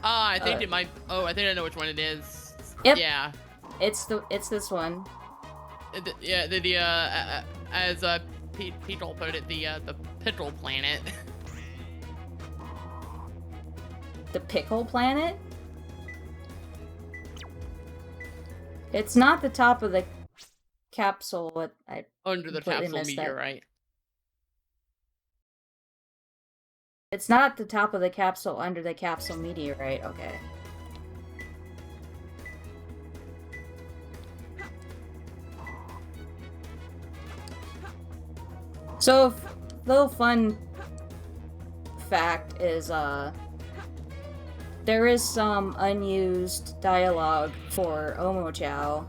I think it might. Oh, I think I know which one it is. Yep. Yeah. It's this one. As Petrol put it, the Pickle Planet. The Pickle Planet? It's not the top of the capsule. Under the capsule meteorite. It's not the top of the capsule under the capsule meteorite. Okay. So, little fun fact is, there is some unused dialogue for Omochao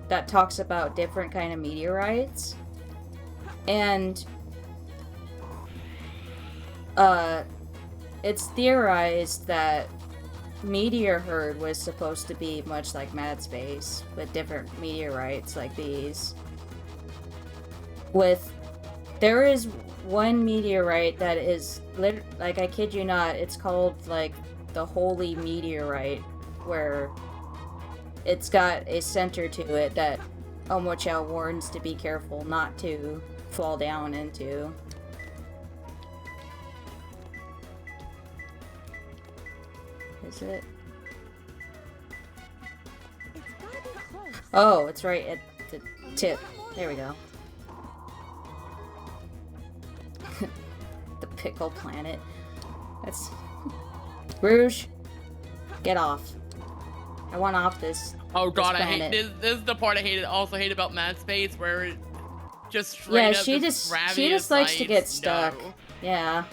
that talks about different kind of meteorites. And it's theorized that Meteor Herd was supposed to be much like Mad Space, with different meteorites like these. There is one meteorite that is, like, I kid you not, it's called, like, the Holy Meteorite, where it's got a center to it that Omochao warns to be careful not to fall down into. Is it? It's gotta be close. Oh, it's right at the tip. There we go. The Pickle Planet. That's... Rouge, get off. I want off this. Oh god, this I hate this. This is the part I also hate about Mad Space, where it just straight up she just likes to get stuck. No. Yeah.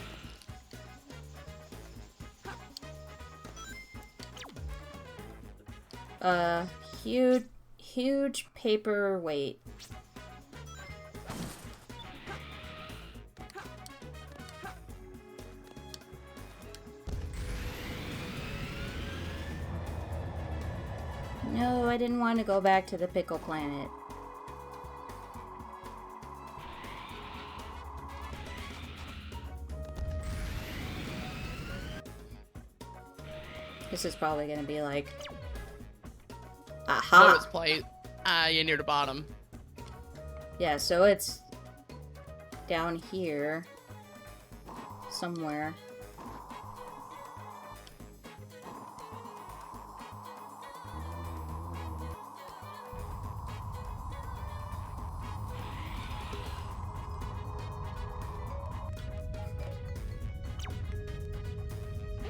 Huge paperweight. No, I didn't want to go back to the Pickle Planet. This is probably gonna be like... Aha! Lowest plate. You're near the bottom. Yeah, so it's... down here. Somewhere.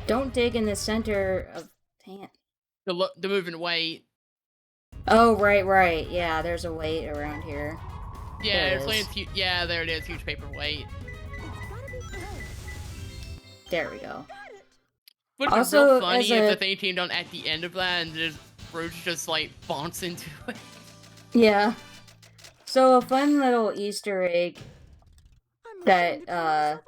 Don't dig in the center of... Dang it. the moving weight. Oh, right. Yeah, there's a weight around here. Yeah, There it is. yeah, there it is, huge paperweight. There we go. What'd be Also, real funny as if a- the thing came down at the end of that and just Rouge just like bonks into it. Yeah. So a fun little Easter egg that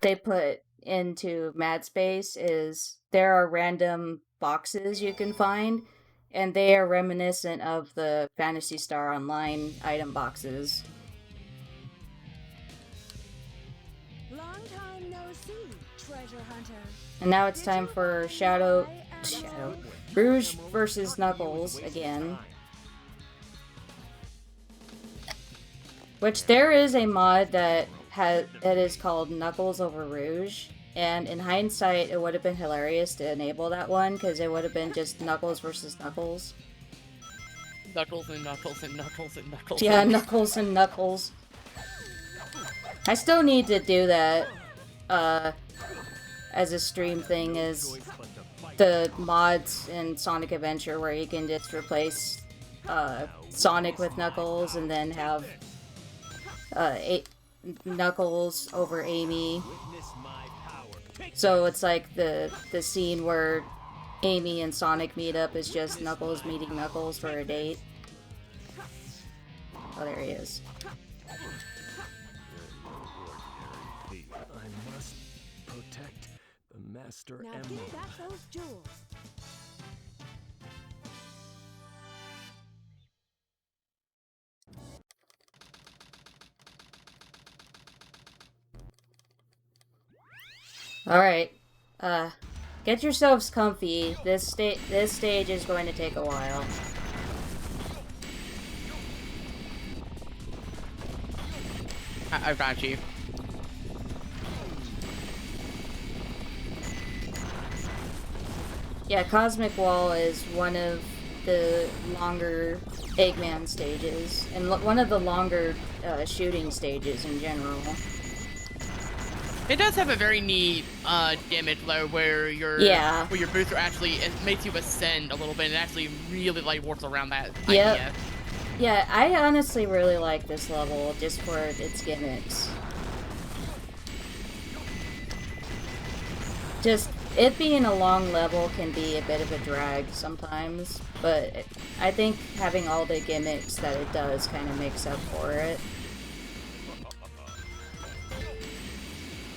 they put into Mad Space is there are random boxes you can find, and they are reminiscent of the Phantasy Star Online item boxes. Long time no see, treasure hunter. And now it's time for Rouge versus Knuckles again. Which there is a mod that is called Knuckles over Rouge, and in hindsight, it would have been hilarious to enable that one because it would have been just Knuckles versus Knuckles. Knuckles and Knuckles and Knuckles and Knuckles. Yeah, Knuckles and Knuckles. I still need to do that as a stream thing, is the mods in Sonic Adventure where you can just replace Sonic with Knuckles and then have Knuckles over Amy. So it's like the scene where Amy and Sonic meet up is just Knuckles meeting Knuckles for a date. Oh, there he is. I must protect the Master Now Emerald. give back those jewels. Alright. Get yourselves comfy. This stage is going to take a while. I've got you. Yeah, Cosmic Wall is one of the longer Eggman stages, and one of the longer shooting stages in general. It does have a very neat damage though, where your booster actually, it makes you ascend a little bit and actually really like works around that idea. Yeah, I honestly really like this level just for its gimmicks. Just it being a long level can be a bit of a drag sometimes, but I think having all the gimmicks that it does kind of makes up for it.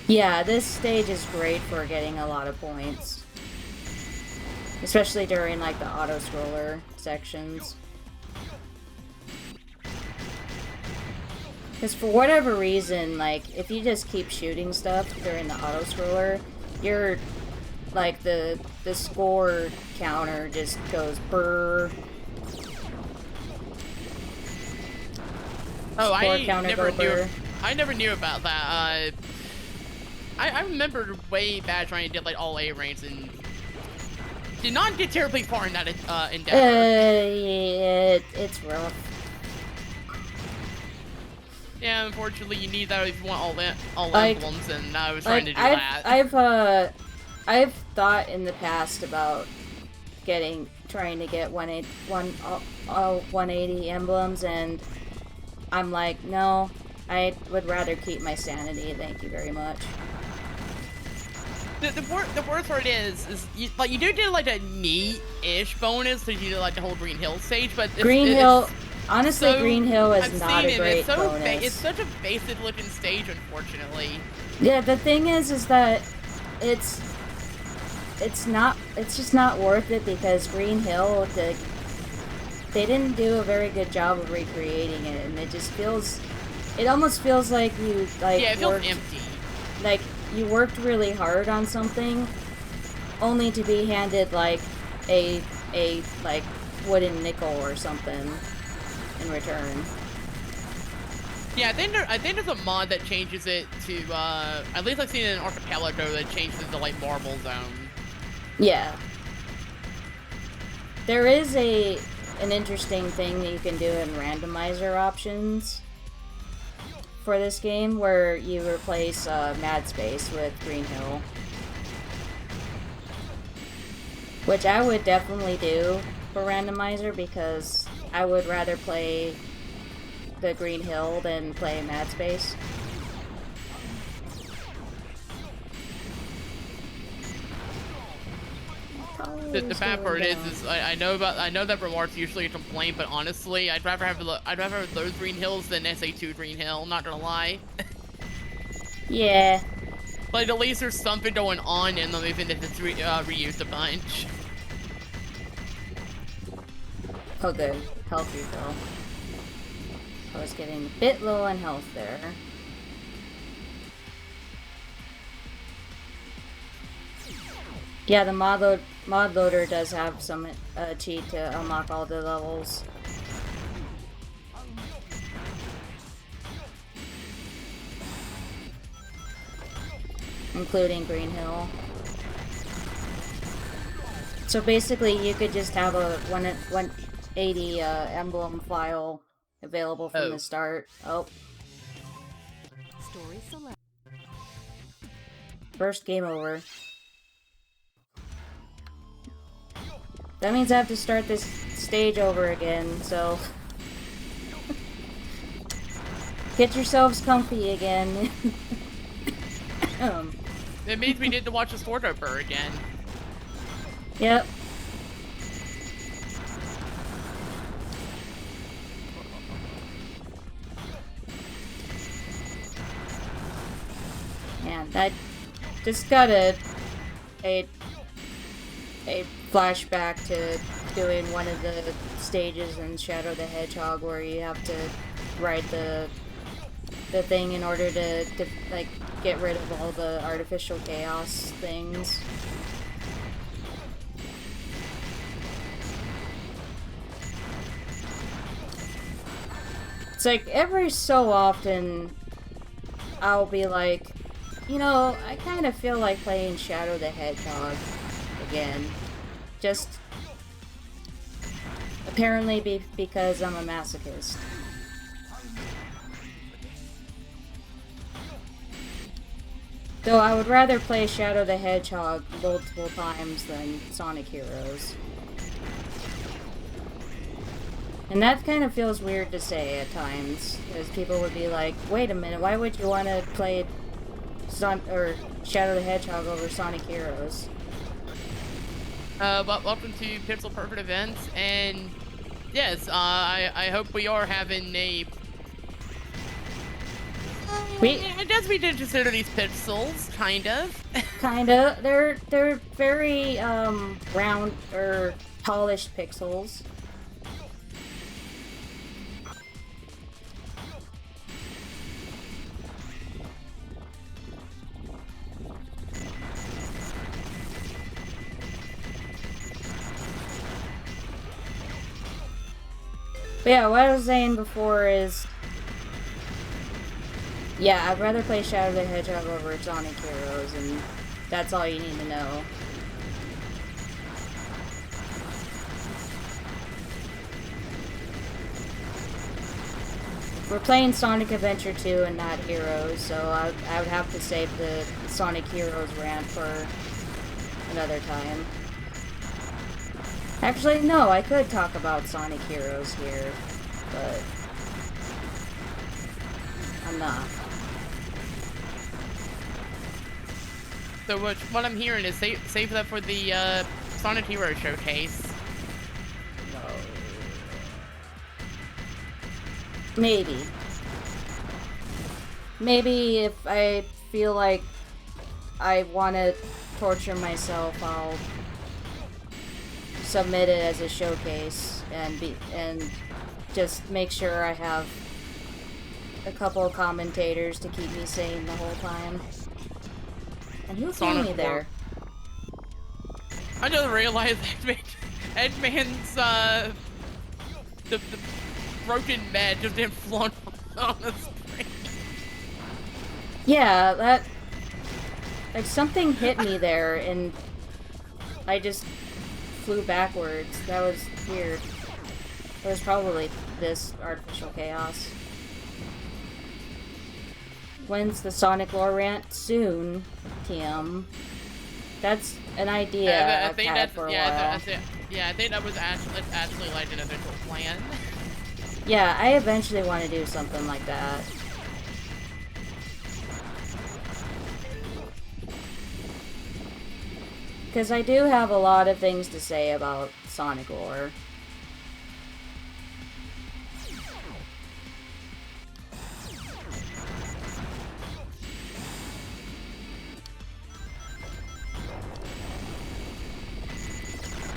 Yeah, this stage is great for getting a lot of points. Especially during like the auto-scroller sections. Because for whatever reason, like, if you just keep shooting stuff during the auto-scroller, you're, like, the score counter just goes brrr. Oh, Score I counter never go knew. brrr. I never knew about that. I remember way back trying to get like all A ranks and did not get terribly far in that endeavor. Yeah, it's rough. Yeah, unfortunately, you need that if you want all emblems, and I was trying to do that. I've thought in the past about trying to get 180 emblems, and I'm like, no, I would rather keep my sanity. Thank you very much. The worst part is you do like a neat-ish bonus because you do like the whole Green Hill stage, but Green Hill is not a great bonus. It's such a basic-looking stage, unfortunately. Yeah, the thing is that it's just not worth it because Green Hill, they didn't do a very good job of recreating it, and it almost feels like you it feels empty. Like you worked really hard on something, only to be handed like a like wooden nickel or something in return. Yeah, I think there's a mod that changes it to at least I've seen it in Archipelago that changes it to like Marble Zone. Yeah. There is an interesting thing that you can do in randomizer options for this game where you replace Mad Space with Green Hill. Which I would definitely do for randomizer, because I would rather play the Green Hill than play Mad Space. The bad part is I know that remark's usually a complaint, but honestly, I'd rather have those Green Hills than SA2 Green Hill. Not gonna lie. Yeah. Like, at least there's something going on in them, even if it's reused a bunch. Oh, good. Health refill. I was getting a bit low on health there. Yeah, the mod loader does have some cheat to unlock all the levels. Including Green Hill. So basically, you could just have a 180 emblem file available from the start. Oh. Story select. First game over. That means I have to start this stage over again, so... Get yourselves comfy again. It means we need to watch the sword over again. Yep. Man, that just got a flashback to doing one of the stages in Shadow the Hedgehog where you have to ride the thing in order to like get rid of all the artificial chaos things. It's like every so often I'll be like, you know, I kind of feel like playing Shadow the Hedgehog again. Just apparently because I'm a masochist. Though I would rather play Shadow the Hedgehog multiple times than Sonic Heroes. And that kind of feels weird to say at times, because people would be like, wait a minute, why would you want to play Shadow the Hedgehog over Sonic Heroes? But welcome to Pixel Perfect Events, and yes, I hope we are having a... I guess we did consider these pixels, kind of. Kinda. They're very, round, or polished pixels. But yeah, what I was saying before is... Yeah, I'd rather play Shadow the Hedgehog over Sonic Heroes, and that's all you need to know. We're playing Sonic Adventure 2 and not Heroes, so I would have to save the Sonic Heroes rant for another time. Actually, no, I could talk about Sonic Heroes here, but I'm not. So what I'm hearing is save that for the Sonic Hero Showcase. Maybe. Maybe if I feel like I want to torture myself, I'll submit it as a showcase and just make sure I have a couple of commentators to keep me sane the whole time. And who threw me there? I just realized Eggman's the broken med just didn't float on the screen. Yeah, that... Like, something hit me there, and I just flew backwards. That was weird. It was probably this artificial chaos. When's the Sonic lore rant? Soon, Tim. That's an idea I've had for a while. I think that was actually like an eventual plan. Yeah, I eventually want to do something like that. Because I do have a lot of things to say about Sonic lore.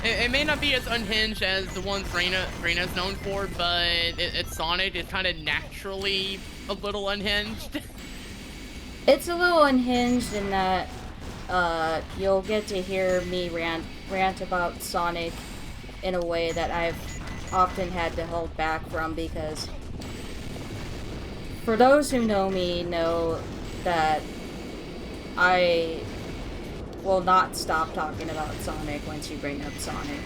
It may not be as unhinged as the ones Reina's known for, but it's Sonic. It's kind of naturally a little unhinged. It's a little unhinged in that you'll get to hear me rant about Sonic in a way that I've often had to hold back from, because for those who know me know that I will not stop talking about Sonic once you bring up Sonic.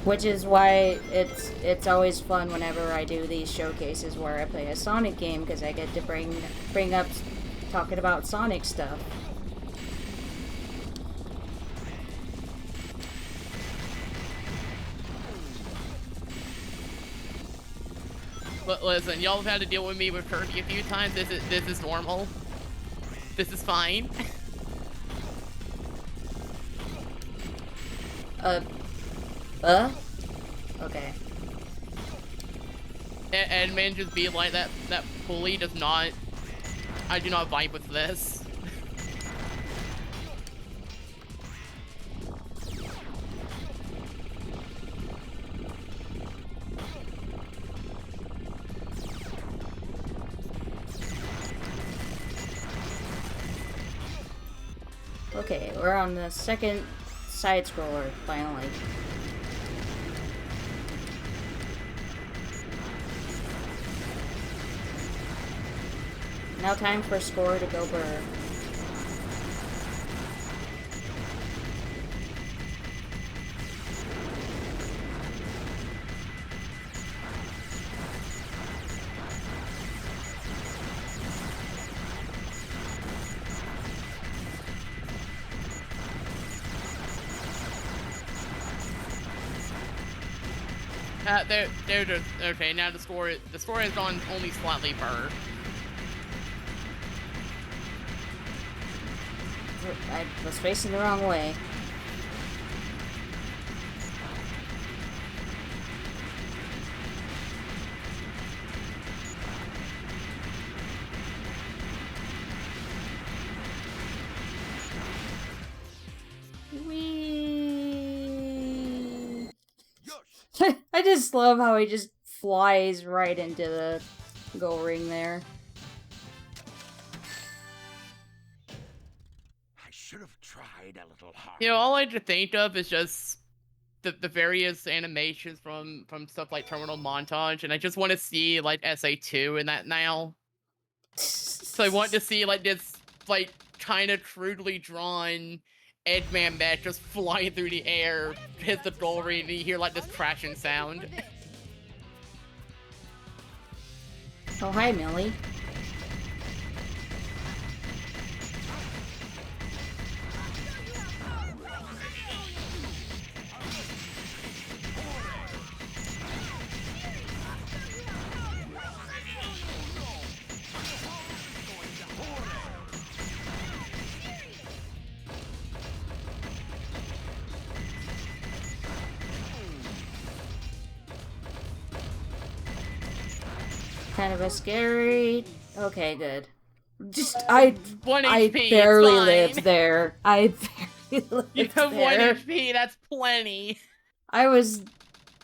Which is why it's always fun whenever I do these showcases where I play a Sonic game, because I get to bring up talking about Sonic stuff. But listen, y'all have had to deal with me with Kirby a few times. This is normal. This is fine. Okay. And man, just be like that pulley does not. I do not vibe with this. Okay, we're on the second side scroller, finally. Now time for score to go burr. Okay, now the score is gone only slightly burr. I was facing the wrong way. I just love how he just flies right into the goal ring there. I should have tried a little harder. You know, all I could think of is just the various animations from stuff like Terminal Montage, and I just want to see like SA2 in that now. So I want to see like this like kind of crudely drawn Eggman mech just flying through the air, hit the goal ring, and you hear like this crashing sound. Oh, hi, Millie. Kind of a scary... Okay, good. Just, I barely lived there. I barely lived You have there. 1 HP, that's plenty. I was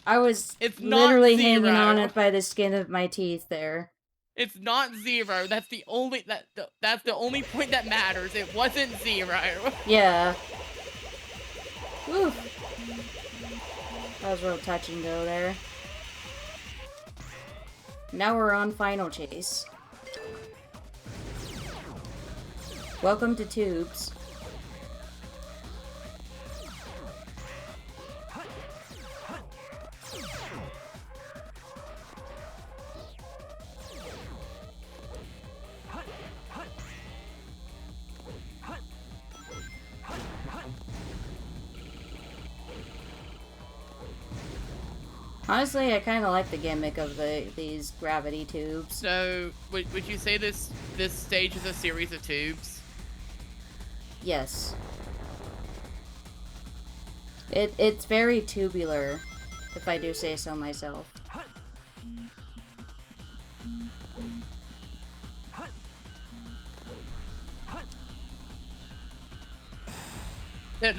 It's literally not hanging on zero. it by the skin of my teeth there. It's not 0. That's the only that's the only point that matters. It wasn't 0. Yeah. Whew. That was real touch and go there. Now we're on Final Chase. Welcome to Tubes. Honestly, I kind of like the gimmick of these gravity tubes. So, would you say this stage is a series of tubes? Yes. It's very tubular, if I do say so myself. You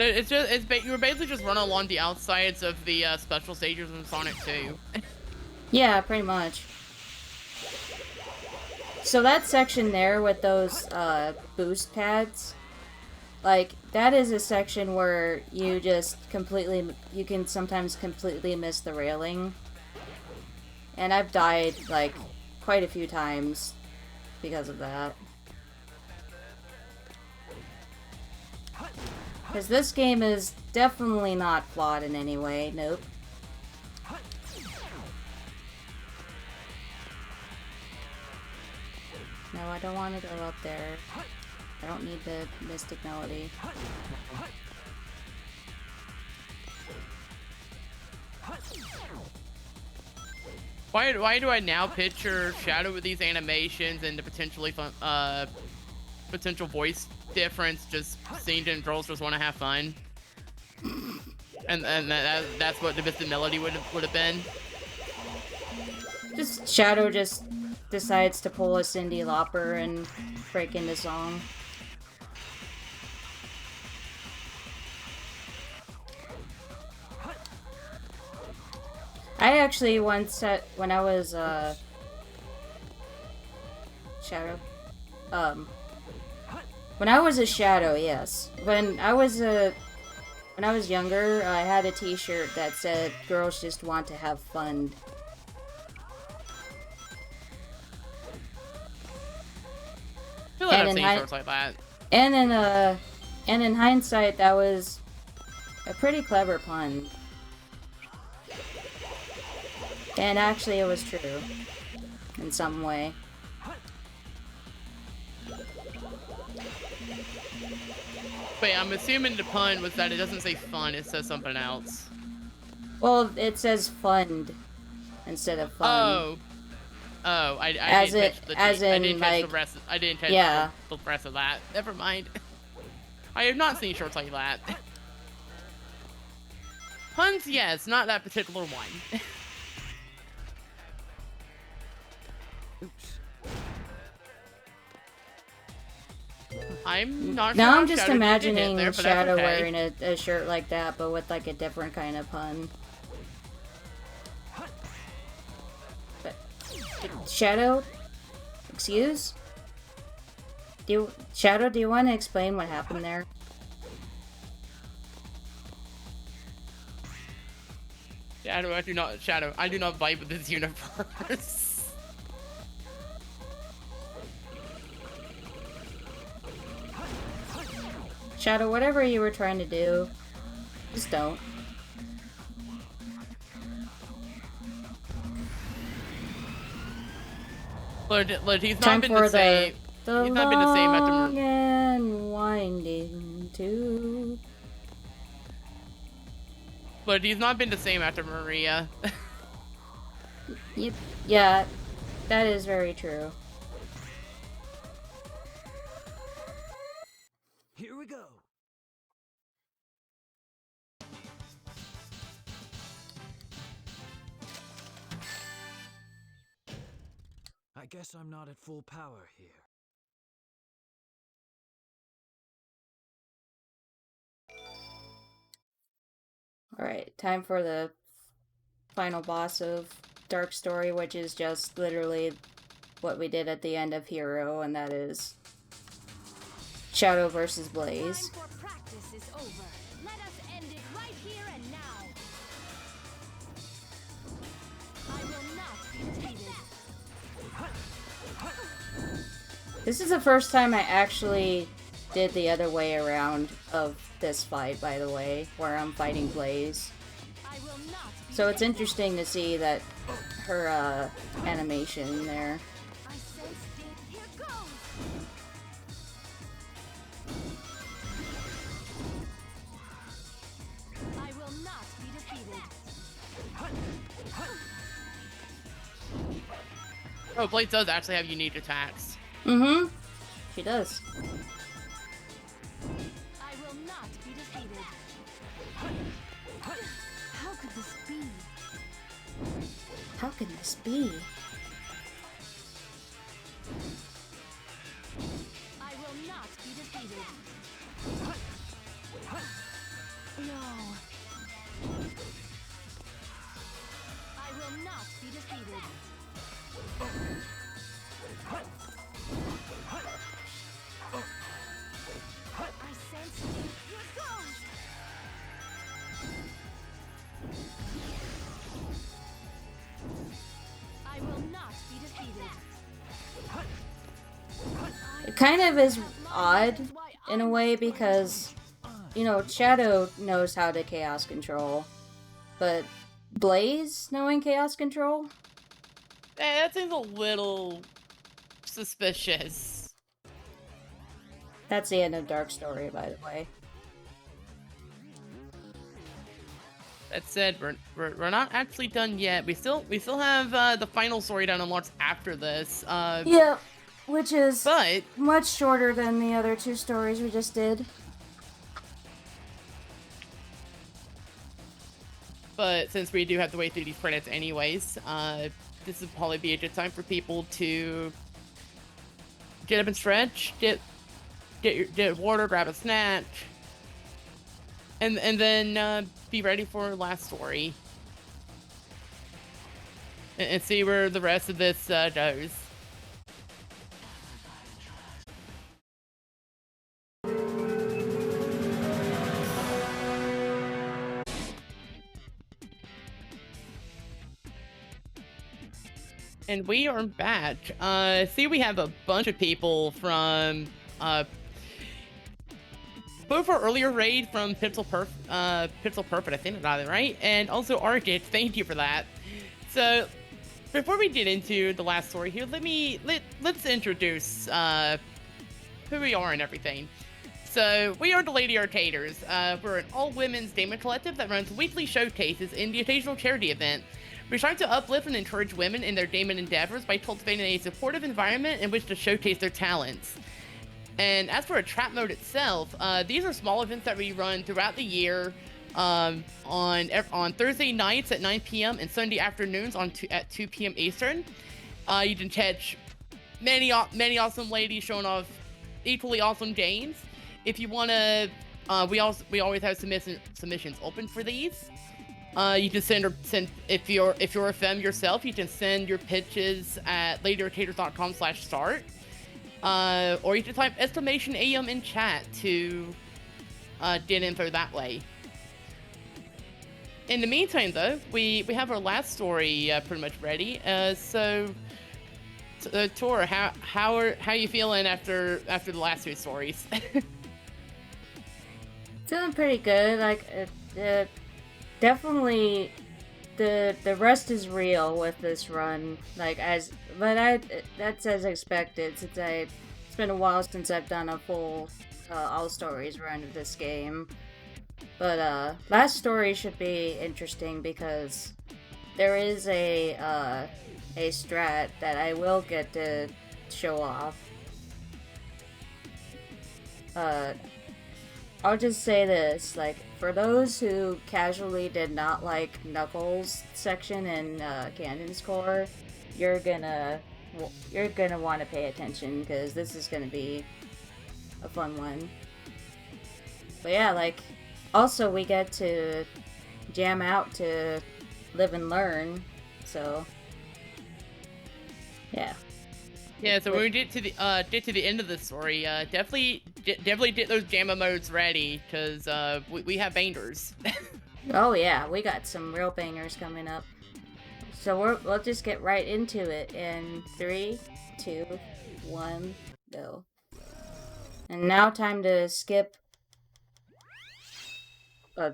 were basically just running along the outsides of the special stages in Sonic 2. Yeah, pretty much. So that section there with those boost pads, like, that is a section where you just you can sometimes completely miss the railing. And I've died, like, quite a few times because of that. Because this game is definitely not flawed in any way, nope. No, I don't want to go up there. I don't need the mystic melody. Why do I now picture Shadow with these animations and the potentially fun, potential voice difference? Just seeing girls just want to have fun, and that's what the mystic melody would have been. Just Shadow just decides to pull a Cyndi Lauper and break into song. I actually once said, when I was, Shadow? When I was a Shadow, yes. When I was younger, I had a t-shirt that said, "Girls just want to have fun." I feel like I've seen shorts like that. And in hindsight, that was a pretty clever pun. And actually, it was true. In some way. Wait, I'm assuming the pun was that it doesn't say fun, it says something else. Well, it says fund instead of fun. Oh, I didn't catch like, the rest. I didn't catch the rest of that. Never mind. I have not seen shorts like that. Puns, yes, not that particular one. I'm not sure. Now I'm just imagining there, Shadow okay. wearing a shirt like that, but with like a different kind of pun. But, Shadow? Excuse? Shadow, do you want to explain what happened there? Shadow, I do not vibe with this universe. Shadow, whatever you were trying to do, just don't. Look, he's not been the same. He's not been the same after long and winding tube. But he's not been the same after Maria. Yeah, that is very true. Here we go. I guess I'm not at full power here. Alright, time for the final boss of Dark Story, which is just literally what we did at the end of Hero, and that is Shadow versus Blaze. Time for practice is over. Let us end it right here and now. I will not be defeated. This is the first time I actually did the other way around of this fight, by the way, where I'm fighting Blaze. I will not be So it's interesting to see that her animation there. I sensed it. Here goes. I will not be defeated. Oh, Blade does actually have unique attacks. Mm-hmm. She does. I will not be defeated. How could this be? How can this be? I will not be defeated. No. I will not be defeated. I sense your ghost. I will not be defeated. It kind of is odd in a way because, you know, Shadow knows how to chaos control, but Blaze knowing chaos control? That seems a little suspicious. That's the end of Dark Story, by the way. That said, we're not actually done yet. We still have the final story done unlocked after this. Yeah, which is But much shorter than the other two stories we just did. But since we do have to wait through these credits anyways, this would probably be a good time for people to get up and stretch, get water, grab a snack, and then be ready for last story, and see where the rest of this goes. And we are back. See, we have a bunch of people from both our earlier raid from Pixel Perfect, I think I got it right, and also Arcade. Thank you for that. So, before we get into the last story here, let's introduce who we are and everything. So, we are the Lady Arcaders. We're an all-women's gaming collective that runs weekly showcases and the occasional charity event. We strive to uplift and encourage women in their gaming endeavors by cultivating a supportive environment in which to showcase their talents. And as for a trap mode itself, these are small events that we run throughout the year on Thursday nights at 9 p.m. and Sunday afternoons at 2 p.m. Eastern. You can catch many awesome ladies showing off equally awesome games. If you want to, we always have submissions open for these. You can send if you're a femme yourself, you can send your pitches at ladyarcaders.com/start, or you can type !AM in chat to get info that way. In the meantime, though, we have our last story pretty much ready. So Tora, how are you feeling after the last two stories? Feeling pretty good. Like, definitely, the rust is real with this run. Like, that's as expected since it's been a while since I've done a full all stories run of this game. But last story should be interesting because there is a strat that I will get to show off. I'll just say this, like, for those who casually did not like Knuckles' section in Canyon's Core, you're gonna want to pay attention because this is gonna be a fun one. But yeah, like, also we get to jam out to Live and Learn, so yeah. Yeah, so when we get to the end of the story, definitely get those JAMA modes ready, because we have bangers. Oh yeah, we got some real bangers coming up. So we'll just get right into it in 3, 2, 1, go. And now time to skip. I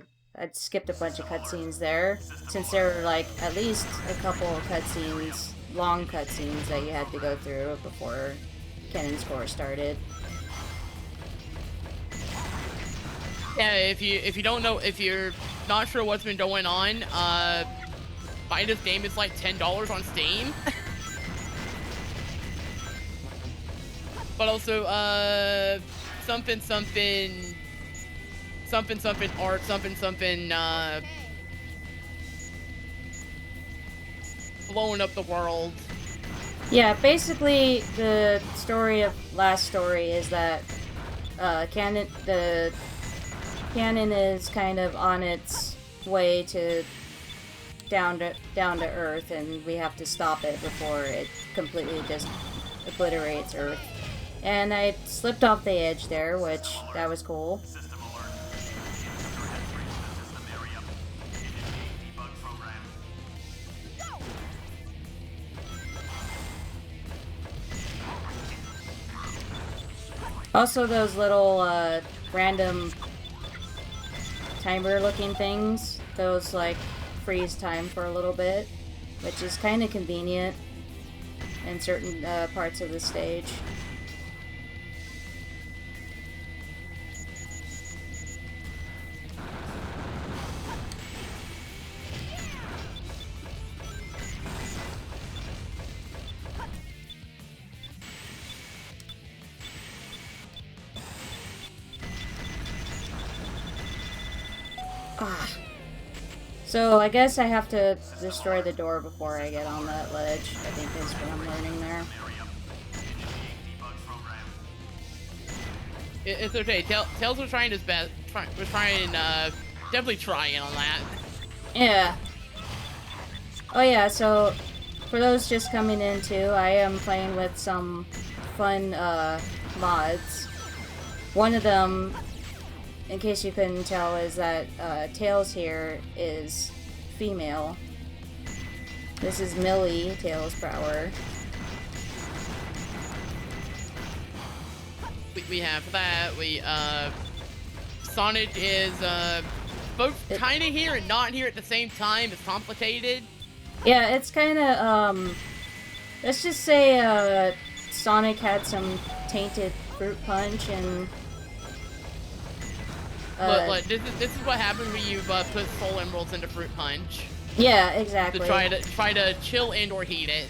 skipped a bunch of cutscenes there, since there were like at least a couple of cutscenes, long cutscenes that you had to go through before Canyon's Core started. Yeah, if you don't know, if you're not sure what's been going on, buy this game. It's like $10 on Steam. but also something art, something blowing up the world. Yeah, basically the story of last story is that the canon is kind of on its way to down to Earth, and we have to stop it before it completely just obliterates Earth. And I slipped off the edge there, which that was cool. Also, those little random timer looking things, those like freeze time for a little bit, which is kind of convenient in certain parts of the stage. So I guess I have to destroy the door before I get on that ledge, I think is what I'm learning there. It's okay. Tails was trying his best. Definitely trying on that. Yeah. Oh yeah, so for those just coming in too, I am playing with some fun mods. One of them, in case you couldn't tell, is that Tails here is female. This is Millie, Tails Prower. We have that. Sonic is both kind of here and not here at the same time. It's complicated. Yeah, it's kind of let's just say Sonic had some tainted fruit punch and. Look, this is what happens when you put Soul Emeralds into Fruit Punch. Yeah, exactly. To try to chill and or heat it.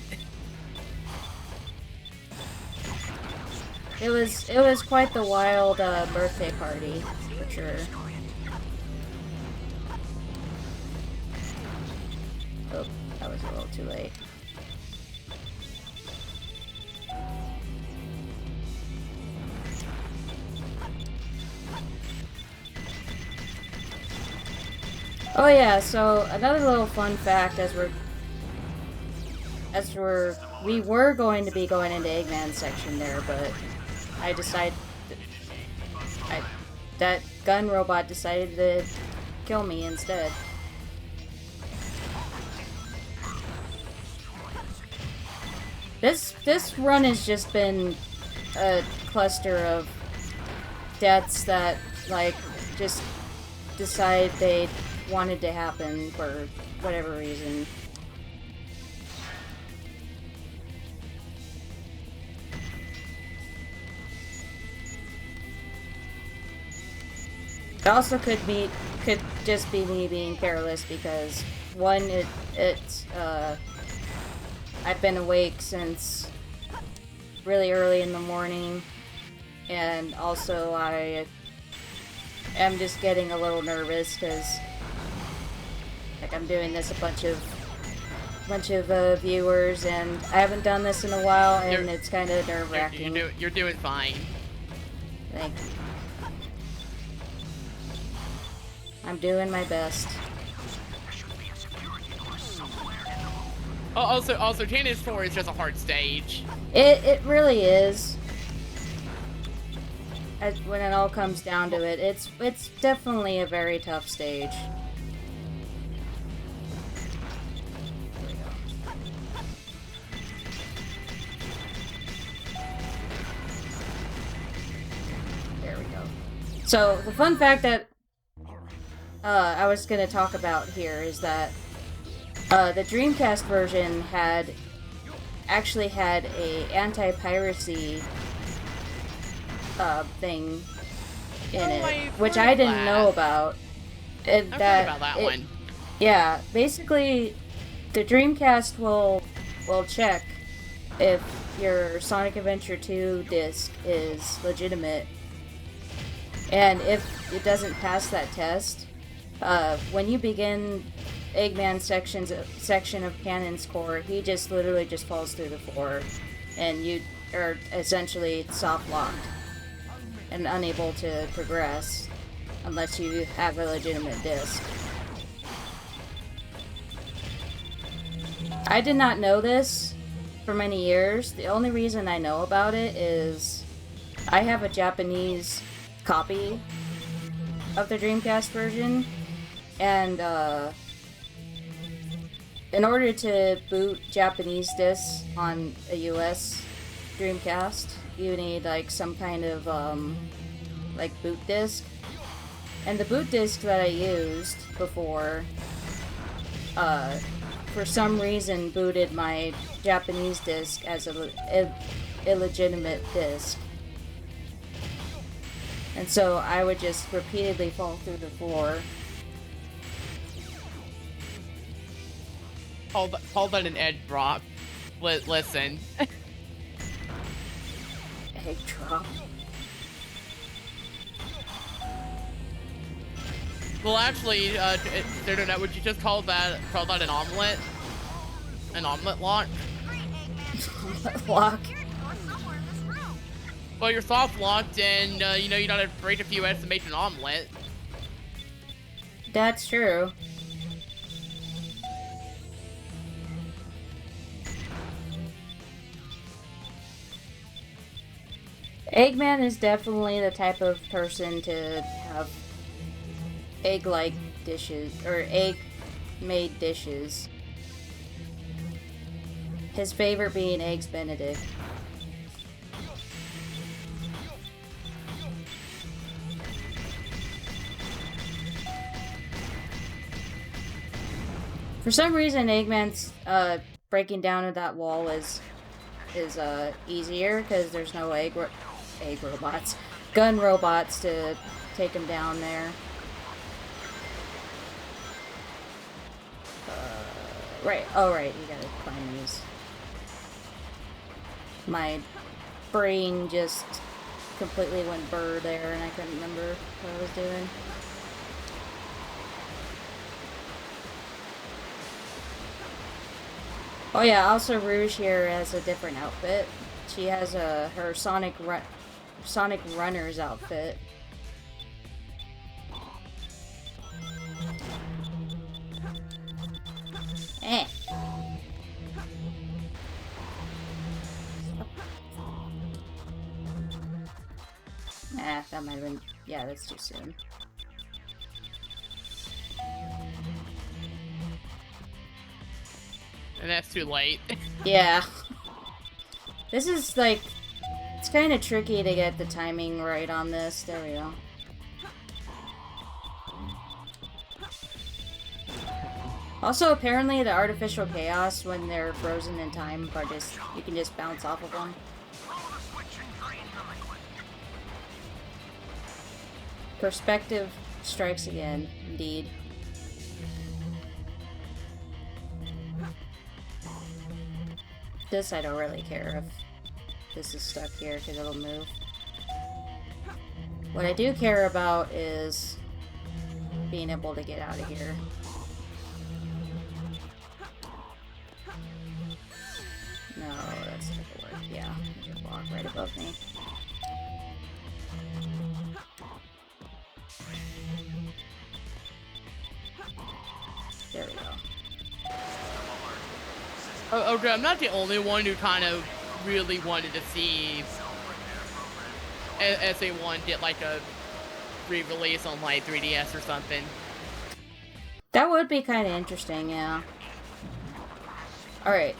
It was quite the wild birthday party, for sure. Oh, that was a little too late. Oh yeah, so another little fun fact we were going to be going into Eggman's section there, but I decided that gun robot decided to kill me instead. This run has just been a cluster of deaths that like just decide they wanted to happen for whatever reason. It also could just be me being careless because one, I've been awake since really early in the morning, and also I am just getting a little nervous because like I'm doing this a bunch of viewers, and I haven't done this in a while, and it's kind of nerve-wracking. You're doing fine. Thank you. I'm doing my best. Also, Janus 4 is just a hard stage. It really is. When it all comes down to it, it's definitely a very tough stage. Here we go. There we go. So the fun fact that I was going to talk about here is that the Dreamcast version actually had a anti-piracy thing in it, which I didn't know about. I've heard about that one. Yeah, basically, the Dreamcast will check if your Sonic Adventure 2 disc is legitimate. And if it doesn't pass that test, when you begin Eggman's section of Cannon's core, he just literally just falls through the floor, and you are essentially soft locked and unable to progress unless you have a legitimate disc. I did not know this for many years. The only reason I know about it is I have a Japanese copy of the Dreamcast version, and in order to boot Japanese discs on a US Dreamcast, you need like some kind of like boot disc. And the boot disc that I used before for some reason booted my Japanese disc as a illegitimate disc. And so I would just repeatedly fall through the floor. Call that an egg drop. Listen. Egg drop. Well, actually, Internet, would you just call that an omelet? An omelet lock? Lock. Well, you're soft locked, and you know you don't have to break a few eggs to make an omelet. That's true. Eggman is definitely the type of person to have egg-like dishes, or egg-made dishes. His favorite being Eggs Benedict. For some reason, Eggman's breaking down of that wall is easier because there's no gun robots to take him down there. Right. Oh, right. You gotta climb these. My brain just completely went burr there, and I couldn't remember what I was doing. Oh yeah, also Rouge here has a different outfit. She has her Sonic Runner's outfit. Eh. That might have been... Yeah, that's too soon. And that's too late. Yeah. This is like... It's kind of tricky to get the timing right on this. There we go. Also, apparently the artificial chaos when they're frozen in time are just... You can just bounce off of them. Perspective strikes again, indeed. This I don't really care if this is stuck here because it'll move. What I do care about is being able to get out of here. No, that's not gonna work. Yeah, there's a block right above me. There we go. Oh, okay, I'm not the only one who kind of really wanted to see SA1 get like a re-release on like 3DS or something. That would be kind of interesting, yeah. Alright.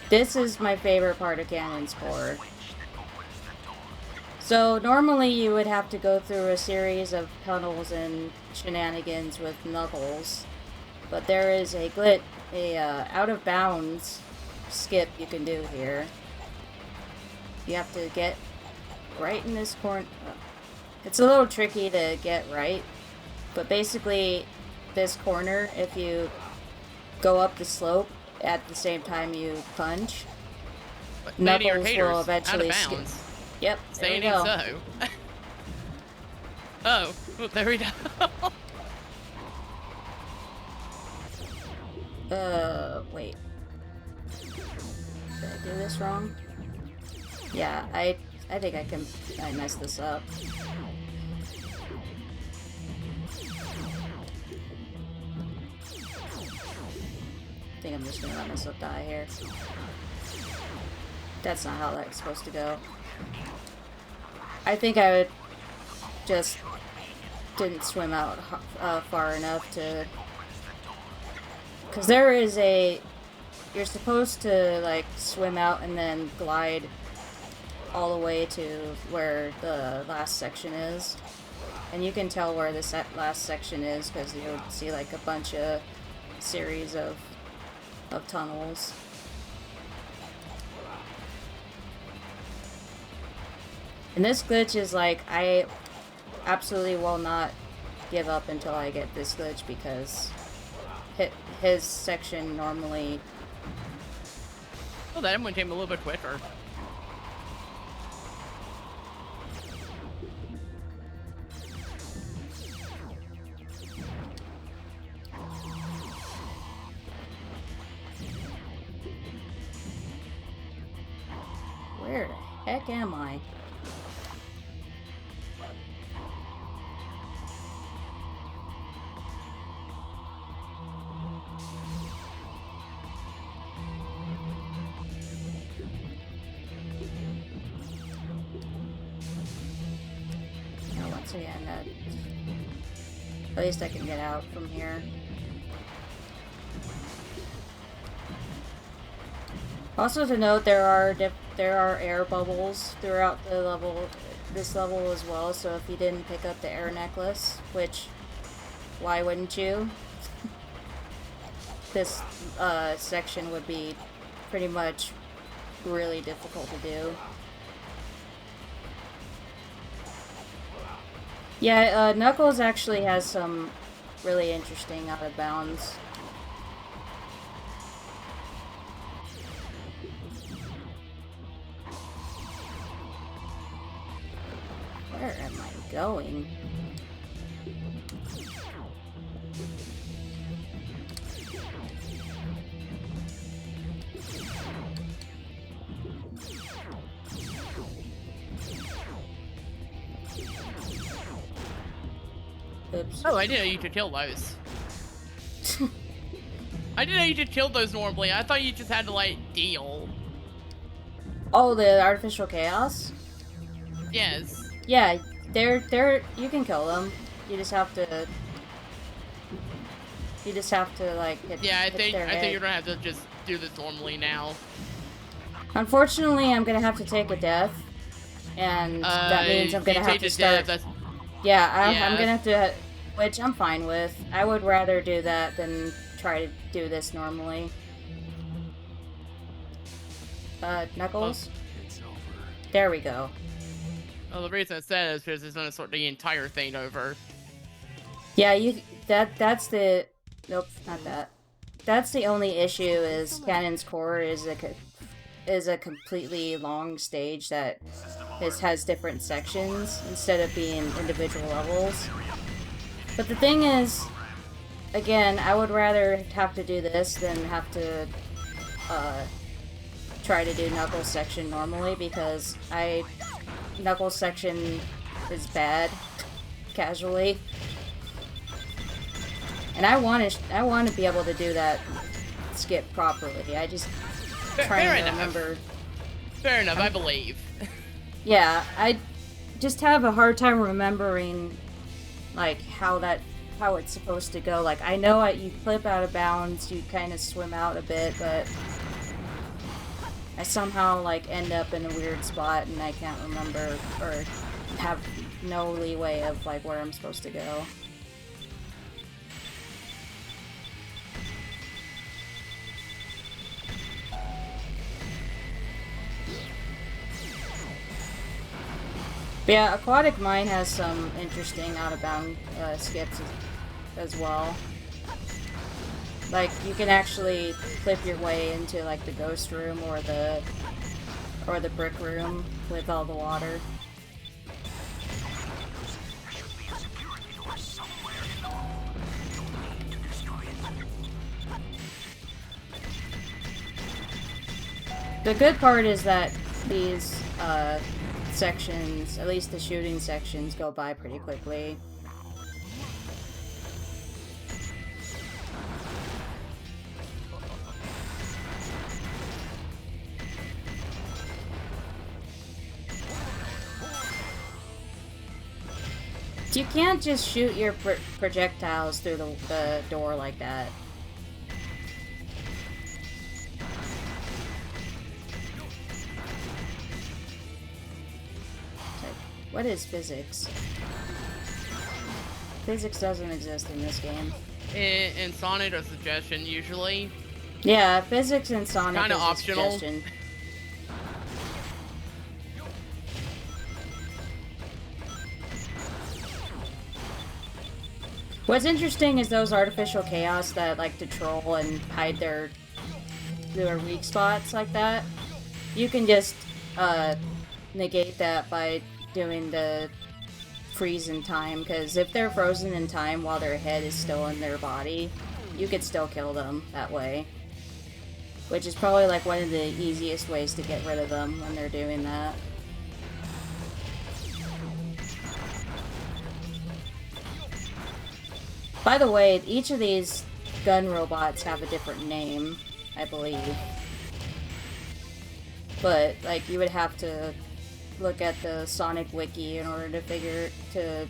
This is my favorite part of Cannon's core. So normally you would have to go through a series of tunnels and shenanigans with Knuckles, but there is a out of bounds skip you can do here. You have to get right in this corner. It's a little tricky to get right, but basically this corner, if you go up the slope at the same time you punch, But many Knuckles irritators will out eventually of skip. bounds. Yep, there Saying we it go. so. Oh, well, there we go. Wait. Did I do this wrong? Yeah, I think I messed this up. I think I'm just gonna let myself die here. That's not how that's supposed to go. I think I would just didn't swim out far enough to... Because there is a... You're supposed to, like, swim out and then glide all the way to where the last section is. And you can tell where this last section is because you'll see, like, a bunch of series of tunnels. And this glitch is like, I absolutely will not give up until I get this glitch because his section normally... Well, that one came a little bit quicker. Where the heck am I? Now, once again, at least I can get out from here. Also to note, there are air bubbles throughout the level, this level as well. So if you didn't pick up the air necklace, which why wouldn't you? This section would be pretty much really difficult to do. Yeah, Knuckles actually has some really interesting out of bounds. Where am I going? Oops. Oh, I didn't know you could kill those. I didn't know you could kill those normally. I thought you just had to, like, deal. Oh, the artificial chaos? Yes. Yeah, they're you can kill them. You just have to like hit, Yeah, I hit think their head. you're gonna have to just do this normally now. Unfortunately, I'm gonna have to take a death, and that means I'm gonna have to start. Yeah, I'm gonna have to, which I'm fine with. I would rather do that than try to do this normally. Knuckles? There we go. Well, the reason it says is because it's gonna sort the entire thing over. Yeah, that's the... Nope, not that. That's the only issue is Canon's Core is a completely long stage that has different sections instead of being individual levels. But the thing is, again, I would rather have to do this than have to try to do Knuckles section normally because Knuckles section is bad casually. And I want to be able to do that skip properly. I just trying to remember. Fair enough, I believe. Yeah, I just have a hard time remembering like how it's supposed to go. Like I know you flip out of bounds, you kind of swim out a bit, but I somehow like end up in a weird spot and I can't remember or have no leeway of like where I'm supposed to go. But yeah, Aquatic Mine has some interesting out-of-bound skips as well. Like, you can actually flip your way into, like, the ghost room or the or the brick room with all the water. The good part is that these sections, at least the shooting sections, go by pretty quickly. You can't just shoot your projectiles through the door like that. What is physics? Physics doesn't exist in this game. In Sonic, a suggestion usually. Yeah, physics in Sonic Kinda is optional. a suggestion. What's interesting is those artificial chaos that like to troll and hide their weak spots like that. You can just negate that by doing the freeze in time, because if they're frozen in time while their head is still in their body, you could still kill them that way. Which is probably like one of the easiest ways to get rid of them when they're doing that. By the way, each of these gun robots have a different name, I believe. But, like, you would have to look at the Sonic Wiki in order to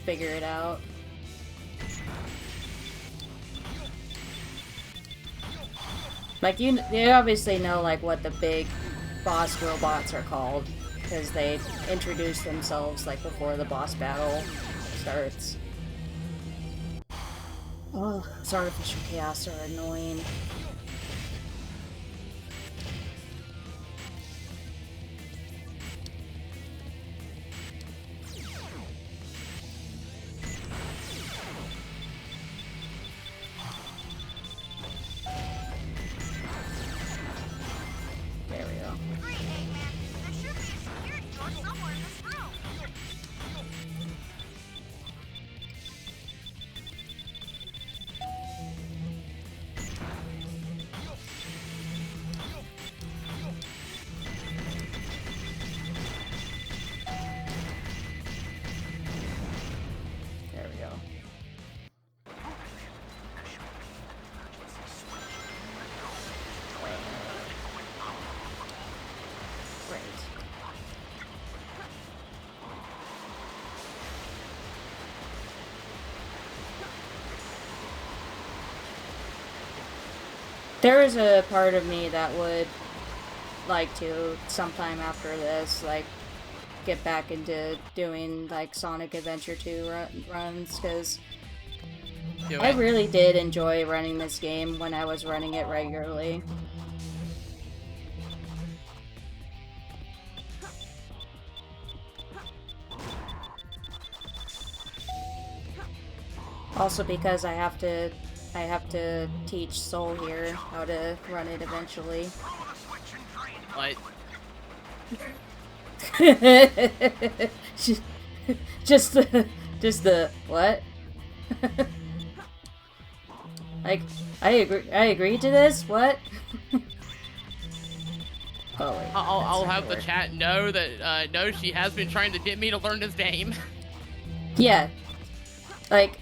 figure it out. Like, you obviously know, like, what the big boss robots are called, because they introduce themselves, like, before the boss battle starts. Oh, these artificial chaos are annoying. There we go. Great, Eggman. There should be a security door somewhere in this room. There we go. Great. There is a part of me that would like to, sometime after this, like, get back into doing, like, Sonic Adventure 2 runs, because Do I it. really did enjoy running this game when I was running it regularly. Also because I have to teach Soul here how to run it eventually. Like, just the what? Like, I agree to this. What? Oh wait. I'll have the chat know that no, she has been trying to get me to learn this game. Yeah. Like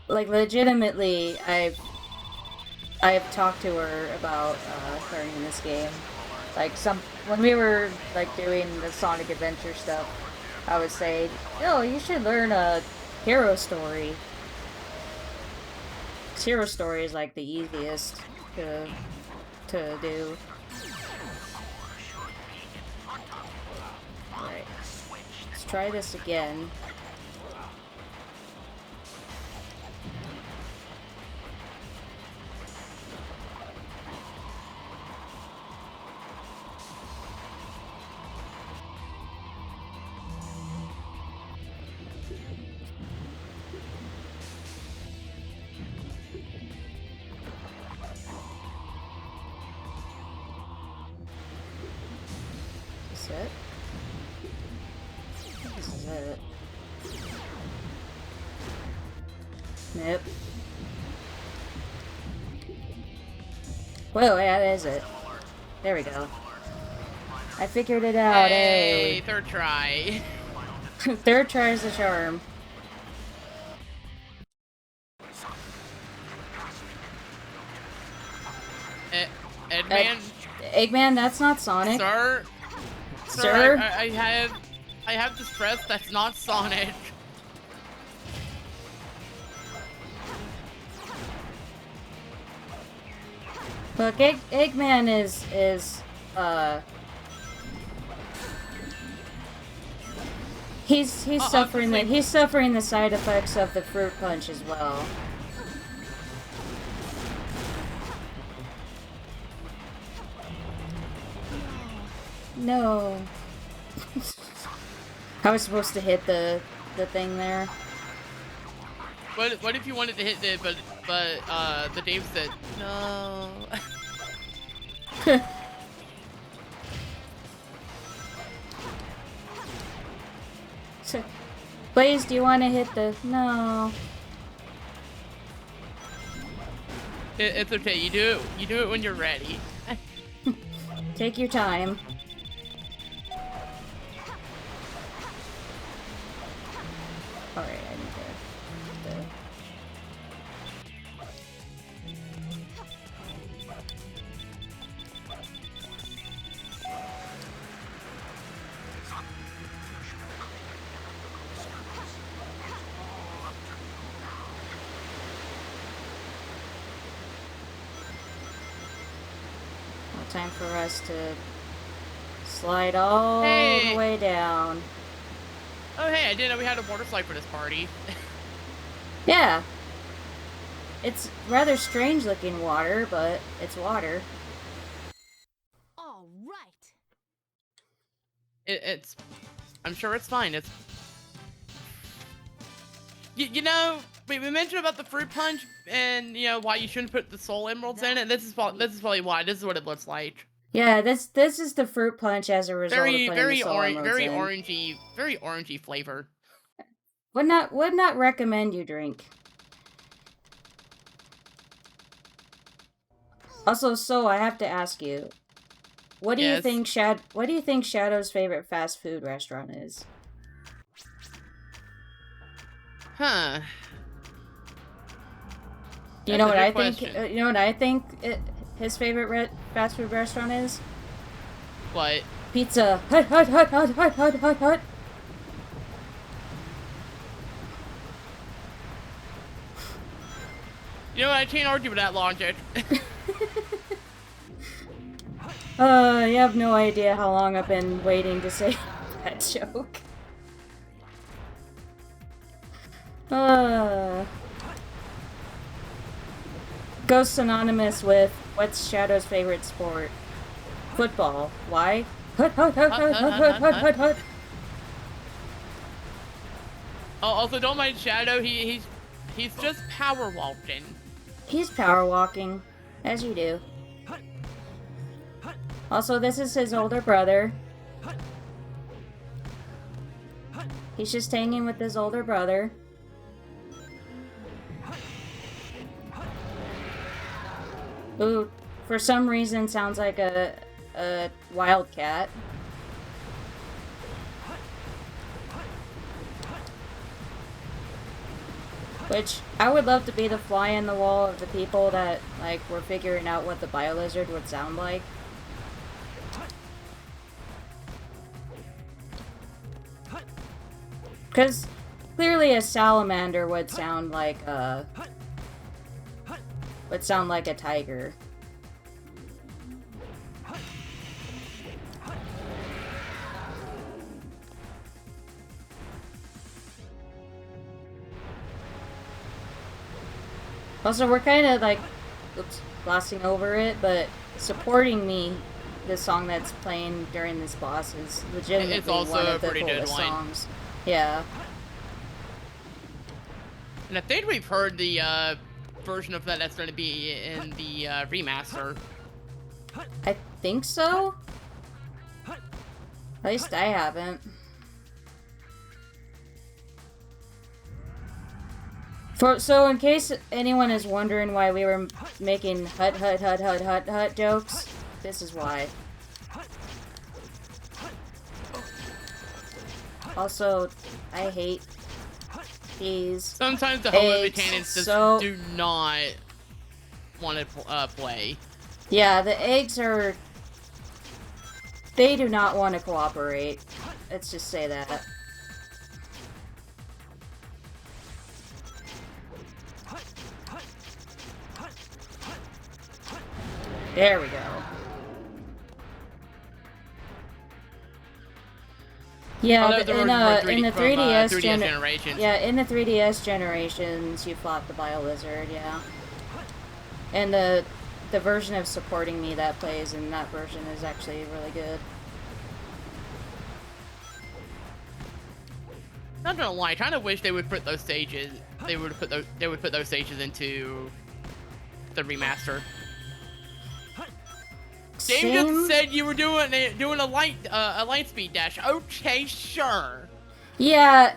legitimately, I've talked to her about learning this game. Like, when we were like doing the Sonic Adventure stuff, I would say, "Oh, you should learn a Hero Story." 'Cause Hero Story is like the easiest to do. Alright. Let's try this again. Whoa, yeah, that is it. There we go. I figured it out. Hey, third try. Third try is the charm. Eggman, Eggman, that's not Sonic. sir. Sir? I have this press. That's not Sonic. Look, Eggman is he's suffering he's suffering the side effects of the fruit punch as well. No. I was supposed to hit the thing there. What if you wanted to hit it, but the Dave said no. Blaze, do you want to hit the... No. It's okay. You do it when you're ready. Take your time. Alright, I need to... Time for us to slide all the way down. Oh hey, I didn't know we had a water slide for this party. Yeah. It's rather strange looking water, but it's water. All right. It's I'm sure it's fine. It's you know, we mentioned about the fruit punch and you know why you shouldn't put the soul emeralds in it. This is probably why. This is what it looks like. Yeah, this is the fruit punch as a result of putting the soul emeralds in. Very orangey flavor. Would not recommend you drink. Also, so I have to ask you, what do you think Shadow's favorite fast food restaurant is? Huh. You know what I think? You know what I think his favorite fast food restaurant is? What? Pizza. Hut, hut, hut, hut, hut, hut, hut, hut. You know what? I can't argue with that logic. You have no idea how long I've been waiting to say that joke. Goes synonymous with what's Shadow's favorite sport? Football. Why? Hut, hut, hut, hut, hut, hut, hut, hut, hut. Oh, also don't mind Shadow. He's just power walking. He's power walking, as you do. Also, this is his older brother. He's just hanging with his older brother. Who, for some reason, sounds like a wildcat. Which, I would love to be the fly in the wall of the people that, like, were figuring out what the Biolizard would sound like. Because, clearly a salamander would sound like a tiger. Also, we're kind of like, oops, glossing over it, but supporting me, the song that's playing during this boss is legitimately It's also one of the a pretty good coolest one. songs. Yeah. And I think we've heard the version of that that's going to be in the remaster. I think so? At least I haven't. So in case anyone is wondering why we were making hut jokes, this is why. Also, I hate these. Sometimes the homo eggs mutants just so... do not want to play. Yeah, the eggs are... They do not want to cooperate. Let's just say that. There we go. Yeah, in the 3DS generations. Yeah, in the 3DS generations, you fought the Bio-Lizard, yeah. And the version of Supporting Me that plays in that version is actually really good. Not gonna lie, I kind of wish they would put those stages. They would put those stages into the remaster. James just said you were doing a light speed dash. Okay, sure. Yeah,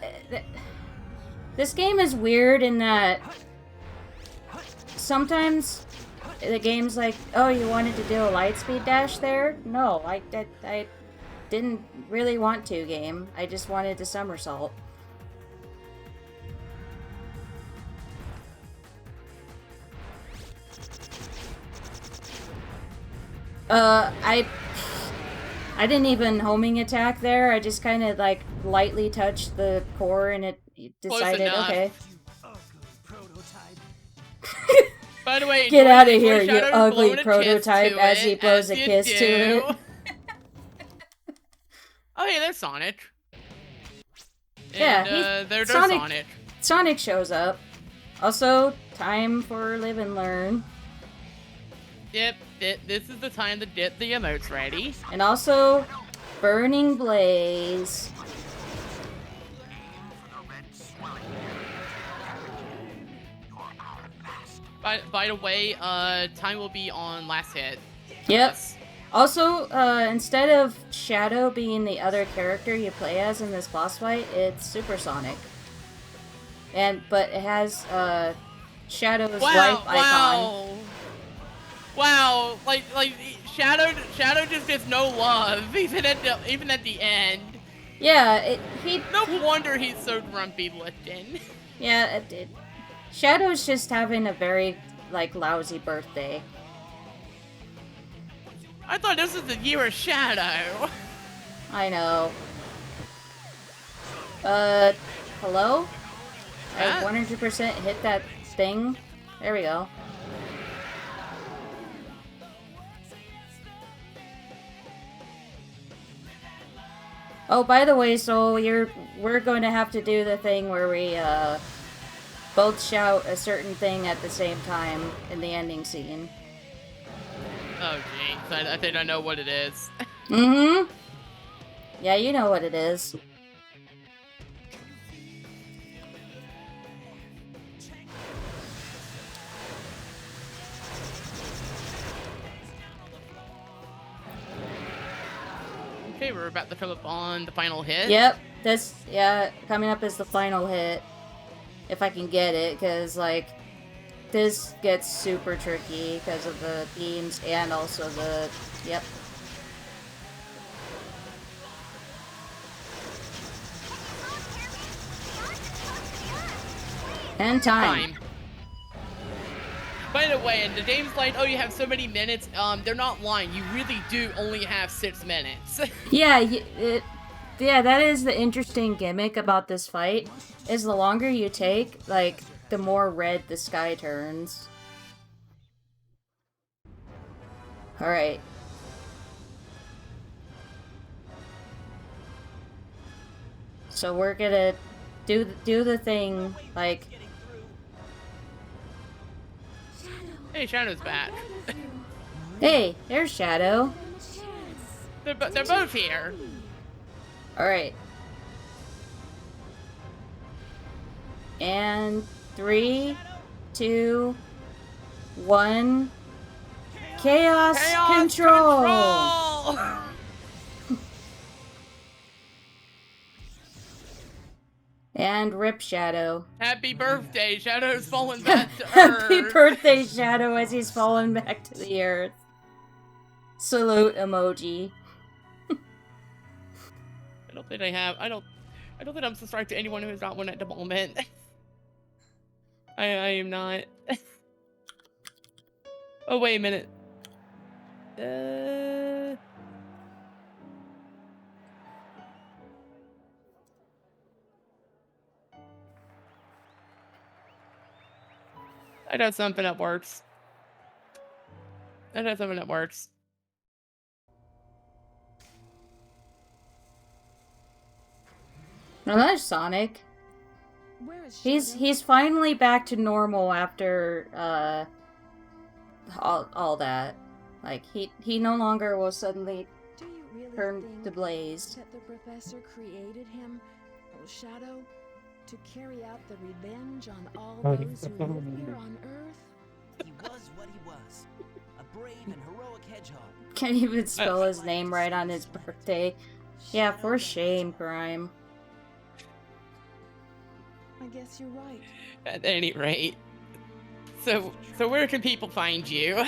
this game is weird in that sometimes the game's like, oh, you wanted to do a light speed dash there? No, I didn't really want to, game. I just wanted to somersault. I didn't even homing attack there. I just kind of like lightly touched the core and it decided, okay. By the way, get out of here, you ugly prototype, as he blows a kiss to it. Oh yeah, there's Sonic. Yeah, there's Sonic. Sonic shows up. Also, time for live and learn. Yep, this is the time to get the emotes ready. And also, Burning Blaze. By the way, time will be on last hit. Yep. Yes. Also, instead of Shadow being the other character you play as in this boss fight, it's Supersonic. But it has Shadow's wife icon. Wow, like Shadow just gets no love even at the end. Yeah, No wonder he's so grumpy looking. Yeah, Shadow's just having a very lousy birthday. I thought this was the year of Shadow. I know. Hello? I 100% hit that thing. There we go. Oh, by the way, so we're going to have to do the thing where we both shout a certain thing at the same time in the ending scene. Oh, jeez. I think I know what it is. Mm-hmm. Yeah, you know what it is. Okay, we're about to come up on the final hit. Yep, coming up is the final hit. If I can get it, because, this gets super tricky because of the beams and also the... Yep. And time. By the way, in the game's like, oh, you have so many minutes. They're not lying. You really do only have 6 minutes. Yeah, that is the interesting gimmick about this fight. Is the longer you take, the more red the sky turns. Alright. So we're gonna do the thing, Hey, Shadow's back. Hey, there's Shadow. They're both here. Alright. And 3, 2, 1. Chaos Control! And rip Shadow. Happy birthday, Shadow's fallen back to Happy Earth. birthday, Shadow, as he's fallen back to the earth. Salute emoji. I don't think I don't think I'm subscribed to anyone who is not one at the moment. I am not. Oh, wait a minute. I know something that works. I know something that works. No, that's Sonic. Where is He's finally back to normal after all that. Like he no longer will suddenly Do you really turn think to blaze. that the professor created him, Shadow, to carry out the revenge on all those who live here on Earth? He was what he was. A brave and heroic hedgehog. Can't even spell his name right on his birthday. Yeah, for shame, Grime. I guess you're right. At any rate. So where can people find you?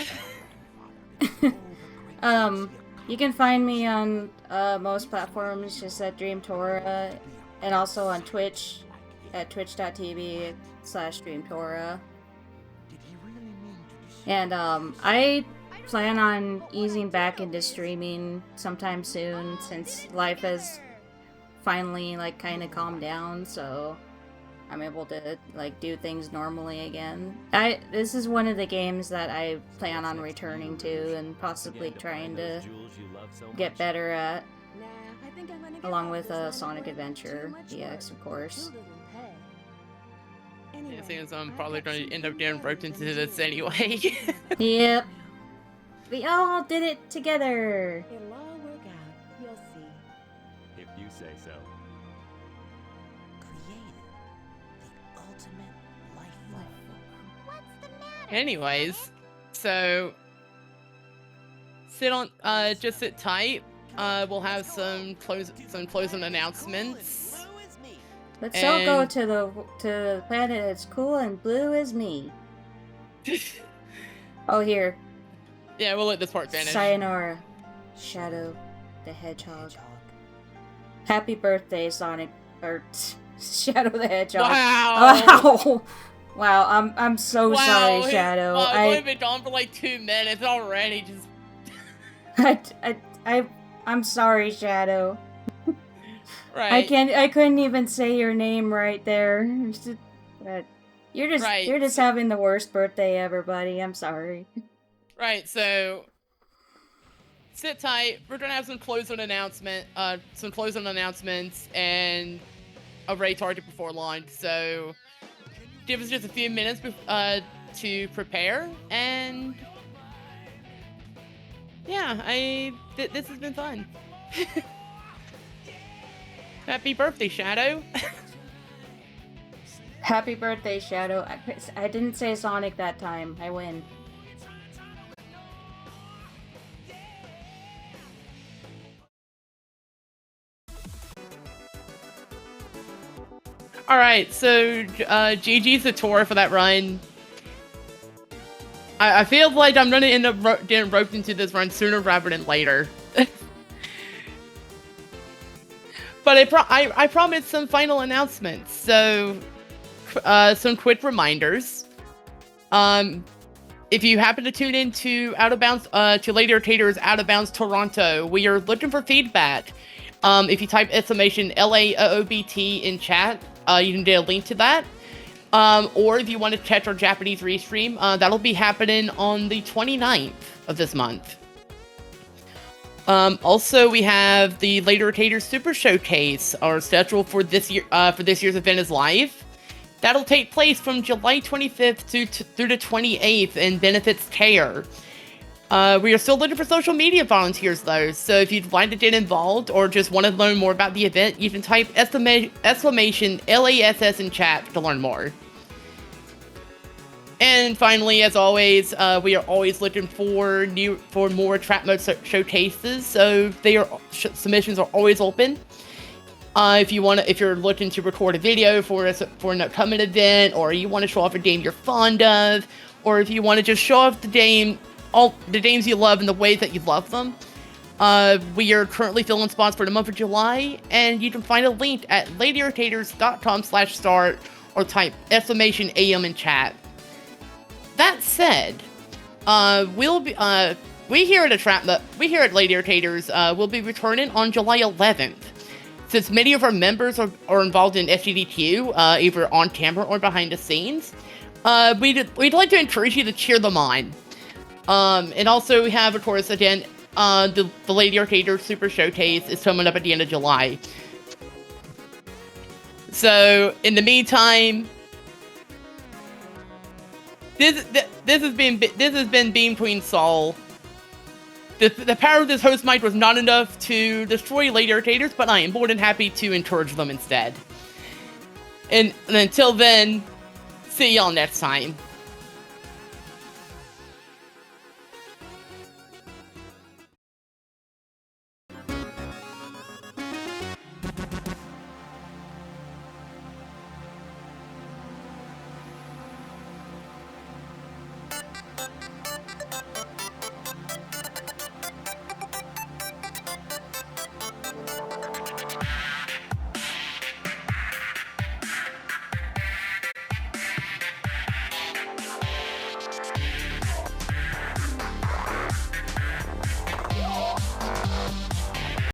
You can find me on most platforms, just at DreamTora, and also on Twitch at twitch.tv/DreamTora. And I plan on easing back into streaming sometime soon, since life has finally like kind of calmed down, so I'm able to like do things normally again. This is one of the games that I plan on returning to and possibly trying to get better at, Nah, I think I'm gonna get along off with this line Sonic of work. Adventure Too much DX, work, of course. too little pay. Yeah, Anyway, since I'm I've probably got going to some end up food getting that roped we've into been this doing. anyway. Yep. We all did it together. It'll all work out. You'll see. If you say so. Created the ultimate life form. What's the matter? Anyways, so just sit tight. We'll have some closing announcements. Blue is me. Let's all go And- to the planet that's cool and blue as me. Oh, here. Yeah, we'll let this part finish. Sayonara, Shadow the Hedgehog. Happy birthday, Sonic, or Shadow the Hedgehog. Wow. Wow. Wow, I'm so sorry, Shadow. Wow, it's only been gone for like 2 minutes already. Just I'm sorry, Shadow. right. I couldn't even say your name right there. You're just having the worst birthday ever, buddy. I'm sorry. Right, so sit tight. We're gonna have some closing announcements and a raid target before launch. So give us just a few minutes to prepare, and yeah, this has been fun. Happy birthday, Shadow. Happy birthday, Shadow. I didn't say Sonic that time. I win. Alright, so GG's the tour for that run. I feel like I'm gonna end up getting roped into this run sooner rather than later. But I promised some final announcements, so some quick reminders. If you happen to tune in to Out of Bounds, to Lady Arcader's Out of Bounds Toronto, we are looking for feedback. If you type exclamation LAOOBT in chat, you can get a link to that. Or if you want to catch our Japanese restream, that'll be happening on the 29th of this month. Also, we have the Lady Arcader Super Showcase, our schedule for this year's event is live. That'll take place from July 25th through the 28th and benefits care. We are still looking for social media volunteers though, so if you'd like to get involved or just want to learn more about the event, you can type exclamation LASS in chat to learn more. And finally, as always, we are always looking for more trap mode showcases, so submissions are always open. If you're looking to record a video for an upcoming event, or you want to show off a game you're fond of, or if you want to just show off all the games you love in the ways that you love them, we are currently filling spots for the month of July, and you can find a link at ladyarcaders.com/start, or type !AM in chat. That said, we here at Lady Arcaders will be returning on July 11th. Since many of our members are involved in SGDQ, either on camera or behind the scenes, we'd like to encourage you to cheer them on. And also we have, of course, again, the Lady Arcaders Super Showcase is coming up at the end of July. So, in the meantime, this has been BeamQueenSol. The power of this host mic was not enough to destroy Lady Arcaders, but I am more than happy to encourage them instead. And until then, see y'all next time.